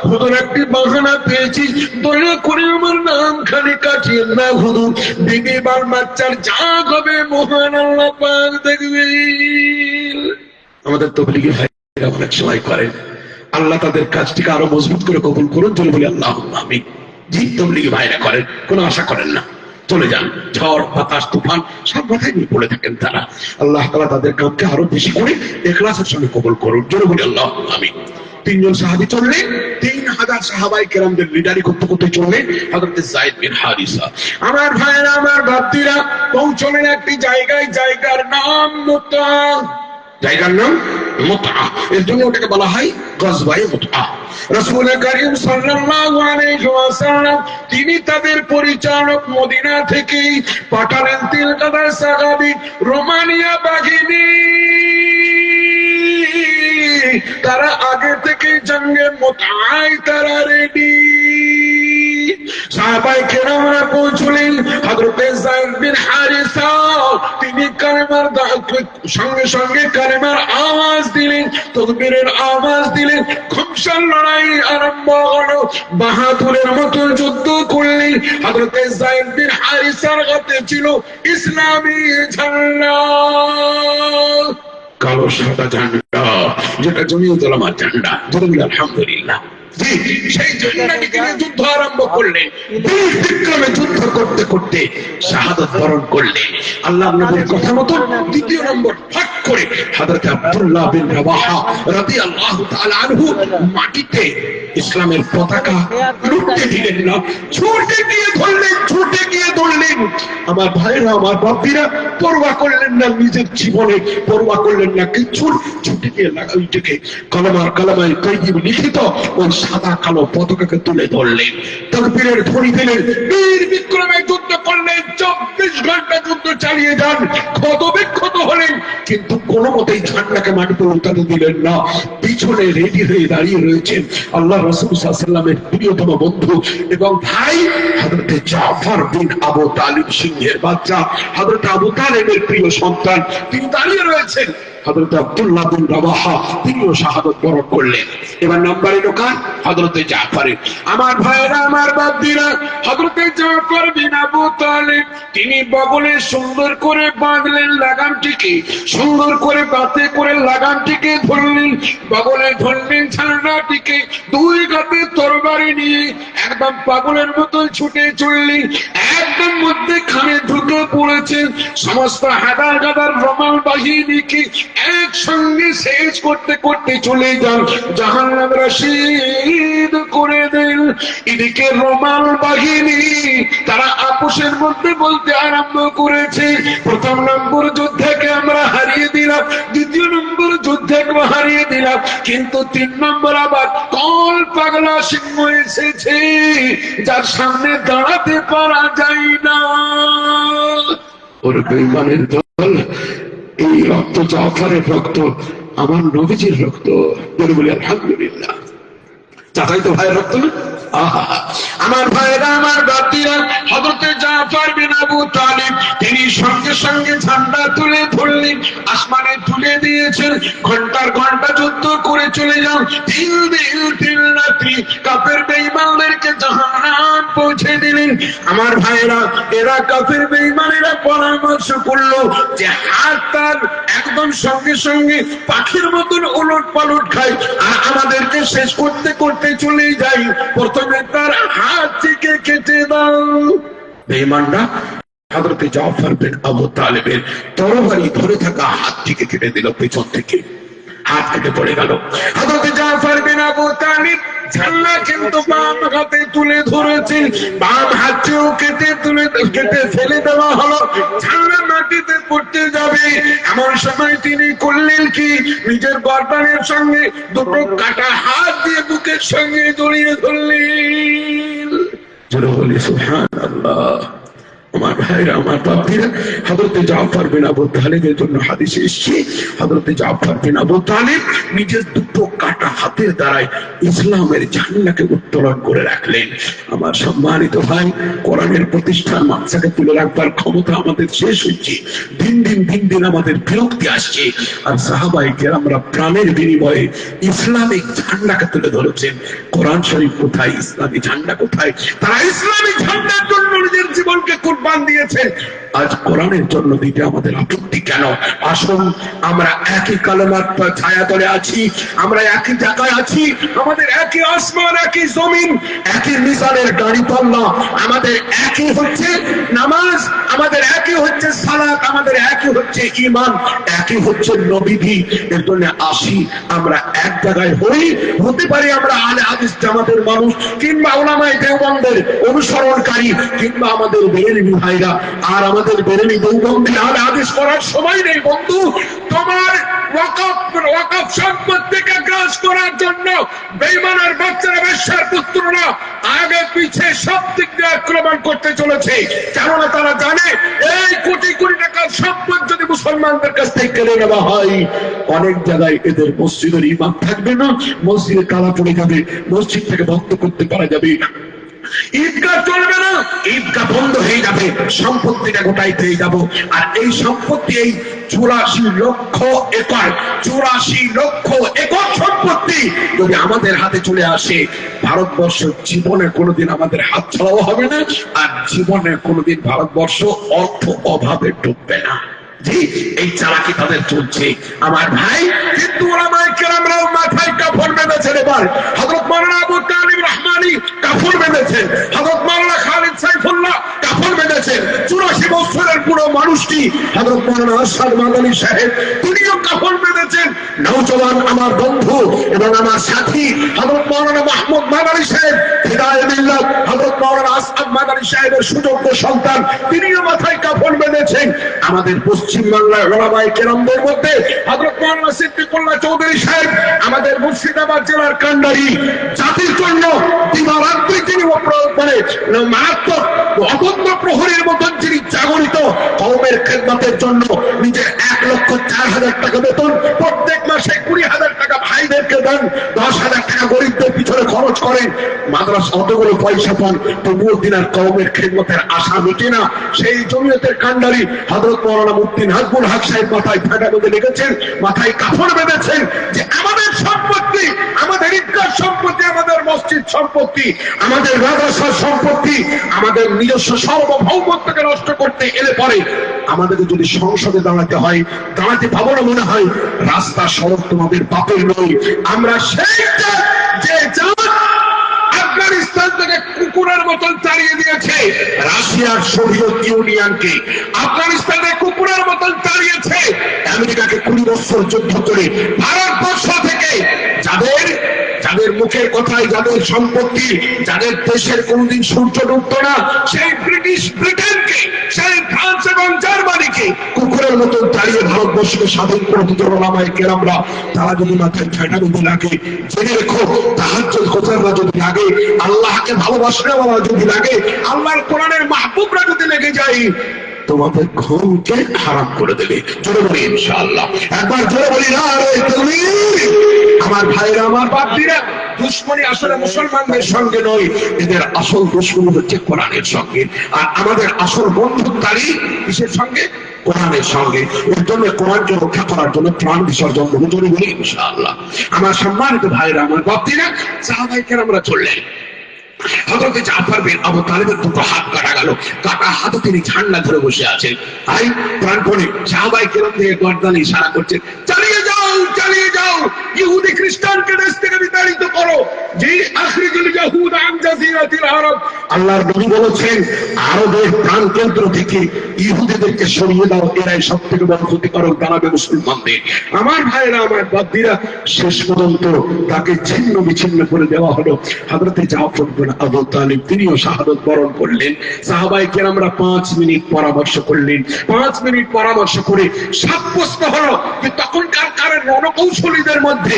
হুজুর একটি বাহানা পেয়েছি, দয়া করে আমার নাম খালি কাটিয়েন না হুজুর, বিবি বাল বাচ্চার যা হবে মহান আল্লাহ পাক দেখবেন। আমাদের তবলিগি ভাইরা অনেক সময় করেন, আল্লাহ তাদের কাজটিকে আরো মজবুত করে কবুল করুন, চলে বলি আল্লাহুম্মা আমিন। জি, তবলিগি ভাইরা করেন, কোনো আশা করেন না, চলে যান, ঝড় বাতাস তুফান সব মাথায় নিয়ে পড়ে থাকেন তারা। আল্লাহ তাআলা তাদের কামকে আরো বেশি করে ইখলাসের সঙ্গে কবুল করুন, চলে বলি আল্লাহুম্মা আমিন। 3 জন সাহাবী চললেন, 3000 সাহাবায়ে কেরামদের লিডারি করতে করতে চললেন হযরত যায়েদ বিন হারিসা। আমার ভাইরা, আমার বাপ্তিরা পৌঁছলেন একটি জায়গায়, জায়গার নাম মুতা। জায়গার নাম মুতা, এর জন্য ওটাকে বলা হয় গজওয়ায়ে মুতা। রাসূল করিম সাল্লাল্লাহু আলাইহি ওয়াসাল্লাম তিনি তাদের পরিচালক মদিনা থেকে পাঠালেন 3000 সাহাবী রোমানিয়া বাহিনী। তারা আগে থেকে জঙ্গে মুতায় তারা রেডি। সাহাবায়ে কেরামরা পৌঁছলেন, হযরত যায়েদ বিন হারিসা তিনি কালেমার সঙ্গে সঙ্গে কালেমার আওয়াজ দিলেন, তাকবীরের আওয়াজ দিলেন, খুবসার লড়াই আরম্ভ হলো, বাহাদুরের মতো যুদ্ধ করলেন। হযরত যায়েদ বিন হারিসার হাতে ছিল ইসলামী ঝান্ডা, কালো সাদা ঝান্ডা, যেটা জমিয়তুল উলামার ঝান্ডা। আলহামদুলিল্লাহ। জি, সেই ঝান্ডাটিকে নিয়ে যুদ্ধ আরম্ভ করলেন। বীর বিক্রমে যুদ্ধ করতে করতে শাহাদাত বরণ করলেন। আল্লাহ নবীর কথা মতো দ্বিতীয় নম্বর ফাঁক করে হযরত আব্দুল্লাহ বিন রাওয়াহা রাদিয়াল্লাহু তাআলা আনহু মাটিতে ইসলামের পতাকা লুটতে দিলেন না, ছুটে গিয়ে ধরলেন, ছুটে গিয়ে ধরলেন। আমার ভাইরা, আমার বাপিরা পরোয়া করলেন না নিজের জীবনে, পরোয়া করলেন না কিছু, ছুটে গিয়ে ওইটাকে কালামায় তৈয়ব লিখিত ওই সাদা কালো পতাকাকে তুলে ধরলেন, তাকবীরের ধ্বনি দিলেন, বীর বিক্রমে যুদ্ধ করলেন। 24 ঘন্টা যুদ্ধ চালিয়ে যান, ক্ষতবিক্ষত হলেন, কিন্তু কোনো মতেই ঝান্ডাকে মাটিতে উল্টাতে দিলেন না। পিছনে রেডি হয়ে দাঁড়িয়ে রয়েছেন আল্লাহ রাসূল সাল্লাল্লাহু আলাইহি ওয়াসাল্লামের প্রিয়তম বন্ধু এবং ভাই হযরত জাফর বিন আবু তালিব, সিংহের বাচ্চা, হযরত আবু তালেবের প্রিয় সন্তান। তিনি দাঁড়িয়ে রয়েছেন। হযরত আব্দুল্লাহ বিন রাওয়াহা তিনিও শাহাদাত বরণ করলেন। এবার নাম্বার এলো কার? হযরত জাফরের। আমার ভাইরা, আমার বাপদিরা, হযরত জাফর বিন আবু তালিব তিনি বগলে সুন্দর করে বাঁধলেন লাগামটিকে, সুন্দর করে বাতে করে লাগামটিকে ধরলেন, বগলে ধরলেন ঝান্ডাটিকে, দুই হাতে তরবারি নিয়ে একদম পাগলের মতো ছুটে চললেন। একদম মধ্যে খানে ঢুকে পড়েছেন। সমস্ত হাজার হাজার রোমান বাহিনীকে একসঙ্গে শেষ করতে করতে চলে যান, জাহান্নাম রশিদ করে দেন। এদিকে রোমান বাহিনী তারা আপোষের মধ্যে বলতে আরম্ভ করেছে, প্রথম নম্বর যুদ্ধকে আমরা হারিয়ে দিলাম, দ্বিতীয় নম্বর যুদ্ধকে হারিয়ে দিলাম, কিন্তু 3 নম্বর আবার কল পাগলা সিংহ এসেছে যার সামনে দাঁড়াতে পারা যায় না। ওর বেঈমানের দল, এই রক্ত জাফরের রক্ত, আমার নবীজির রক্ত। বলি আলহামদুলিল্লাহ। চাচাই তো ভাইয়ের রক্ত না? আমার ভাইরা, আমার বাতিরা, হযরত জাফর বিন আবু তালিব তিনি সঙ্গে সঙ্গে ঝান্ডা তুলে ধরলেন, আসমানে তুলে দিয়েছেন। ঘন্টার ঘন্টা যুদ্ধ করে চলে যান। 3 দিন 3 রাত্রি কাফের বেঈমানদেরকে জাহান্নাম পৌঁছে দিলেন। আমার ভাইরা, এরা কাফের বেঈমানেরা পরামর্শ করলো যে হাত তার একদম সঙ্গে সঙ্গে পাখির মতন উলট পালট খায় আর আমাদেরকে শেষ করতে করতে চলে যাই, প্রথমে তার হাত থেকে কেটে দাও। বেঈমানরা হযরত জাফর বিন আবু তালিবের তরবারি ধরে থাকা হাত থেকে কেটে দিল, পেছন থেকে হাত কেটে পড়ে গেল। হযরত জাফর বিন আবু তালিব ঝান্ডা কিন্তু বাম হাতে তুলে ধরেছেন, বাম হাতেও কেটে ফেলে দেওয়া হলো। ঝান্ডা মাটিতে পড়তে যাবে, এমন সময় তিনি করলেন কি, নিজের গর্দানের সঙ্গে দুটো কাটা হাত দিয়ে বুকের সঙ্গে জড়িয়ে ধরলেন। জোরে বলি সুবহানাল্লাহ। আমার ভাইরা, আমার বাপীরা, হযরত জাফর বিন আবু তালিবের জন্য হাদিসে এসেছে, হযরত জাফর বিন আবু তালিব নিজের দুটো কাটা হাতের দ্বারাই ইসলামের ঝান্ডাকে উত্তোলন করে রাখলেন। আমার সম্মানিত ভাই, কোরআনের প্রতিষ্ঠান মাদ্রাসাকে তুলে রাখবার ক্ষমতা আমাদের শেষ হচ্ছে। দিন দিন আমাদের বিরক্তি আসছে। আর সাহাবায়ে কেরামরা প্রাণের বিনিময়ে ইসলামিক ঝান্ডাকে তুলে ধরেছেন। কোরআন শরীফ কোথায়, ইসলামী ঝান্ডা কোথায়? তারা ইসলামী ঝান্ডার জন্য নিজের জীবনকে কুরবান দিয়েছেন। আজ কোরআনের জন্য দিতে আমাদের আপত্তি কেন? আসুন, আমরা একই কালেমার ছায়া তলে আছি, আমরা একই জায়গায় আছি, আমাদের একই আসমান, একই জমিন, একই মিজানের গাড়ি পাল্লা, আমাদের একই হচ্ছে নামাজ, আমাদের একই হচ্ছে সালাত, আমাদের একই হচ্ছে ঈমান, একই হচ্ছে নবীজি। এর জন্য আসি আমরা এক জায়গায় হতে পারি আমরা আলে হাদিস জামাতের মানুষ, কিংবা উলামায়ে দেওবন্দের অনুসরণকারী, কিংবা আমাদের বেরেলভী ভাইরা। আর আমাদের বেরেলভী দেওবন্দি আলে হাদিস করার সময় নেই বন্ধু। তোমার ওয়াকফ সম্পত্তিকে গ্রাস করার জন্য বেঈমানের বাচ্চারা, বেশ্যার পুত্ররা আগে পিছে সব দিক দিয়ে আক্রমণ করতে চলেছে। কেননা তারা জানে এই কোটি কোটি টাকার সম্পদ যদি মুসলমানদের কাছ থেকে কেড়ে নেওয়া হয়, অনেক জায়গায় এদের মসজিদের ইমাম থাকবে না, মসজিদে তালা পড়ে যাবে, মসজিদ থেকে ভক্ত করতে পারা যাবে, ঈদগাহ চলবে না, ঈদগাহ বন্ধ হয়ে যাবে, সম্পত্তিটা গোটাই পেয়ে যাব। আর এই সম্পত্তি, এই 84 লক্ষ একর সম্পত্তি যদি আমাদের হাতে চলে আসে, ভারতবর্ষ জীবনে কোনোদিন আমাদের হাত ছাড়াও হবে না, আর জীবনে কোনোদিন ভারতবর্ষ অর্থ অভাবে ডুববে না। জি, এই চালাকি তাদের চলছে আমার ভাই। কিন্তু ওলামায়ে কেরামরাও মাথায় কাফন বেঁধেছেন। এবার হযরত মাওলানা আবু বেঁধেছেন, হযরত মাওলানা খালিদ সাইফুল্লাহ কাফন বেঁধেছেন, 84 বছরের বুড়ো মানুষটি হযরত মাওলানা আশহাদ মাদানী সাহেব তিনিও কাফন বেঁধেছেন। নওজওয়ান আমার বন্ধু এবং আমার সাথী হযরত মাওলানা মাহমুদ মাদানী সাহেব হিদায়ায়ে মিল্লাত হযরত মাওলানা আশহাদ মাদানী সাহেবের সুযোগ্য সন্তান, তিনিও মাথায় কাফন বেঁধেছেন। আমাদের পশ্চিম বাংলার ওলামায়ে কেরামদের মধ্যে হযরত মাওলানা সিদ্দিকুল্লাহ চৌধুরী সাহেব আমাদের মুর্শিদাবাদ জেলার কান্ডারি, জাতির জন্য দিবারাত্রি তিনি মানে মারাত্মক অবদ্ধ প্রহরীর মতন যিনি জাগরিত, কওমের খেদমতের জন্য নিজের 1,04,000 টাকা বেতন, প্রত্যেক মাসে 20,000 টাকা ভাইদেরকে দেন, 10,000 টাকা গরিবদের পিছনে খরচ করেন, মাদ্রাসা অতগুলো পয়সা পান, তবুও দিনার কওমের খেদমতের আশা মিটে না। সেই জমিয়তের কান্ডারি হযরত মাওলানা মুফতি নাজমুল হক সাহেব মাথায় ফেটা বেঁধে লেগেছেন, মাথায় কাফন বেঁধেছেন যে আমাদের সম্পত্তি, আমাদের ঈদগাহ সম্পত্তি, আমাদের মসজিদ সম্পত্তি, আমাদের মাদ্রাসার সম্পত্তি, আমাদের নিজস্ব সার্বভৌমত্বকে নষ্ট করতে এলে পরে আমাদেরকে যদি সংসদে দাঁড়াতে হয়, দাঁড়াতে পাবো না মনে হয়, রাস্তা সড়ক তোমাদের বাপের নয়। আমরা সেই যে আফগানিস্তান থেকে কুকুরের মতন তাড়িয়ে দিয়েছে রাশিয়ার সোভিয়েত ইউনিয়নকে, আফগানিস্তানে কুকুরের মতন তাড়িয়েছে আমেরিকাকে 20 বছর যুদ্ধ করে, ভারতবর্ষ থেকে যাদের মুখের কথায়, যাদের সম্পত্তি, যাদের দেশের কোনদিন সূর্য ডুবতো না, সেই ব্রিটেনকে, সেই ফ্রান্স এবং জার্মানিকে কুকুরের মতন তাড়িয়ে ভারতবর্ষকে স্বাধীন করে দিতে ওলামায়ে কেরামরা, তারা যদি মাথায় ফেটা বেঁধে লাগে, জেনে রেখো তাহাজ্জুদ কোথায়রা যদি লাগে, আল্লাহকে ভালোবাসনেওয়ালা যদি লাগে, আল্লাহর কোরআনের মাহবুবরা যদি লেগে যায়, তোমাদের ঘুমকে হারাম করে দেবে। জোরে বলি ইনশাআল্লাহ, একবার জোরে বলি নারে তাকবীর। আমার ভাইরা, আমার বাপজিরা, দুশ্মনী আসলে মুসলমানদের সঙ্গে নয়, এদের আসল দুশ্মনী হচ্ছে কোরআনের সঙ্গে। আর আমাদের আসল বন্ধুত্বারই কিসের সঙ্গে? কোরআনের সঙ্গে। এর জন্য কোরআনকে রক্ষা করার জন্য প্রাণ বিসর্জন দেবো, জোরে বলি ইনশাআল্লাহ। আমার সম্মানিত ভাইরা, আমার বাপজিরা, সাহাবায়ে কেরামরা চললেন, হযরত জাফর বিন আবু তালিবের দুটো হাত কাটা গেল, কাটা হাতে তিনি ঝান্ডা ধরে বসে আছেন। তাই প্রাণপণে সাহাবায়ে কেরাম থেকে গর্দানে ইশারা করছেন, চালিয়ে যাও, চালিয়ে যাও, ইহুদি খ্রিস্টানকে দেশ থেকে বিতাড়িত করো, জি আখরিজুল ইয়াহুদ আন জাজিরাতিল আরব। আল্লাহর নবী বলেছেন, আরবের প্রাণকেন্দ্র থেকে ইহুদিদেরকে সরিয়ে দাও, এরাই সবথেকে বড় ক্ষতিকারক দাঁড়াবে মুসলমানদের। আমার ভাইরা, আমার বাদ্দিরা, শেষ পর্যন্ত তাকে ছিন্ন বিচ্ছিন্ন করে দেওয়া হলো। হযরত জাফর বিন আবু তালিব তিনিও শাহাদাত বরণ করলেন। সাহাবায়ে কেরামরা 5 মিনিট পরামর্শ করলেন। 5 মিনিট পরামর্শ করে সাব্যস্ত হলো যে তখনকার রণকৌশলীদের মধ্যে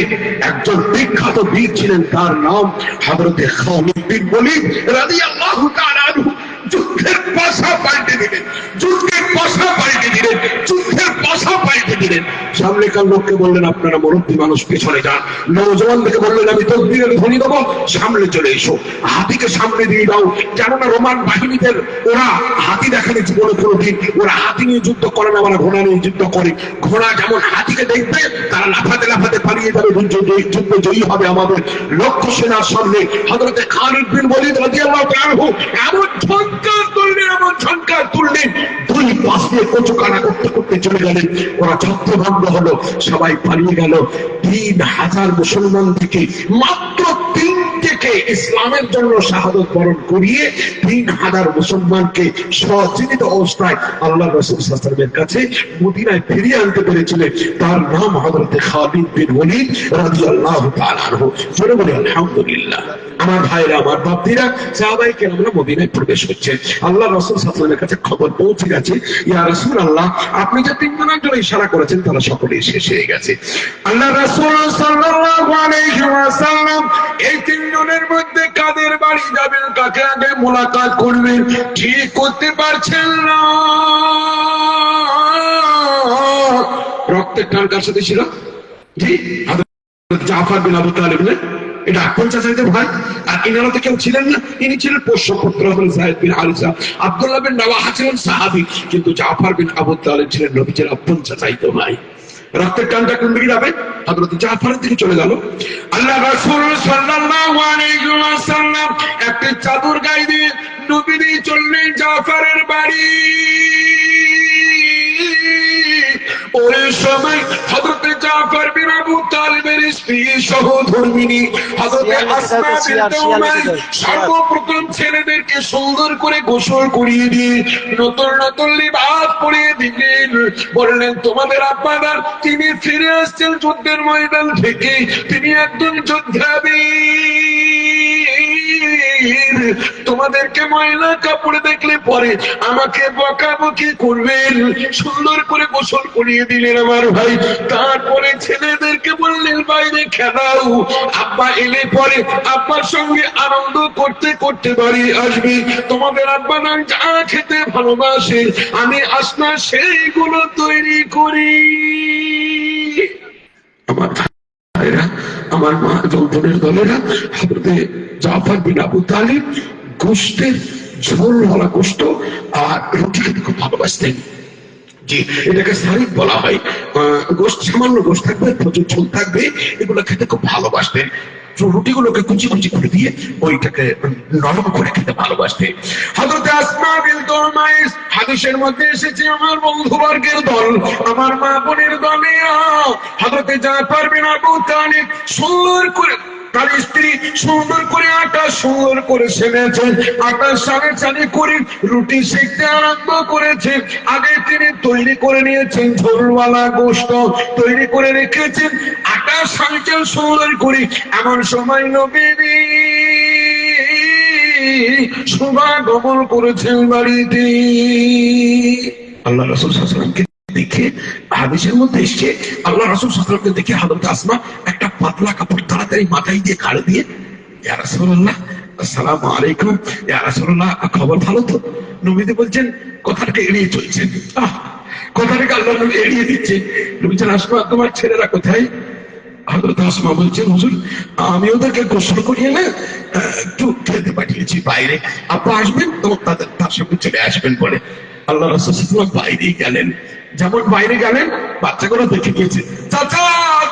একজন বিখ্যাত বীর ছিলেন, তার নাম হযরত খালিদ বিন ওলীদ রাদিয়াল্লাহু তাআলা আনহু। যুদ্ধের পাশা পাল্টে দিলেন, যুদ্ধের পাশা পাল্টে দিলেন, যুদ্ধের পাশা পাল্টে দিলেন। সামনেকার লোককে বললেন, আপনারা মুরব্বী মানুষ পেছনে যান। নওজওয়ানদেরকে বললেন, আমি তাকবীরের ধ্বনি দেবো, সামনে চলে এসো। হাতিকে সামনে দিয়ে দাও, কেননা রোমান বাহিনীদের ওরা হাতি দেখালে জীবনে কোনোদিন, ওরা হাতি নিয়ে যুদ্ধ করে না, ওরা ঘোড়া নিয়ে যুদ্ধ করে। ঘোড়া যেমন হাতিকে দেখবে, তারা লাফাতে লাফাতে পালিয়ে যাবে, যুদ্ধ জয়ী হবে। আমাদের লক্ষ্য সেনার সামনে হযরত খালিদ বিন ওলীদ রাদিয়াল্লাহু তাআলা আনহু এমন ঝঙ্কার তুললেন, এমন ঝঙ্কার তুললেন, দুই পাশ দিয়ে কচু কাটা করতে করতে চলে গেলেন। ওরা ছত্রভঙ্গ হলো, সবাই পালিয়ে গেল। 3,000 মুসলমান থেকে মাত্র 3 থেকে ইসলামের জন্য শাহাদাত বরণ করিয়ে 3,000 মুসলমানকে সজীবিত অবস্থায় আল্লাহ রাসূল সাল্লাল্লাহু আলাইহি ওয়াসাল্লামের কাছে মদিনায় ফিরিয়ে আনতে পেরেছিলেন। তার নাম হযরত খালিদ বিন ওলীদ রাদিয়াল্লাহু তাআলা আনহু। জোরে বলি আলহামদুলিল্লাহ। আমার ভাইরা, আমার বাপজিরা, সাহাবায়ে কেরামরা মদিনায় প্রবেশ করছেন। আল্লাহ রাসূল সাল্লাল্লাহু আলাইহি ওয়াসাল্লামের কাছে খবর পৌঁছে গেছে, ইয়া রাসূলুল্লাহ, আপনি যে 3 জনের জন্য ইশারা করেছেন তারা সকলেই শেষ হয়ে গেছে। আল্লাহ রাসূল সাল্লাল্লাহু আলাইহি ওয়াসাল্লাম এই 3 জনের মধ্যে কাদের বাড়ি যাবেন, কাকে আগে মুলাকাত করবেন ঠিক করতে পারছেন না। রক্তের টান কার সাথে ছিল? জি হযরত জাফর বিন আবু তালিব। না, এটা আপন চাচাদের ভাই। আর ইনারা তো কেউ ছিলেন না, ইনি ছিলেন পোষ্যপুত্র হযরত যায়েদ বিন হারিসা। আব্দুল্লাহ বিন রাওয়াহা ছিলেন সাহাবী, কিন্তু জাফর বিন আবু তালিব ছিলেন নবীজির আপন চাচাতো ভাই। রক্তের টানটা কোন দিকে যাবে? হযরত জাফরের দিকে চলে গেল। আল্লাহ রাসূল সাল্লাল্লাহু আলাইহি ওয়াসাল্লাম একটা চাদর গায়ে দিয়ে নবী দিয়ে চললেন জাফরের বাড়ি। ওই সময় হযরত জাফর বিন আবু তালিবের স্ত্রী সহধর্মিণী হযরতে আসমা বিনতে উমাইস সর্বপ্রথম ছেলেদেরকে সুন্দর করে গোসল করিয়ে দিয়ে নতুন নতুন লিবাস পরিয়ে দিলেন। বললেন তোমাদের আব্বাদার তিনি ফিরে আসছেন যুদ্ধের ময়দান থেকে, তিনি একজন যোদ্ধাবীর, তোমাদেরকে ময়লা কাপড়ে দেখলে পরে আমাকে বকাবকি করবেন। সুন্দর করে গোসল করিয়ে দিলেন আমার ভাই। তারপরে ছেলেদেরকে বললেন বাইরে খেলাও, আব্বা এলে পরে আব্বার সঙ্গে আনন্দ করতে করতে বাড়ি আসবে। তোমাদের আব্বা না যা খেতে ভালোবাসে আমি আসমা সেইগুলো তৈরি করি। আমার ভাইরা, আমার মা যৌবনের দলেরা, হযরতে জাফর বিন আবু তালিব গোশতের ঝোলওয়ালা গোশত আর রুটি খেতে খুব ভালোবাসতেন। জি, এটাকে সারিক বলা হয়। গোশত, সামান্য গোশত থাকবে, প্রচুর ঝোল থাকবে, এগুলো খেতে খুব ভালোবাসতেন। রুটিগুলোকে কুচি কুচি করে দিয়ে ওইটাকে নরম করে খেতে ভালোবাসতেন। হযরতে আসমা বিনতে উমাইস হাদিসের মধ্যে এসেছে আমার বন্ধুবর্গের দল, আমার মা বোনের দলে হযরতে জাফর বিন আবু তালিব সুন্দর করে তার স্ত্রী সুন্দর করে আটা সুন্দর করে সেনেছেন, আটা সাড়ে চারি করে রুটি সেঁকতে আরম্ভ করেছেন। আগে তিনি তৈরি করে নিয়েছেন ঝোলওয়ালা গোশত, তৈরি করে রেখেছেন আটা সাঁচেন সুন্দর করে। এমন সময় নবীজি শুভাগমন করেছেন বাড়িতে। আল্লাহ রাসূল সাল্লাল্লাহু আলাইহি ওয়াসাল্লামকে দেখে হাদিসের মধ্যে এসেছে, আল্লাহ রাসূল সাল্লাল্লাহু আলাইহি ওয়াসাল্লামকে দেখে হযরত আসমা একটা পাতলা কাপড় তাড়াতাড়ি মাথায় দিয়ে ঘাড়ে দিয়ে, ইয়া রাসূলুল্লাহ আসসালামু আলাইকুম, ইয়া রাসূলুল্লাহ খবর ভালো তো? নবীজি বলছেন, কথাটাকে এড়িয়ে চলছেন, কথাটাকে আল্লাহ নবী এড়িয়ে দিচ্ছেন। নবী বলছেন আসমা তোমার ছেলেরা কোথায়? হযরত আসমা বলছেন হুজুর আমি ওদেরকে গোসল করিয়ে না একটু খেতে পাঠিয়েছি বাইরে, আপা আসবেন তো তার সঙ্গে চলে আসবেন বলে। আল্লাহ রাসূল সাল্লাল্লাহু আলাইহি ওয়াসাল্লাম বাইরে গেলেন। যেমন বাইরে গেলেন বাচ্চাগুলো দেখে গিয়েছে, চাচা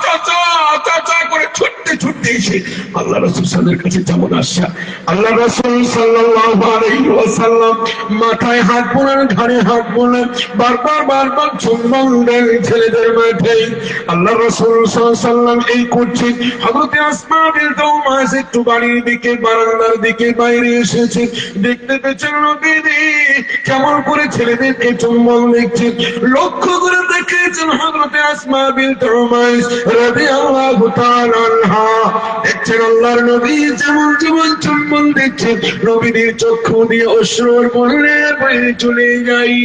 চাচা চাচা করে ছুটতে ছুটতে এসে আল্লাহ রাসূল সাল্লাল্লাহু আলাইহি ওয়াসাল্লামের কাছে যেমন আসা, আল্লাহ রাসূল সাল্লাল্লাহু আলাইহি ওয়াসাল্লাম মাথায় হাত বোলান, ঘাড়ে হাত বোলান, বারবার বারবার চুম্বন দেন ছেলেদের মাথায়। আল্লাহ রাসূল সাল্লাল্লাহু আলাইহি ওয়াসাল্লাম এই করছেন। হযরতে আসমা বিনতে উমাইস একটু বাড়ির দিকে বারান্দার দিকে বাইরে এসেছে, দেখতে পেয়েছেন নবীজি কেমন করে ছেলেদেরকে চুম্বন দিচ্ছেন। লক্ষ্য করে দেখেছেন হযরতে আসমা বিনতে উমাইস রাদিয়াল্লাহু তাআলা আনহা, দেখছেন আল্লাহর নবী যেমন যেমন চুম্বন দিচ্ছেন নবীর চক্ষু দিয়ে অশ্রুর বন্যা বয়ে চলে যায়।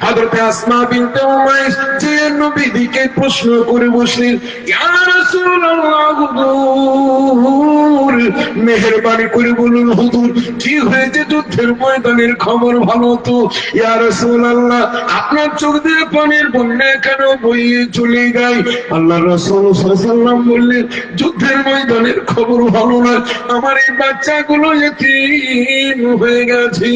হযরতে আসমা বিনতে উমাইস যে নবীকে প্রশ্ন করে বসলেন, ইয়া রাসূলুল্লাহ হুজুর মেহেরবানি করে বলুন হুজুর কি হয়েছে, যুদ্ধের ময়দানের খবর ভালো তো? ইয়া রাসূলুল্লাহ আপনার চোখ দিয়ে পানির বন্যা কেন বয়ে চলে যায়? আল্লাহ রাসূল সাল্লাল্লাহু আলাইহি ওয়াসাল্লাম বললেন, যুদ্ধের ময়দানের খবর ভালো না, আমার এই বাচ্চাগুলো ইতিম হয়ে গেছে,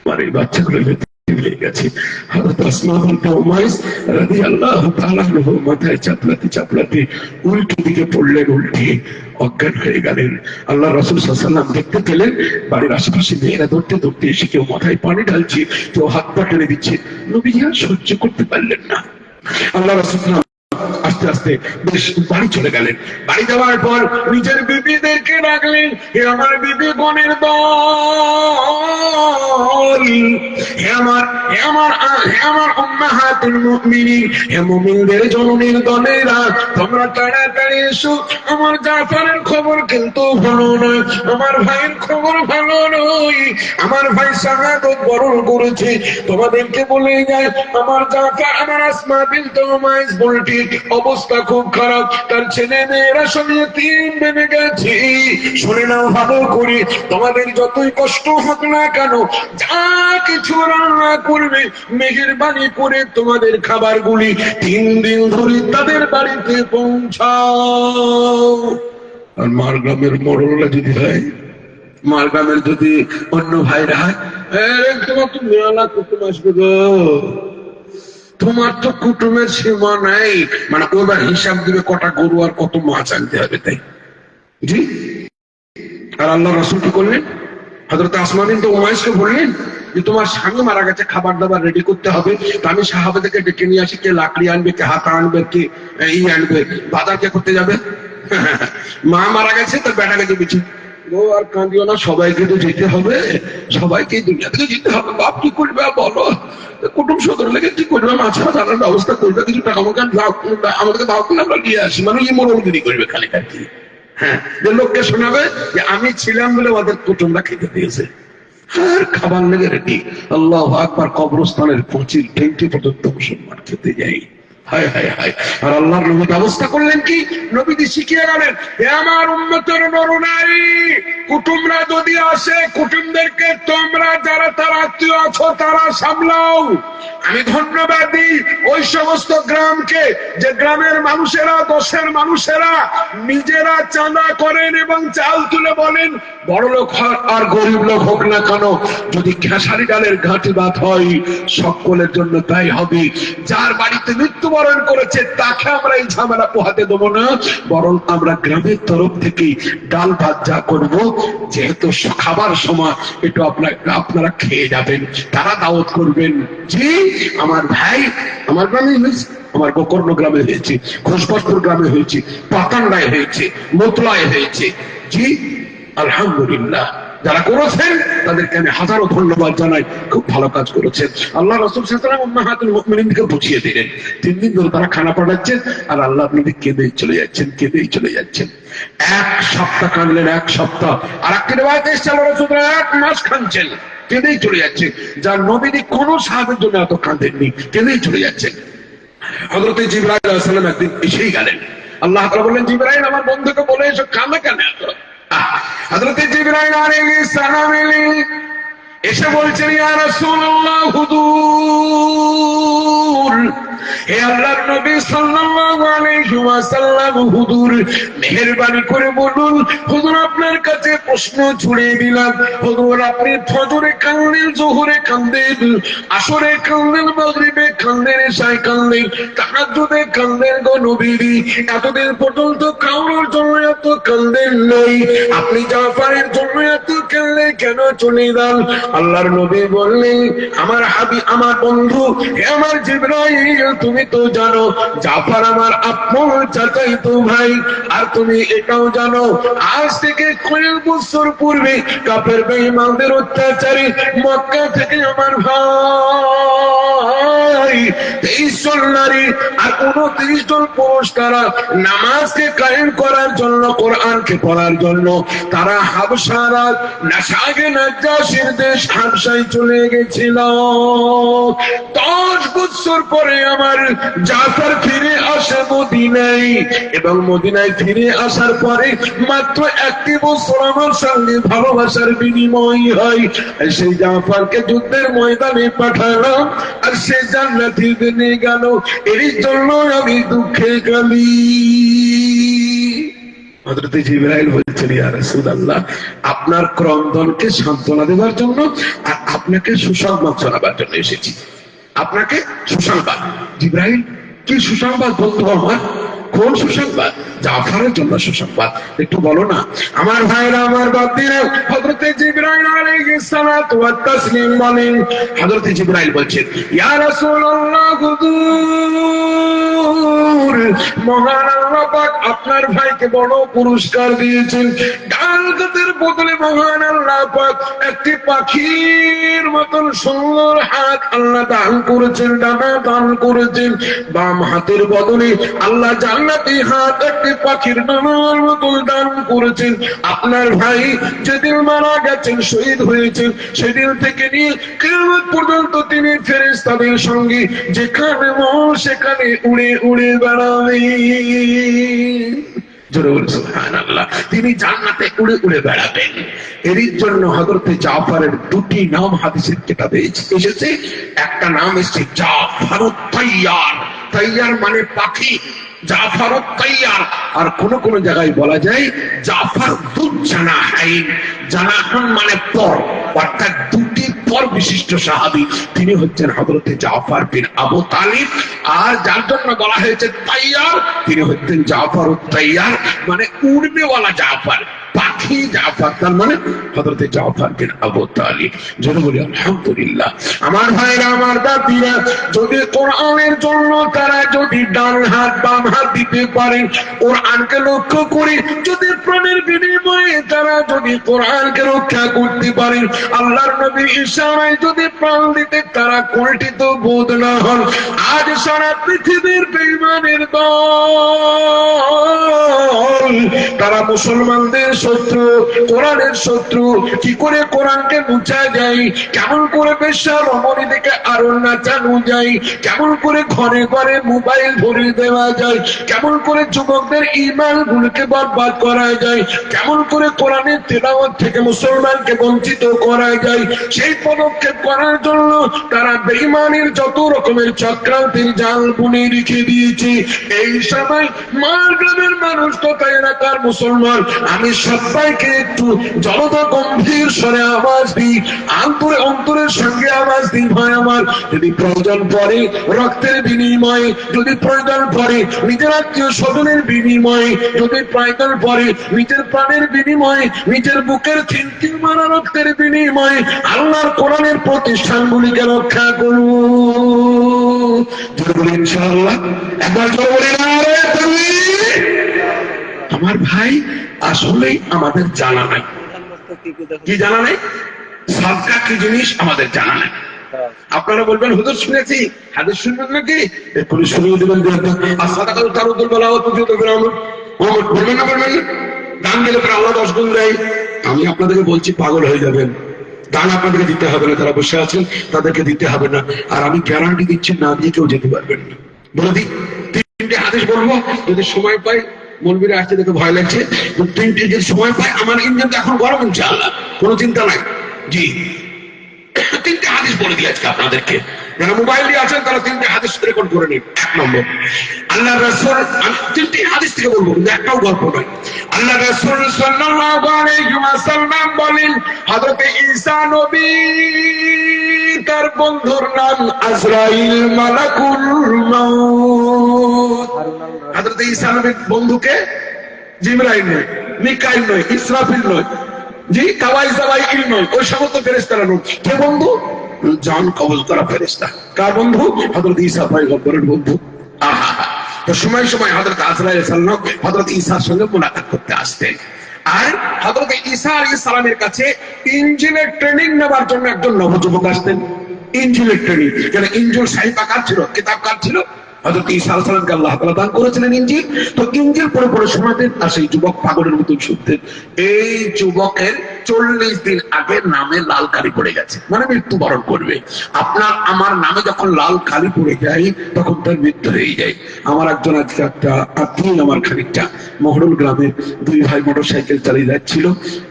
আমার এই বাচ্চাগুলো ইতিম হয়ে গেছে। হযরত আসমা বিনতে উমাইস রাদিয়াল্লাহু তাআলা আনহু মাথায় চাপলাতে চাপলাতে উল্টো দিকে পড়লেন, উল্টে অজ্ঞান হয়ে গেলেন। আল্লাহ রাসূল সাল্লাল্লাহু আলাইহি ওয়াসাল্লাম দেখতে পেলেন বাড়ির আশেপাশে মেয়েরা দৌড়তে দৌড়তে এসে কেউ মাথায় পানি ঢালছে, কেউ হাত পা টেনে দিচ্ছে। নবী আর সহ্য করতে পারলেন না। আল্লাহ রাসূল আস্তে আস্তে বেশ বাড়ি চলে গেলেন। বাড়ি যাওয়ার পর নিজের বিবিদেরকে ডাকলেন, হে আমার বিবি বোনের দল, হে আমার উম্মাহাতুল মুমিনিন, হে মুমিনদের জননীর দলেরা, তোমরা তাড়াতাড়ি এসো, আমার জাফরের খবর কিন্তু ভালো নয়, আমার ভাইয়ের খবর ভালো নয়, আমার ভাই শাহাদাত বরণ করেছে। তোমাদেরকে বলে যায় আমার জাফর, আমার আসমা বিনতে উমাইস বোনটির অবস্থা খুব খারাপ, তার ছেলে মেয়েরা সব ইতিম বেনে গেছে। শুনে নাও ভালো করে, তোমাদের যতই কষ্ট হোক না কেন, যা কিছু রান্না করবে মেহেরবানি করে তোমাদের খাবারগুলি 3 দিন ধরে তাদের বাড়িতে পৌঁছাও। আর মার গ্রামের মরলা যদি হয়, মার গ্রামের যদি অন্য ভাইরা হয়, তোমার তো মেলা কুটুম আসবে গো, তোমার তো কুটুমের সীমা নাই, মানে ওবার হিসাব দিবে কটা গরু আর কত মাছ আনতে হবে, তাই জি। আর আল্লাহ রাসূল কি করলেন? হযরত আসমা বিনতে উমাইসকে বললেন, যে তোমার স্বামী মারা গেছে, খাবার দাবার রেডি করতে হবে, তো আমি সাহাবাদেরকে ডেকে নিয়ে আসি, কে লাকড়ি আনবে, কে হাতা আনবে, কে আনবে, বাজার কে করতে যাবে? মা মারা গেছে, তার বেটা গেছে পিছু, ও আর কাঁদিও না, সবাইকে তো যেতে হবে, সবাইকে দুনিয়া থেকে যেতে হবে, বাপ কি করবে বলো, কুটুম সদর লেগে কি করবে, মাছ ফাছ আনার ব্যবস্থা করবে, কিছু টাকা আমাকে আমাদেরকে দাও করে আমরা নিয়ে আসি, মানে এই মনোরঞ্জনী করবে খালি আর কি। হ্যাঁ, যে লোককে শোনাবে যে আমি ছিলাম বলে ওদের কুটুমরা খেতে দিয়েছে, আর খাবার লেগে রেডি। আল্লাহ আকবার, কবরস্থানের 25 পর্যন্ত মুসলমান খেতে যাই। হায় হায় হায়। আর আল্লাহর নবী ব্যবস্থা করলেন কি, নবীজি শিখিয়ে গেলেন, হে আমার উম্মতের নরনারী, কুটুমরা যদি আসে, কুটুমদেরকে তোমরা যারা তার আত্মীয় আছো তারা সামলাও। আমি ধন্যবাদ দিই ওই সমস্ত গ্রামকে যে গ্রামের মানুষেরা, দেশের মানুষেরা নিজেরা চাঁদা করেন এবং চাল তুলে বলেন, বড় লোক আর গরিব লোক হোক না কেন, যদি খেসারি ডালের ঘাঁটি ভাত হয় সকলের জন্য তাই হবে। যার বাড়িতে মৃত্যুবরণ করেছে তাকে আমরা এই ঝামেলা পোহাতে দেবো না, বরং আমরা গ্রামের তরফ থেকে ডাল ভাত যা করবো, যেহেতু খাবার সময় একটু আপনারা খেয়ে যাবেন, তারা দাওয়াত করবেন। জি আমার ভাই, আমার গ্রামে হয়েছে, আমার গোকর্ণ গ্রামে হয়েছে, ঘোষপাসপুর গ্রামে হয়েছে, পাতান্ডায় হয়েছে, মতলায় হয়েছে। জি আলহামদুলিল্লাহ, যারা করেছেন তাদেরকে আমি হাজারো ধন্যবাদ জানাই, খুব ভালো কাজ করেছেন। আল্লাহ রাসূল সাল্লাল্লাহু আলাইহি ওয়াসাল্লাম উম্মাহাতুল মুমিনিনকে বুঝিয়ে দিলেন, 3 দিন ধরে তারা খানা পাঠাচ্ছেন আর আল্লাহর নবী কেঁদেই চলে যাচ্ছেন, কেঁদেই চলে যাচ্ছেন। 1 সপ্তাহ কাঁদলেন, 1 সপ্তাহ। আর একটা রিওয়ায়াতে এসেছে আল্লাহ রাসূল 1 মাস কাঁদছেন, কেঁদেই চলে যাচ্ছে। যার নবীজি কোন সাহাবীর জন্য এত কাঁদেননি, কেঁদেই চলে যাচ্ছেন। হযরত জিবরাইল আলাইহিস সালাম একদিন এসেই গেলেন, আল্লাহ তাআলা বললেন, জিবরাইল আমার বন্ধুকে বলে এসো, কাঁদে কেন এত? হযরত জিবরাইল আলাইহিস সালাম এসে বলছেন, ইয়া রাসূলুল্লাহ হুজুর, হে আল্লাহর নবী সাল্লাল্লাহু আলাইহি ওয়াসাল্লাম, হুজুর মেহেরবানি করে বলুন, হুজুর আপনার কাছে প্রশ্ন ছুড়ে দিলাম, হুজুর আপনি ফজরে কাঁদেন, যোহরে কাঁদেন, আসরে কাঁদেন, মাগরিবে কাঁদেন, এশায় কাঁদেন, তাহাজ্জুদে কাঁদেন গো নবীজি, এতদিন পর্যন্ত কাউর জন্য এত কাঁদেন নাই, আপনি জাফরের জন্য এত কাঁদলে কেন চলে যান? আল্লাহর নবী বললেন, আমার হাবিব, আমার বন্ধু, হে আমার জিবরাইল, তুমি তো জানো জাফর আমার আপন চাচাতো ভাই, আর তুমি এটাও জানো আজ থেকে কয়েক বছর পূর্বে কাফের বেঈমানদের অত্যাচারে মক্কা থেকে আমার ভাই 23 জন নারী আর 29 জন পুরুষ তারা নামাজকে কায়েম করার জন্য, কোরআনকে পড়ার জন্য তারা হাবশার নাশাগে নাজ্জাশীর দেশ হাবশায় চলে গেছিল। 10 বছর পরে আমার জাফর ফিরে আসে মদিনায়, এবং মদিনায় ফিরে আসার পরে মাত্র 1 বছর আমার সঙ্গে ভালোবাসার বিনিময় হয়। সেই জাফরকে যুদ্ধের ময়দানে পাঠালাম আর সে জান্নাতে নিয়ে গেল, এর জন্য আমি দুঃখে কাঁদি। হযরত জিবরাইল বলছেন, ইয়া রাসূলুল্লাহ আপনার ক্রন্দনকে সান্ত্বনা দেওয়ার জন্য আর আপনাকে সুসংবাদ শোনাবার জন্য এসেছি। আপনাকে সুসংবাদ। জিবরাইল, কি সুসংবাদ বলতো আমার? কোন সুসংবাদ? জাফরের জন্য সুসংবাদ, একটু বলো না। আমার ভাইরা, আমার বাপীরা, হযরত জিবরাইল আলাইহিস সালাতু ওয়াত তাসলিম বলেন, হযরত জিবরাইল বলছেন, ইয়া রাসূলুল্লাহ হুজুর, মহান আল্লাহ পাক আপনার ভাইকে বড় পুরস্কার দিয়েছেন। ডাল গাছের বদলে মহান আল্লাহ পাক একটি পাখির মতন সুন্দর হাত আল্লাহ দান করেছেন, ডানা দান করেছেন। বাম হাতের বদলে আল্লাহ জান্নাতি হাত একটি পাখির ডানার মতন দান করেছেন। আপনার ভাই যেদিন মারা গেছেন, শহীদ হয়েছেন, সেদিন থেকে নিয়ে কিয়ামত পর্যন্ত তিনি ফেরেশতাদের সঙ্গে যেখানে মন সেখানে উড়ে উড়ে বেড়াবেন। সুবহানাল্লাহ, তিনি জান্নাতে উড়ে উড়ে বেড়াবেন। এরই জন্য হযরত জাফরের 2টি নাম হাদিসের কিতাবে এসেছে। একটা নাম এসেছে জাফরুত তাইয়ার, তাইয়ার মানে পাখি, জাফরুত তাইয়ার। আর কোন কোন জায়গায় বলা যায় জাফর দুজ জানাহাইন, জানাহান মানে পর, অর্থাৎ 2টি পর বিশিষ্ট সাহাবী। তিনি হচ্ছেন হযরত জাফর বিন আবু তালিব। আর যার জন্য বলা হয়েছে তাইয়ার, তিনি হচ্ছেন জাফরুত তাইয়ার, মানে উড়নেওয়ালা জাফর। পাখি জাফর, তার মানে হযরত জাফর বিন আবু তালিব। যেন বলি আলহামদুলিল্লাহ। আমার ভাইরা, আমার দাদিরা, যদি কোরআনের জন্য তারা যদি ডান হাত বাম হাত দিতে পারেন, কোরআনকে লক্ষ্য করে যদি প্রাণের বিনিময়ে তারা যদি কোরআনকে রক্ষা করতে পারেন, আল্লাহর নবীর ইশারায় যদি প্রাণ দিতে তারা কুণ্ঠিত বোধ না হন, আজ সারা পৃথিবীর বেঈমানের দল তারা মুসলমানদের শত্রু, কোরআনের শত্রু। কি করে কোরআনকে মুছা যায়, কেমন করে বেশ্যা রমণী থেকে আরো নাচানো যায়, কেমন করে ঘরে ঘরে মোবাইল ভরে দেওয়া যায়, কেমন করে যুবকদের ঈমান গুলোকে বরবাদ করা যায়, কেমন করে কোরআনের তেলাওয়াত থেকে মুসলমানকে বঞ্চিত করা যায়, সেই পদক্ষেপ করার জন্য তারা বেঈমানের যত রকমের চক্রান্তের জাল বুনে রেখে দিয়েছে। এই সময় মার গ্রামের মানুষ তথা এলাকার মুসলমান, আমি সবাইকে একটু জলদা গম্ভীর স্বরে আওয়াজ দিই, অন্তরের সঙ্গে আওয়াজ দিই, ভাই আমার, যদি প্রয়োজন পড়ে রক্তের বিনিময়ে, যদি প্রয়োজন পড়ে নিজের আত্মীয় স্বজনের বিনিময়ে, যদি প্রয়োজন পড়ে নিজের প্রাণের বিনিময়ে, নিজের বুকের থিনথিন মারা রক্তের বিনিময়ে আল্লাহর কোরআনের প্রতিষ্ঠানগুলিকে রক্ষা করব। ইনশাআল্লাহ। একবার জোরে বলি নারে তাকবীর। আমার ভাই, আসলেই আমাদের জানা নাই। কি জানা নাই? সাদকা কি জিনিস আমাদের জানা নাই। আপনারা বলবেন হুজুর শুনেছি, হাদিস শুনবেন নাকি? এক্ষুনি শুনিয়ে দেবেন। সাদাকা তারুদুল বালাওয়া তুজিদুল বিরাম, বলবেন না? বলবেন না? দান দিলে পরে আল্লাহ 10 গুণ দেয়। আমি আপনাদেরকে বলছি, পাগল হয়ে যাবেন। দান আপনাদেরকে দিতে হবে না, যারা বসে আছেন তাদেরকে দিতে হবে না। আর আমি গ্যারান্টি দিচ্ছি, না দিয়ে কেউ যেতে পারবেন না। বলে দিই, 3টে হাদিস বলবো, যদি সময় পাই। মৌলবীরা আসতে দেখে ভয় লাগছে। 3টে যদি সময় পাই, আমার ইঞ্জিন তো এখন গরম, ইনশাআল্লাহ, কোনো চিন্তা নাই। জি, 3টে হাদিস বলে দিই আজকে আপনাদেরকে। যারা মোবাইল দিয়ে আছেন তারা 3টে হাদিস রেকর্ড করে নিন। 1 নম্বর, আল্লাহ রাসূল, আমি 3টে হাদিস থেকে বলবো, কিন্তু একটাও গল্প নয়। আল্লাহ রাসূল সাল্লাল্লাহু আলাইহি ওয়াসাল্লাম বলেন, হযরত ঈসা নবী, তার বন্ধুর নাম আজরাইল মালাকুল মাউত। হযরত ঈসা নবীর বন্ধুকে জিবরাইল নয়, মিকাইল নয়, ইসরাফিল নয়, জি কাওয়াই জাওয়াইল নয়, ওই সমস্ত ফেরেশতারা নয়। কে বন্ধু? জান কবজ করা ফেরেশতা। কার বন্ধু? হযরত ঈসা পয়গম্বরের বন্ধু। আহা, তো সময় সময় হযরত আজরাইল সাল্লাল্লাহু আলাইহি ওয়াসাল্লাম হযরত ঈসার সঙ্গে মুলাকাত করতে আসতেন। আর হযরত ঈসা আলাইহিস সালামের কাছে ইনজিলের ট্রেনিং নেবার জন্য একজন নবযুবক আসতেন। ইনজিলের ট্রেনিং, কেন ইনজিল সাহিফা কার ছিল, কিতাব কার ছিল? হযরত ঈসা আলাইহিস সালামকে আল্লাহ তাআলা দান করেছিলেন ইনজিল। তো ইনজিল পড়ে পড়ে শোনাতেন, আর সেই যুবক পাগলের মতো শুনতেন। এই যুবকের 40 দিন আগে নামে লাল কালি পড়ে গেছে, মানে মৃত্যুবরণ করবে। আপনার আমার নামে যখন লাল কালি পড়ে যায়, তখন তার মৃত্যু হয়ে যায়। আমার একজন আজকে একটা আত্মীয়, আমার খানিকটা মহরুল গ্রামের 2 ভাই মোটরসাইকেল চালিয়ে যাচ্ছিল।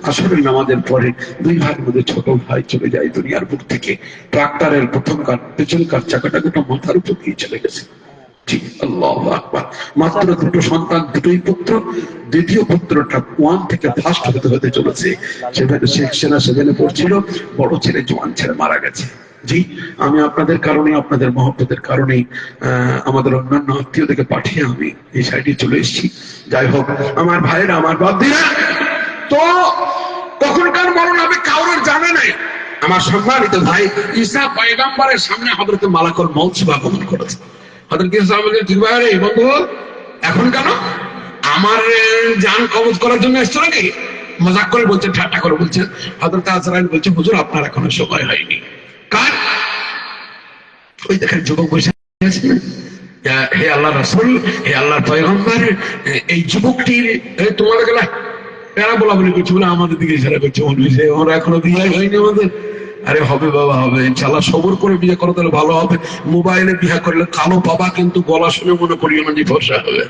আসরের নামাজের পরে 2 ভাইয়ের মধ্যে ছোট ভাই চলে যায় দুনিয়ার বুক থেকে। ট্রাক্টরের প্রথম কার পেছনকার চাকাটা গোটা মাথার উপর দিয়ে চলে গেছে। আল্লাহু আকবার। মাত্র 2টো সন্তান, 2টোই পুত্র। দ্বিতীয় পুত্রটা 1 থেকে ফার্স্ট হতে হতে চলেছে। সেনা 7-এ পড়ছিল। বড় ছেলে জওয়ান ছেলে মারা গেছে। জি, আমি আপনাদের কারণে, আপনাদের মহব্বতের কারণে, আমাদের অন্যান্য আত্মীয়দেরকে পাঠিয়ে আমি এই সাইডে চলে এসেছি। যাই হোক, আমার ভাইরা, আমার বাপদিরা, তো তখনকার মরণ আমি কাউরের জানে নাই। আমার সম্মানিত ভাই, ঈসা পয়গম্বরের সামনে হযরত মালাকুল মউত আগমন করেছে। হযরত ঈসা বলেন, ঠিক ভাই রে বন্ধু, এখন কেন আমার জান কবজ করার জন্য এসেছো নাকি? মজাক করে বলছেন, ঠাট্টা করে বলছেন। হযরত আজরাইল বলছে, হুজুর আপনার এখনো সময় হয়নি। কার? ওই দেখেন যুবক বসে আছেন। হে আল্লাহ রাসূল, হে আল্লাহর পয়গম্বর, এই যুবকটির তোমাদের গেলা এরা বলা বলি করছে, বলে আমাদের দিকে ইশারা করছে, মনে হয়েছে আমরা এখনো বিয়ে হয়নি আমাদের। আরে হবে বাবা, হবে ইনশাআল্লাহ, সবর করে বিয়ে করো, তাহলে ভালো হবে। মোবাইলে বিয়ে করলে কালো পাবা, কিন্তু গলা শুনে মনে করিও না যে ফর্সা হবে।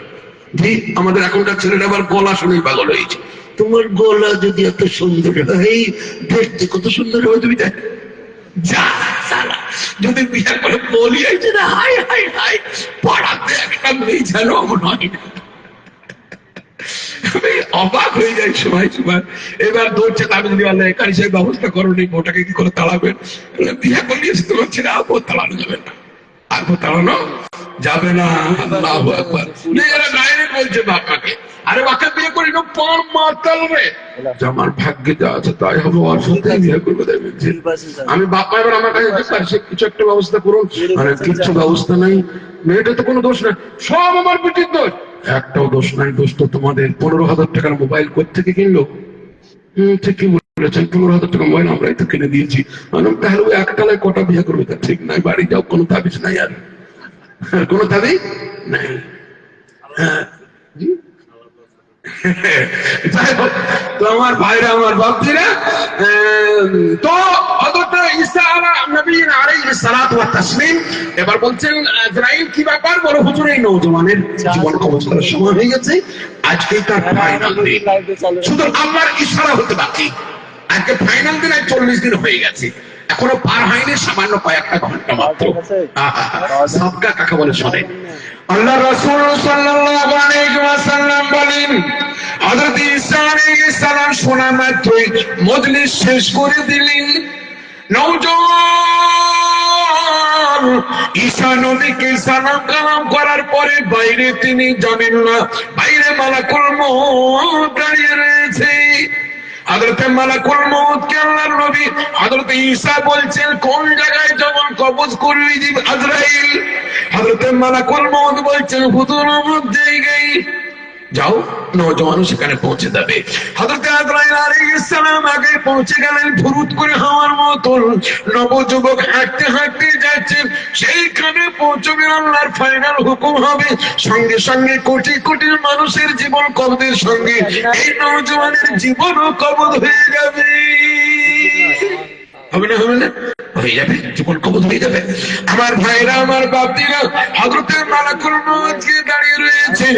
জি, আমাদের এখনকার ছেলেটা আবার গলা শুনেই পাগল হয়েছে। তোমার গলা যদি এত সুন্দর হয়, দেখতে কত সুন্দর হবে, তুমি দেখ যা সালা, যদি বিয়ে করে বলি আইছে না, হাই হাই হাই, পাড়াতে একটা মেয়ে যেন মনে হয় না। আমি অবাক হয়ে যাই সময় সময়। এবার দৌড়ছে, আমি যদি আল্লাহ একাই সেই ব্যবস্থা করো নি, ওটাকে কি করে তাড়াবেন? বিয়ে করলিয়েছে তোমার ছেলে, আবু তাড়ানো যাবে না। আর তাড়ানো যাবে না। আল্লাহু আকবার। এরা ডাইরেক্ট বলছে বাপ্পাকে, আরে বাচ্চা বিয়ে করি না পর মাতাল রে, আমার ভাগ্যে যা আছে তাই হবে, ওর সাথে বিয়ে করবো। আমি বাপ্পা এবার আমার কাছে কিছু একটা ব্যবস্থা করুন, মানে কিচ্ছু ব্যবস্থা নাই। মেয়েটা তো কোনো দোষ নাই, সব আমার পিঠির দোষ। একটাও দোষ নাই, দোষ তো তোমাদের। 15,000 টাকার মোবাইল কোত্থেকে কিনলো? ঠিকই বলেছেন, 15,000 টাকা মোবাইল আমরাই তো কিনে দিয়েছি। তাহলে ওই একটালায় কটা বিয়ে করবে তা ঠিক নাই। বাড়ি যাও, কোনো তাবিজ নাই, আর কোনো তাবিজ নাই। হ্যাঁ জি। তো আমার ভাইরা, আমার বাপজিরা, তো হযরত ঈসা আলাইহিস সালাতু ওয়াত তাসলিম এবার বলছেন আজরাইল কি ব্যাপার? বলো হুজুর, এই নওজওয়ানের জীবন কবজ করার সময় হয়ে গেছে, আজকে তার ফাইনাল দিন, শুধু আল্লাহর ইশারা হতে বাকি। আজকে ফাইনাল দিন, 40 দিন হয়ে গেছে, এখনো পার হয়নি, সামান্য কয়েকটা ঘন্টা মাত্র। সাদকা কাকে বলে শোনেন। আল্লাহ রাসূল সাল্লাল্লাহু আলাইহি ওয়াসাল্লাম বলেন, হযরত ঈসা আলাইহিস সালাম শোনা মাত্রই মজলিস শেষ করে দিলেন। নওজোয়ান ঈসা নবীকে সালাম কালাম করার পরে বাইরে তিনি জানেন না, বাইরে মালাকুল মউত দাঁড়িয়ে রয়েছে। হযরত মালাকুল মউত কে আল্লাহর নবী হযরত ঈসা বলছেন, কোন জায়গায় যখন কবজ করবি আজরাইল? হযরত মালাকুল মউত বলছেন, হুজুর অমুক জায়গায় যাও, নওজওয়ান সেখানে পৌঁছে যাবে। হযরত আজরাইল আলাইহিস সালাম আগে পৌঁছে গেলেন, ফুরুত করে হওয়ার মতন নবযুবক হাঁটতে হাঁটতে যাচ্ছেন। সেইখানে পৌঁছবে, আল্লাহর ফাইনাল হুকুম হবে, সঙ্গে সঙ্গে কোটি কোটি মানুষের জীবন কবজের সঙ্গে এই নওজওয়ানের জীবনও কবজ হয়ে যাবে। হবে না? হবে না? হয়ে যাবে, জীবন কবজ হয়ে যাবে। আমার ভাইরা, আমার বাপজিরা, হযরত মালাকুল মউত দাঁড়িয়ে রয়েছে।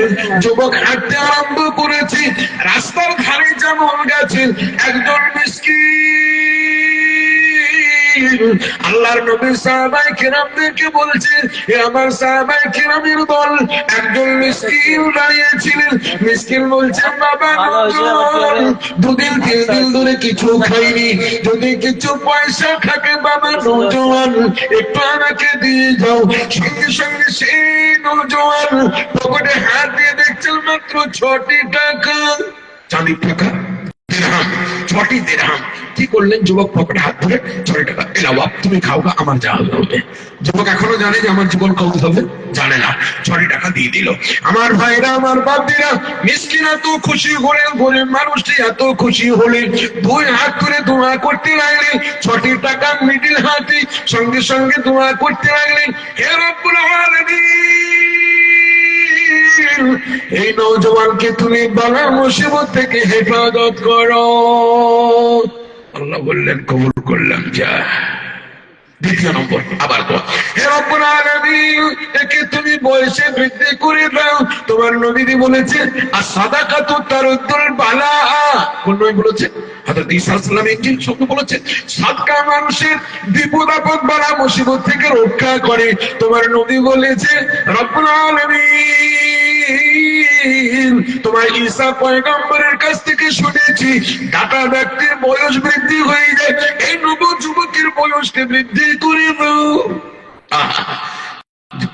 যুবক হাঁটতে আরম্ভ করেছে, রাস্তার ধারে যেমন গেছেন, একজন মিসকিন আল্লাহর নবী সাহাবায়ে কেরামদেরকে বলছে, এ আমার সাহাবায়ে কেরামের দল, একজন মিসকিন দাঁড়িয়েছিলেন। মিসকিন বলছেন, বাবা নওজোয়ান, দুদিন 3 দিন ধরে কিছু খাইনি, যদি কিছু পয়সা থাকে বাবা নওজোয়ান একটু আমাকে দিয়ে যাও। সঙ্গে সঙ্গে সেই নওজোয়ান পকেটে হাত দিয়ে দেখছেন মাত্র 6টি টাকা, চাঁদির টাকা, দিরহাম, 6টি দিরহাম। কি করলেন? যুবক পকেটে হাত ধরে 6 টাকা, এলাও বাপ, তুমি খাও গা, আমার যা হবে। যুবক এখনো জানে যে আমার জীবন কবজ হবে? জানে না। 6 টাকা দিয়ে দিল। আমার ভাইরা, আমার বাপজিরা, মিসকিন এত খুশি হলেন, গরিব মানুষটি এত খুশি হলেন, 2 হাত করে দোয়া করতে লাগলেন। 6টি টাকা মিডিল হাতে, সঙ্গে সঙ্গে দোয়া করতে লাগলেন, হে রব্বুল আলামিন, এই নওজওয়ানকে তুমি বালা মুসিবত থেকে হেফাজত করো। আল্লাহ বললেন, কবুল করলাম, যা। দ্বিতীয় নম্বর আবার দোয়া, হে রব্বুল আলামিন, একে তুমি বয়সে বৃদ্ধি করে দাও। তোমার নবীজি বলেছেন, as-সাদাকাতু তারুদ্দুল বালা। কোন নবী বলেছেন? হযরত ঈসা আলাইহিস সালাম ইনজিল শব্দ বলেছেন, সাদকা মানুষের বিপদ আপদ বালা মুসিবত থেকে রক্ষা করে। তোমার নবী বলেছে, রব্বুল আলামিন, তোমার ঈসা পয়গম্বরের কাছ থেকে শুনেছি, দাতা ব্যক্তির বয়স বৃদ্ধি হয়ে যায়, এই নবযুবকের বয়সকে বৃদ্ধি করে দাও।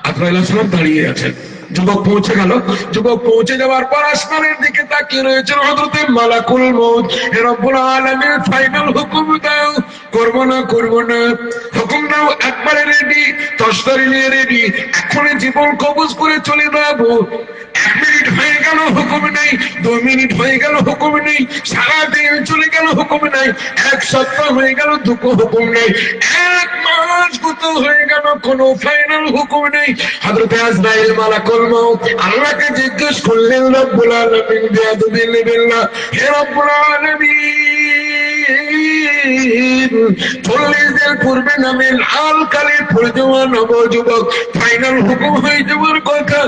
আজরাইল আলাইহিস সালাম দাঁড়িয়ে আছেন। যুবক পৌঁছে গেল। যুবক পৌঁছে যাওয়ার পর আসমানের দিকে তাকিয়ে রয়েছেন হযরত মালাকুল মউত। হে রব্বুল আলামিন, ফাইনাল হুকুম দাও। করব না, করব না, হুকুম দাও। একবারে রেডি, তসদারি নিয়ে রেডি, এখনই জীবন কবজ করে চলে যাবো। 1 মিনিট হয়ে গেল, হুকুম নেই। 2 মিনিট হয়ে গেল, হুকুম নেই। সারা দিন চলে গেল, হুকুম নেই। 1 সপ্তাহ হয়ে গেল, দুটো হুকুম নেই। 1 মাস কত হয়ে গেল, কোনো ফাইনাল হুকুম নেই। হযরত আজরাইল মালাকুল মউত আল্লাহকে জিজ্ঞেস করলেন, রব্বুল আলামিন, বিয়াদুবি লিল্লাহ, হে রব্বুল আলামিন, 40 দিন পূর্বে নামে লাল কালির পরিজমা নবযুবক, ফাইনাল হুকুম হয়ে যাওয়ার কথা,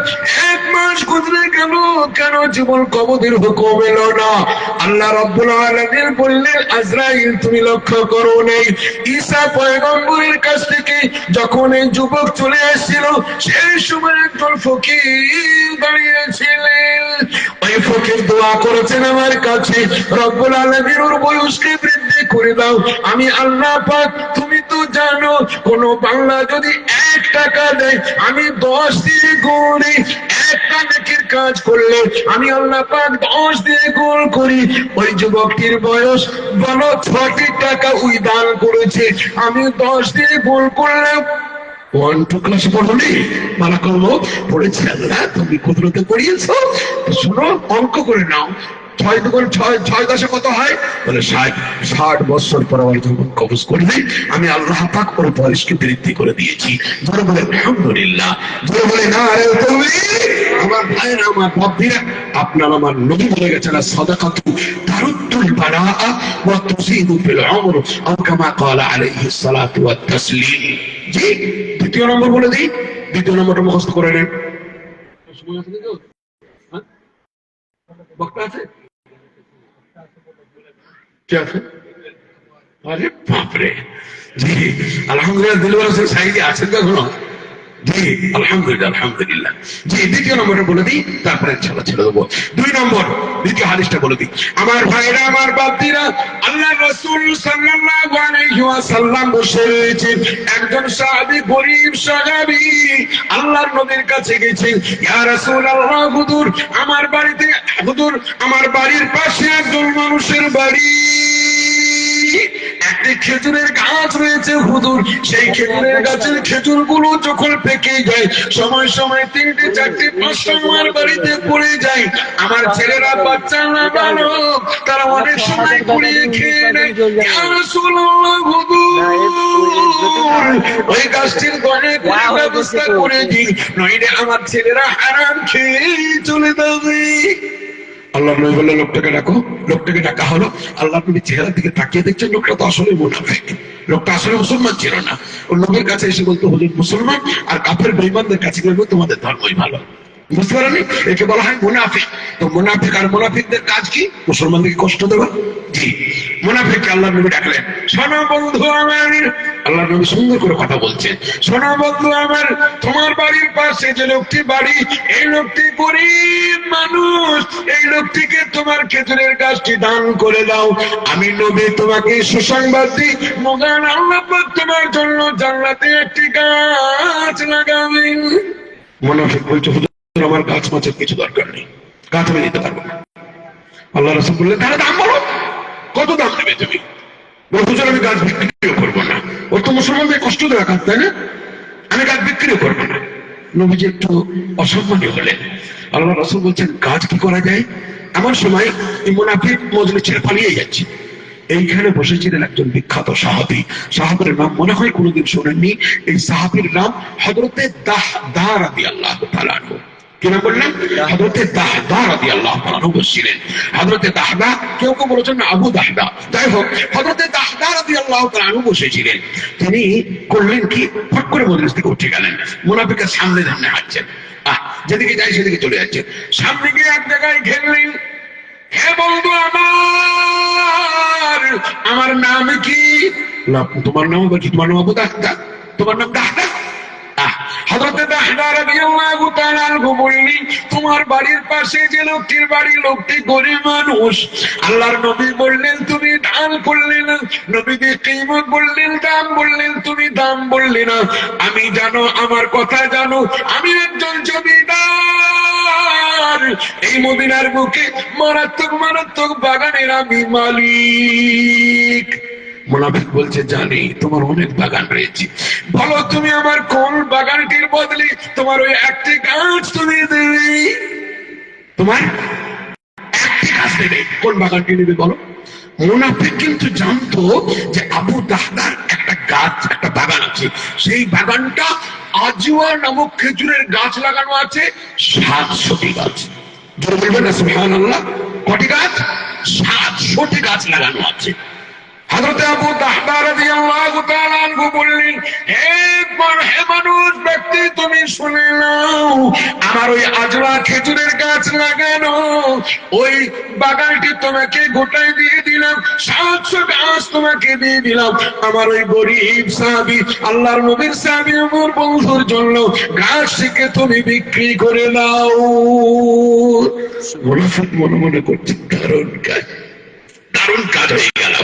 1 মাস গুজরে গেল, কেন জীবন কবজের হুকুম এলো না? আল্লাহ রাব্বুল আলামিন বললেন, আজরাইল, তুমি লক্ষ্য করো নাই, ঈসা পয়গম্বরের কাছ থেকে যখন এই যুবক চলে আসছিল, সেই সময় একজন ফকির দাঁড়িয়েছিলেন। ওই ফকির দোয়া করেছেন আমার কাছে, রব্বুল আলামিন ওর বয়সকে বৃদ্ধি করে দাও। আমি আল্লাহ পাক, তুমি তো জানো কোন বাংলা যদি 1 টাকা দেয় আমি 10 দিয়ে গুণি, একটা নেকির কাজ করলে আমি আল্লাহ পাক 10 দিয়ে গুণ করি। ওই যুবকটির বয়স বলো 6টি টাকা ওই দান করেছে, আমি 10 দিয়ে গুণ করলাম। 1-2 ক্লাস পড়নি, মালা করবো পড়েছি। আল্লাহ তুমি কুদরতে পড়িয়েছো, শোনো অঙ্ক করে নাও। 6 দুগুণ 6, 6 10 কত হয় বলে 60 বছর পর আবার যখন কবজ করবে আমি আল্লাহ পাক ওর বয়সকে বৃদ্ধি করে দিয়েছি। যারা বলে আলহামদুলিল্লাহ, যারা বলে না রে তাকবীর। আমার ভাইরা, আমার বাপীরা, আপনার আমার নবী বলে গেছেন সাদাকাতু তারুদ্দুল বালাআ ওয়া তুযিদু ফিল উমর আও কামা ক্বালা আলাইহিস সালাতু ওয়াত তাসলিম। জি, দ্বিতীয় নম্বর বলে দিই, দ্বিতীয় নম্বরটা মুখস্থ করে নেন। সময় আছে তো? হ্যাঁ, বক্তা আছে? কে আছে? আরে বাপরে, জি আলহামদুলিল্লাহ। দিলওয়ার হোসেন সাইদি আছেন কখনো? জি আলহামদুলিল্লাহ, আলহামদুলিল্লাহ। জি, দ্বিতীয় নম্বরটা বলে দিই, তারপরে ইনশাআল্লাহ ছেড়ে দেবো। 2 নম্বর দ্বিতীয় হাদিসটা বলে দিই। আমার ভাইরা, আমার বাপজিরা, আল্লাহ রাসূল সাল্লাল্লাহু আলাইহি ওয়াসাল্লাম বসে রয়েছেন। একজন সাহাবী, গরীব সাহাবী, আল্লাহর নবীর কাছে গেছেন। ইয়া রাসূলুল্লাহ, হুজুর আমার বাড়িতে, হুজুর আমার বাড়ির পাশে একজন মানুষের বাড়ি, একটি খেজুরের গাছ রয়েছে হুজুর। সেই খেজুরের গাছের খেজুরগুলো যখন পেকে যায়, সময় সময় 3টে 4টে 5টা আমার বাড়িতে পড়ে যায়। আমার ছেলেরা বাচ্চা না ভালো, তারা অনেক সময় কুড়িয়ে খেয়ে নেয়। ইয়া রাসূলুল্লাহ, হুজুর ওই গাছটির গনে কোনো ব্যবস্থা করে দিন, নইলে আমার ছেলেরা হারাম খেয়ে চলে যাবে। আল্লাহ নবী বললেন লোকটাকে ডাকো। লোকটাকে ডাকা হলো। আল্লাহ নবী চেহারার দিকে তাকিয়ে দেখছেন লোকটা তো আসলে মুনাফিক, লোকটা আসলে মুসলমান ছিল না। ওর নবীর কাছে এসে বলতো, হুজুর মুসলমান আর কাফের বেঈমানদের কাছে গেলে তোমাদের ধর্মই ভালো। বুঝতে পারেনি? একে বলা হয় মুনাফিক। তো মুনাফিক আর মুনাফিকদের কাজ কি? মুসলমানদেরকে কষ্ট দেওয়া। জি, মুনাফিককে আল্লাহ নবী ডাকলেন, শোনো বন্ধু আমার, আল্লাহ নবী সুন্দর করে কথা বলছেন, শোনো বন্ধু আমার, তোমার বাড়ির পাশে যে লোকটি বাড়ি, এই লোকটি গরীব মানুষ, এই লোকটিকে তোমার খেজুরের গাছটি দান করে দাও। আমি নবী তোমাকে সুসংবাদ দিই, মহান আল্লাহ পাক তোমার জন্য জান্নাতে একটি গাছ লাগাবেন। মুনাফিক বলছে, আমার গাছ মাছের কিছু দরকার নেই, গাছ আমি নিতে পারবো না। আল্লাহ রাসূল বললেন, তাহলে দাম বলো, কত দাম দেবে তুমি? হুজুর আমি গাছ বিক্রিও করবো না, ওর তো মুসলমানদের কষ্ট দেওয়া কাজ, তাই না? আমি গাছ বিক্রিও করবো না। নবীজি একটু অসম্মানী হলেন। আল্লাহ রাসূল বলছেন, গাছ কি করা যায়? এমন সময় এই মুনাফিক মজলিস ছেড়ে পালিয়ে যাচ্ছে। এইখানে বসেছিলেন একজন বিখ্যাত সাহাবী। সাহাবীর নাম মনে হয় কোনোদিন শোনেননি। এই সাহাবীর নাম হযরতে দাহদা রাদিয়াল্লাহু তাআলা আনহু। কি নাম বললেন? হযরতে দাহদা রাদিয়াল্লাহু তাআলা আনহু বসছিলেন। হযরতে দাহদা, কেউ কেউ বলেছেন আবু দাহদা, যাই হোক হযরতে দাহদা রাদিয়াল্লাহু তাআলা আনহু বসেছিলেন। তিনি করলেন কি, ফট করে মজলিস থেকে উঠে গেলেন, মুনাফিকের সামনে সামনে হাঁটছেন। যেদিকে যাই সেদিকে চলে যাচ্ছেন। সামনে গিয়ে এক জায়গায় ঘেরলেন, হে বন্ধু আমার নাম কি? তোমার নাম কি? তোমার নাম আবু দাহদা? তোমার নাম দাহদা? হযরতে দাহদা রাদিয়াল্লাহু তাআলা আনহু বললেন, তোমার বাড়ির পাশে যে লোকটির বাড়ি, লোকটি গরীব মানুষ। আল্লাহর নবী বললেন, তুমি দান করলে না। নবীজি কিয়ামত বললেন, দাম বললেন, তুমি দাম বললে না। আমি জানো, আমার কথা জানো, আমি একজন জমিদার, এই মদিনার বুকে মারাত্মক মারাত্মক বাগানের আমি মালিক। মুনাফিক বলছে, জানি তোমার অনেক বাগান রয়েছে, বলো তুমি আমার কোন বাগানটির বদলে তোমার ওই একটি গাছ তুমি দেবে, তোমার একটি গাছ দেবে, কোন বাগানটি নেবে বলো? মুনাফিক কিন্তু জানতো যে আবু দাহদার একটা গাছ, একটা বাগান আছে, সেই বাগানটা আজওয়া নামক খেজুরের গাছ লাগানো আছে 700টি গাছ। জোরে বলবেন না সুবহানাল্লাহ? কটি গাছ? 700টি গাছ লাগানো আছে। হযরত আবু দাহদা রাদিয়াল্লাহু তাআলা আনহু বললেন, হে মানুষ ব্যক্তি, তুমি শুনে নাও, আমার ওই আজওয়া খেজুরের গাছ লাগানো ওই বাগানটি তোমাকে গোটাই দিয়ে দিলাম, 700 গাছ তোমাকে দিয়ে দিলাম। আমার ওই গরীব সাহাবী, আল্লাহর নবীর সাহাবী, আমার বন্ধুর জন্য গাছটিকে তুমি বিক্রি করে দাও। মুনাফিক মনে মনে করছে, দারুণ কাজ, দারুণ কাজ হয়ে গেল।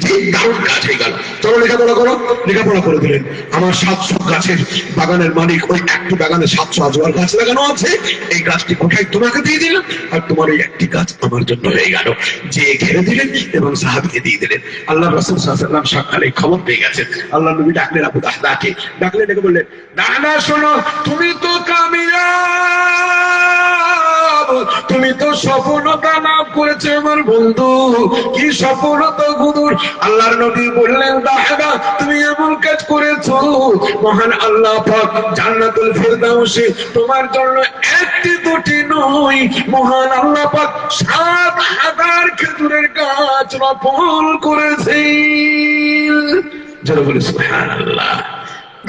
জি, কি দারুণ কাজ হয়ে গেল, চলো লেখাপড়া করো। লেখাপড়া করে দিলেন। আমার 700 গাছের বাগানের মালিক, ওই একটি বাগানে 700 আজওয়ার গাছ লাগানো আছে, এই গাছটি কোথায় তোমাকে দিয়ে দিলাম, আর তোমার ওই একটি গাছ আমার জন্য হয়ে গেল। যে ঘেরে দিলেন এবং সাহাবীকে দিয়ে দিলেন। আল্লাহ রাসূল সাল্লাল্লাহু আলাইহি ওয়াসাল্লাম সকালে খবর পেয়ে গেছেন। আল্লাহ নবী ডাকলেন আবু দাহদাকে, ডাকলেন, ডেকে বললেন, দাদা শোনো, তুমি তো কামিয়াব, তুমি তো সফলতা লাভ করেছে আমার বন্ধু। কি সফলতা হুজুর? আল্লাহর নবী বললেন, দাদা তুমি এমন কাজ করেছো, মহান আল্লাহ পাক জান্নাতুল ফেরদাউসে তোমার জন্য একটি দুটি নয়, মহান আল্লাহ পাক 7,000 খেজুরের গাছ রোপণ করেছেন। যারা বলে সুবহানাল্লাহ।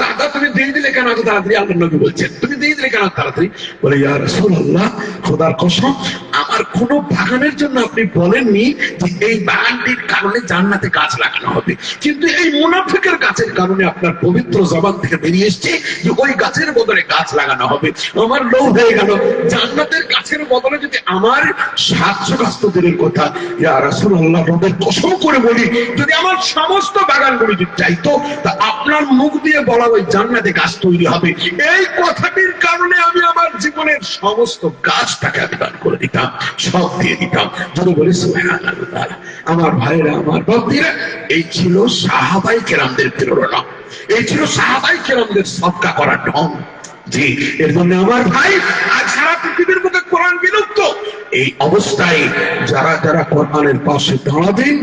দাদা তুমি দিয়ে দিলে কেন এত তাড়াতাড়ি? আল্লাহর নবী বলছেন, তুমি দিয়ে দিলে কেন তাড়াতাড়ি? বলে, ইয়া রাসূলুল্লাহ, খোদার কসম, আমার কোন বাগানের জন্য আপনি বলেননি যে এই বাগানটির কারণে জান্নাতে গাছ লাগানো হবে, কিন্তু এই মুনাফিকের গাছের কারণে আপনার পবিত্র জবান থেকে বেরিয়ে এসেছে যে ওই গাছের বদলে গাছ লাগানো হবে। আমার লোভ হয়ে গেল, জান্নাতের গাছের বদলে যদি আমার 700 গাছ তো দূরের কথা, ইয়া রাসূলুল্লাহ, রবের কসম করে বলি, যদি আমার সমস্ত বাগানগুলি যদি চাইতো, তা আপনার মুখ দিয়ে বলা ওই জান্নাতে গাছ তৈরি হবে। এই কথাটির কারণে আমি আমার জীবনের সমস্ত গাছটাকে দান করে দিতাম, সব দিয়ে দিতাম। যদি বলি সুবহানাল্লাহ। আমার ভাইরা, আমার ভক্তরা, এই ছিল সাহাবায়ে কেরামদের প্রেরণা, এই ছিল সাহাবায়ে কেরামদের সদকা করার ঢং। জি, এর জন্য আমার ভাই, আজ সারা পৃথিবীর মধ্যে কোরআন বিলুপ্ত। এই অবস্থায় যারা যারা কোরআনের পাশে দাঁড়াবেন,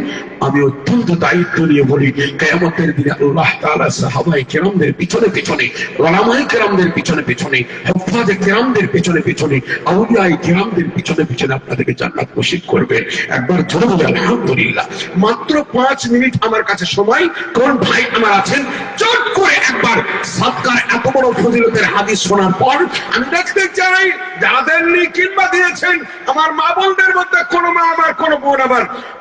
আমি অত্যন্ত দায়িত্ব নিয়ে বলি, কিয়ামতের দিনে আল্লাহ তাআলা সাহাবায়ে কেরামদের পিছনে পিছনে, উলামায়ে কেরামদের পিছনে পিছনে, হুফাজে কেরামদের পিছনে পিছনে, আউলিয়ায়ে কেরামদের পিছনে পিছনে আপনাদেরকে জান্নাত নসিব করবেন। একবার জোরে বলে আলহামদুলিল্লাহ। মাত্র 5 মিনিট আমার কাছে সময়, কোন ভাই আমার আছেন, চট করে একবার সাদকার এত বড় ফজিলতের হাদিস শোনার পর আমি দেখতে চাই যাদের কিংবা দিয়েছেন আমার মা বোনদের মধ্যে কোন মা, আমার কোন বোন,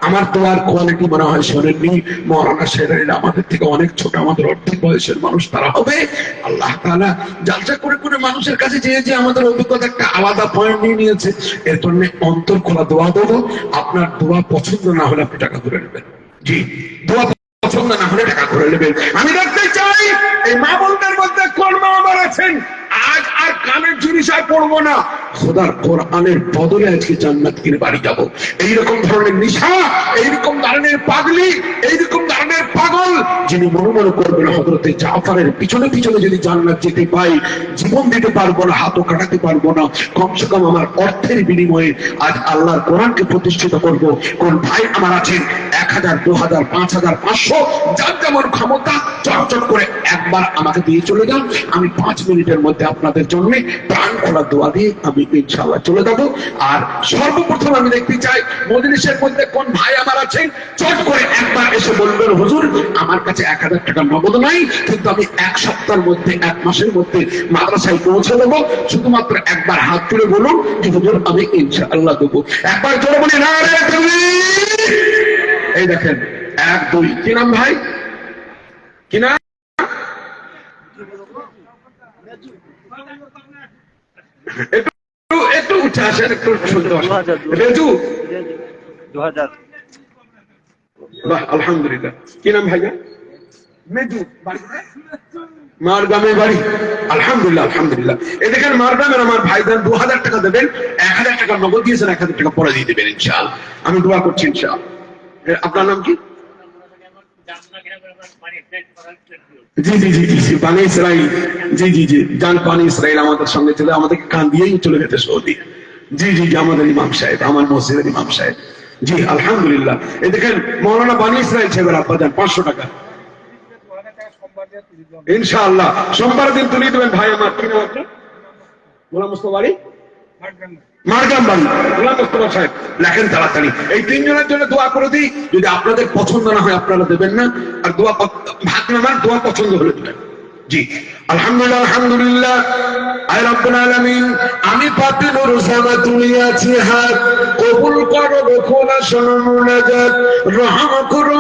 আমার দোয়ার কোয়ালিটি মনে হয় শোনেননি। মাওলানা শেরাইল আমাদের থেকে অনেক ছোট, আমাদের অর্ধেক বয়সের মানুষ তারা হবে। আল্লাহ তাআলা জালসা করে করে মানুষের কাছে যে আমাদের অভিজ্ঞতা একটা আলাদা পয়েন্ট নিয়ে নিয়েছে। এর জন্য অন্তর খোলা দোয়া দেবো। আপনার দোয়া পছন্দ না হলে আপনি টাকা করে নেবেন। জি, দোয়া পছন্দ না হলে টাকা করে নেবেন। আমি দেখতে চাই এই মা বোনদের মধ্যে কোন মা আমার আছেন আজ আর কানের জিনিসায় পড়বো না, খোদার কোরআনের বদলে আজকে জান্নাত কিনে বাড়ি যাবো। এইরকম ধরনের নিশা, এইরকম ধরনের পাগলি, এইরকম ধরনের পাগল যিনি মনে মনে করবেন হযরতে জাফরের পিছনে পিছনে যদি জান্নাত যেতে পাই, জীবন দিতে পারবো না, হাতও কাটাতে পারবো না, কমসে কম আমার অর্থের বিনিময়ে আজ আল্লাহর কোরআনকে প্রতিষ্ঠিত করব। কোন ভাই আমার আছেন 1000, 2000, 5000, 500, যার যেমন ক্ষমতা, চটচট করে একবার আমাকে দিয়ে চলে যান। আমি 5 মিনিটের মধ্যে আপনাদের জন্য প্রাণ খোলা দোয়া দিয়ে আমি ইনশাআল্লাহ চলে যাবো। আর সর্বপ্রথম আমি দেখতে চাই মজলিসের মধ্যে কোন ভাই আমার আছেন, চট করে একবার এসে বলবেন, হুজুর আমার কাছে 1000 টাকা নগদ নাই, কিন্তু আমি 1 সপ্তাহের মধ্যে, 1 মাসের মধ্যে মাদ্রাসায় পৌঁছে দেবো। শুধুমাত্র একবার হাত তুলে বলুন যে হুজুর আমি ইনশাআল্লাহ দেবো। একবার জোরে বলি নারে তাকবীর। এই দেখেন 1 2, কি নাম ভাই, কি নাম? একটু উঠে আসেন, একটু শুনতে আসেন। রেজু 2000। বাহ, আলহামদুলিল্লাহ। কি নাম ভাইয়া? মেজু, মারগ্রামে বাড়ি। আলহামদুলিল্লাহ, আলহামদুলিল্লাহ। এই দেখেন মারগ্রামের আমার ভাইজান 2000 টাকা দেবেন, 1000 টাকা নগদ দিয়েছেন, 1000 টাকা পরে দিয়ে দেবেন ইনশাআল্লাহ। আমি দোয়া করছি ইনশাআল্লাহ। আপনার নাম কি? জি জি জি জি, বানি ইসরাইল। জি জি জি, জান বানি ইসরাইল আমাদের সঙ্গে ছিল, আমাদেরকে কান দিয়েই চলে যেতে সৌদি। জি জি জি, আমাদের ইমাম সাহেব, আমার মসজিদের ইমাম সাহেব। জি আলহামদুলিল্লাহ। এই দেখেন মাওলানা বানি ইসরাইল সাহেবের আব্বা যান 500 টাকা ইনশাআল্লাহ সোমবার দিন তুলে দেবেন। ভাই আমার কি নাম আপনার? গোলাম মোস্তফা আলী, মারগ্রাম বাড়ি। গোলাম মোস্তফা সাহেব লেখেন তাড়াতাড়ি। এই 3 জনের জন্য দোয়া করে দিই। যদি আপনাদের পছন্দ না হয় আপনারা দেবেন না, আর দোয়া ভাগ নামার দোয়া পছন্দ হলে দেবেন। জি আলহামদুলিল্লাহ, আলহামদুলিল্লাহ। আয় রব্বুল আলামিন, আমি পাপী নূর জামা তুলিয়াছি হাত, কবুল করো খোলা শোনো মুনাজাত, রহম করো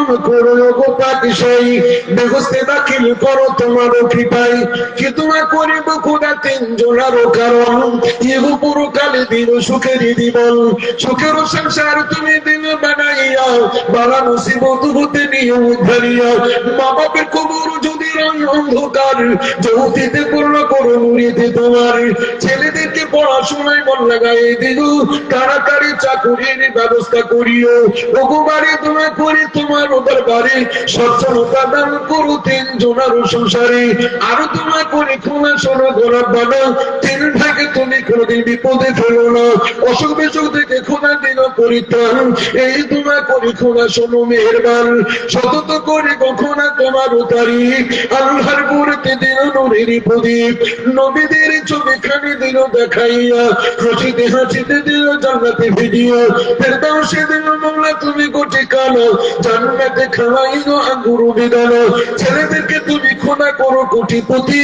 গো পাপী সেই, বেহেশতে দাখিল করো তোমার কৃপায়, কি তোমার করিব খোদা 3 জোড়ার কারণ, ইহু পুরো কালে দিন সুখের জীবন, সুখের সংসার তুমি দিন বানাইয়া, বালা মুসিবত হতে নিয়ে উদ্ধারিয়া মা বাপের কবর যদি অন্ধকার জ্যোতিতে পূর্ণ করো নুরিতে তোমার ছেলেদেরকে পড়াশোনায় মন লাগাই দিল তাড়াতাড়ি চাকুরির ব্যবস্থা করিও ওগো বাড়ি তোমার করে তোমার ওদের বাড়ি সচ্ছলতা দান করো তিন জনার সংসারে আরো তোমার করে খোলা শোনো গোলাপ বানা তিন ভাগে তুমি কোনদিন বিপদে ফেলো না অসুখ বিসুখ থেকে খোলা দিন পরিত্রাণ এই তোমার করে খোলা শোনো মেহেরবান সতত করে কখনো তোমার উতারি আল্লাহর পুরতে দিল নুরের প্রদীপ নবীদের ছবিখানি দিল দেখাইয়া হাসিতে হাসিতে দিল জান্নাতে ভিডিও ফেরদাউসে দিল মোলা তুমি কোটি কালো জান্নাতে খাওয়াইল আঙ্গুর বিদাল ছেলেদেরকে তুমি খোলা করো কোটিপতি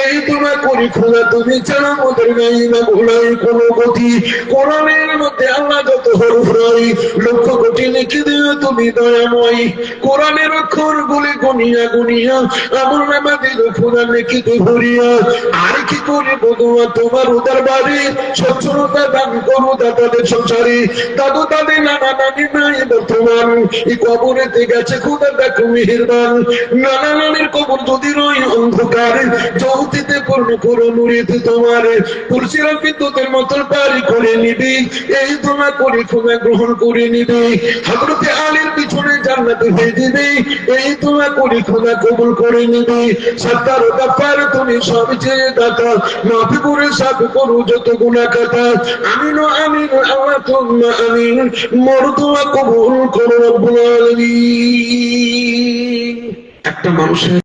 এই তোমার করি খোলা তুমি ছাড়া মোদের নাই না ভোলাই কোনো গতি কোরআনের মধ্যে আল্লাহ যত হরফ রই লক্ষ কোটি লিখে দিও তুমি দয়াময় কোরআনের অক্ষর গুলি গুনিয়া গুনিয়া আমার নামা দিল খোলা লিখিতে ভরিয়া আর কি করে বধুয়া তোমার উদার বাড়ি সচ্ছলতা দান করো দাদাদের সংসারে দাদু দাদি নানা নানি নাই বর্তমান এই কবরেতে গেছে খোদা দেখো মেহেরবান নানা নানির কবর যদি রই অন্ধকার জ্যোতিতে পূর্ণ করো নুরিতে তোমার তুলসিরা বিদ্যুতের মতন পারি করে নিবি এই তোমার করে খোদা গ্রহণ করে নিবি হযরতে আলীর পিছনে জান্নাতে হয়ে দিবি এই তোমার করে খোদা কবুল করে নিবি সত্তার গাফার তুমি সব চেয়ে দাতা মাফ করে সব করো যত গুনাহ খাতা আমিন আমিন আল্লাহ তুম্মা আমিন মোর দোয়া কবুল করো রব্বুল আলামিন একটা মানুষের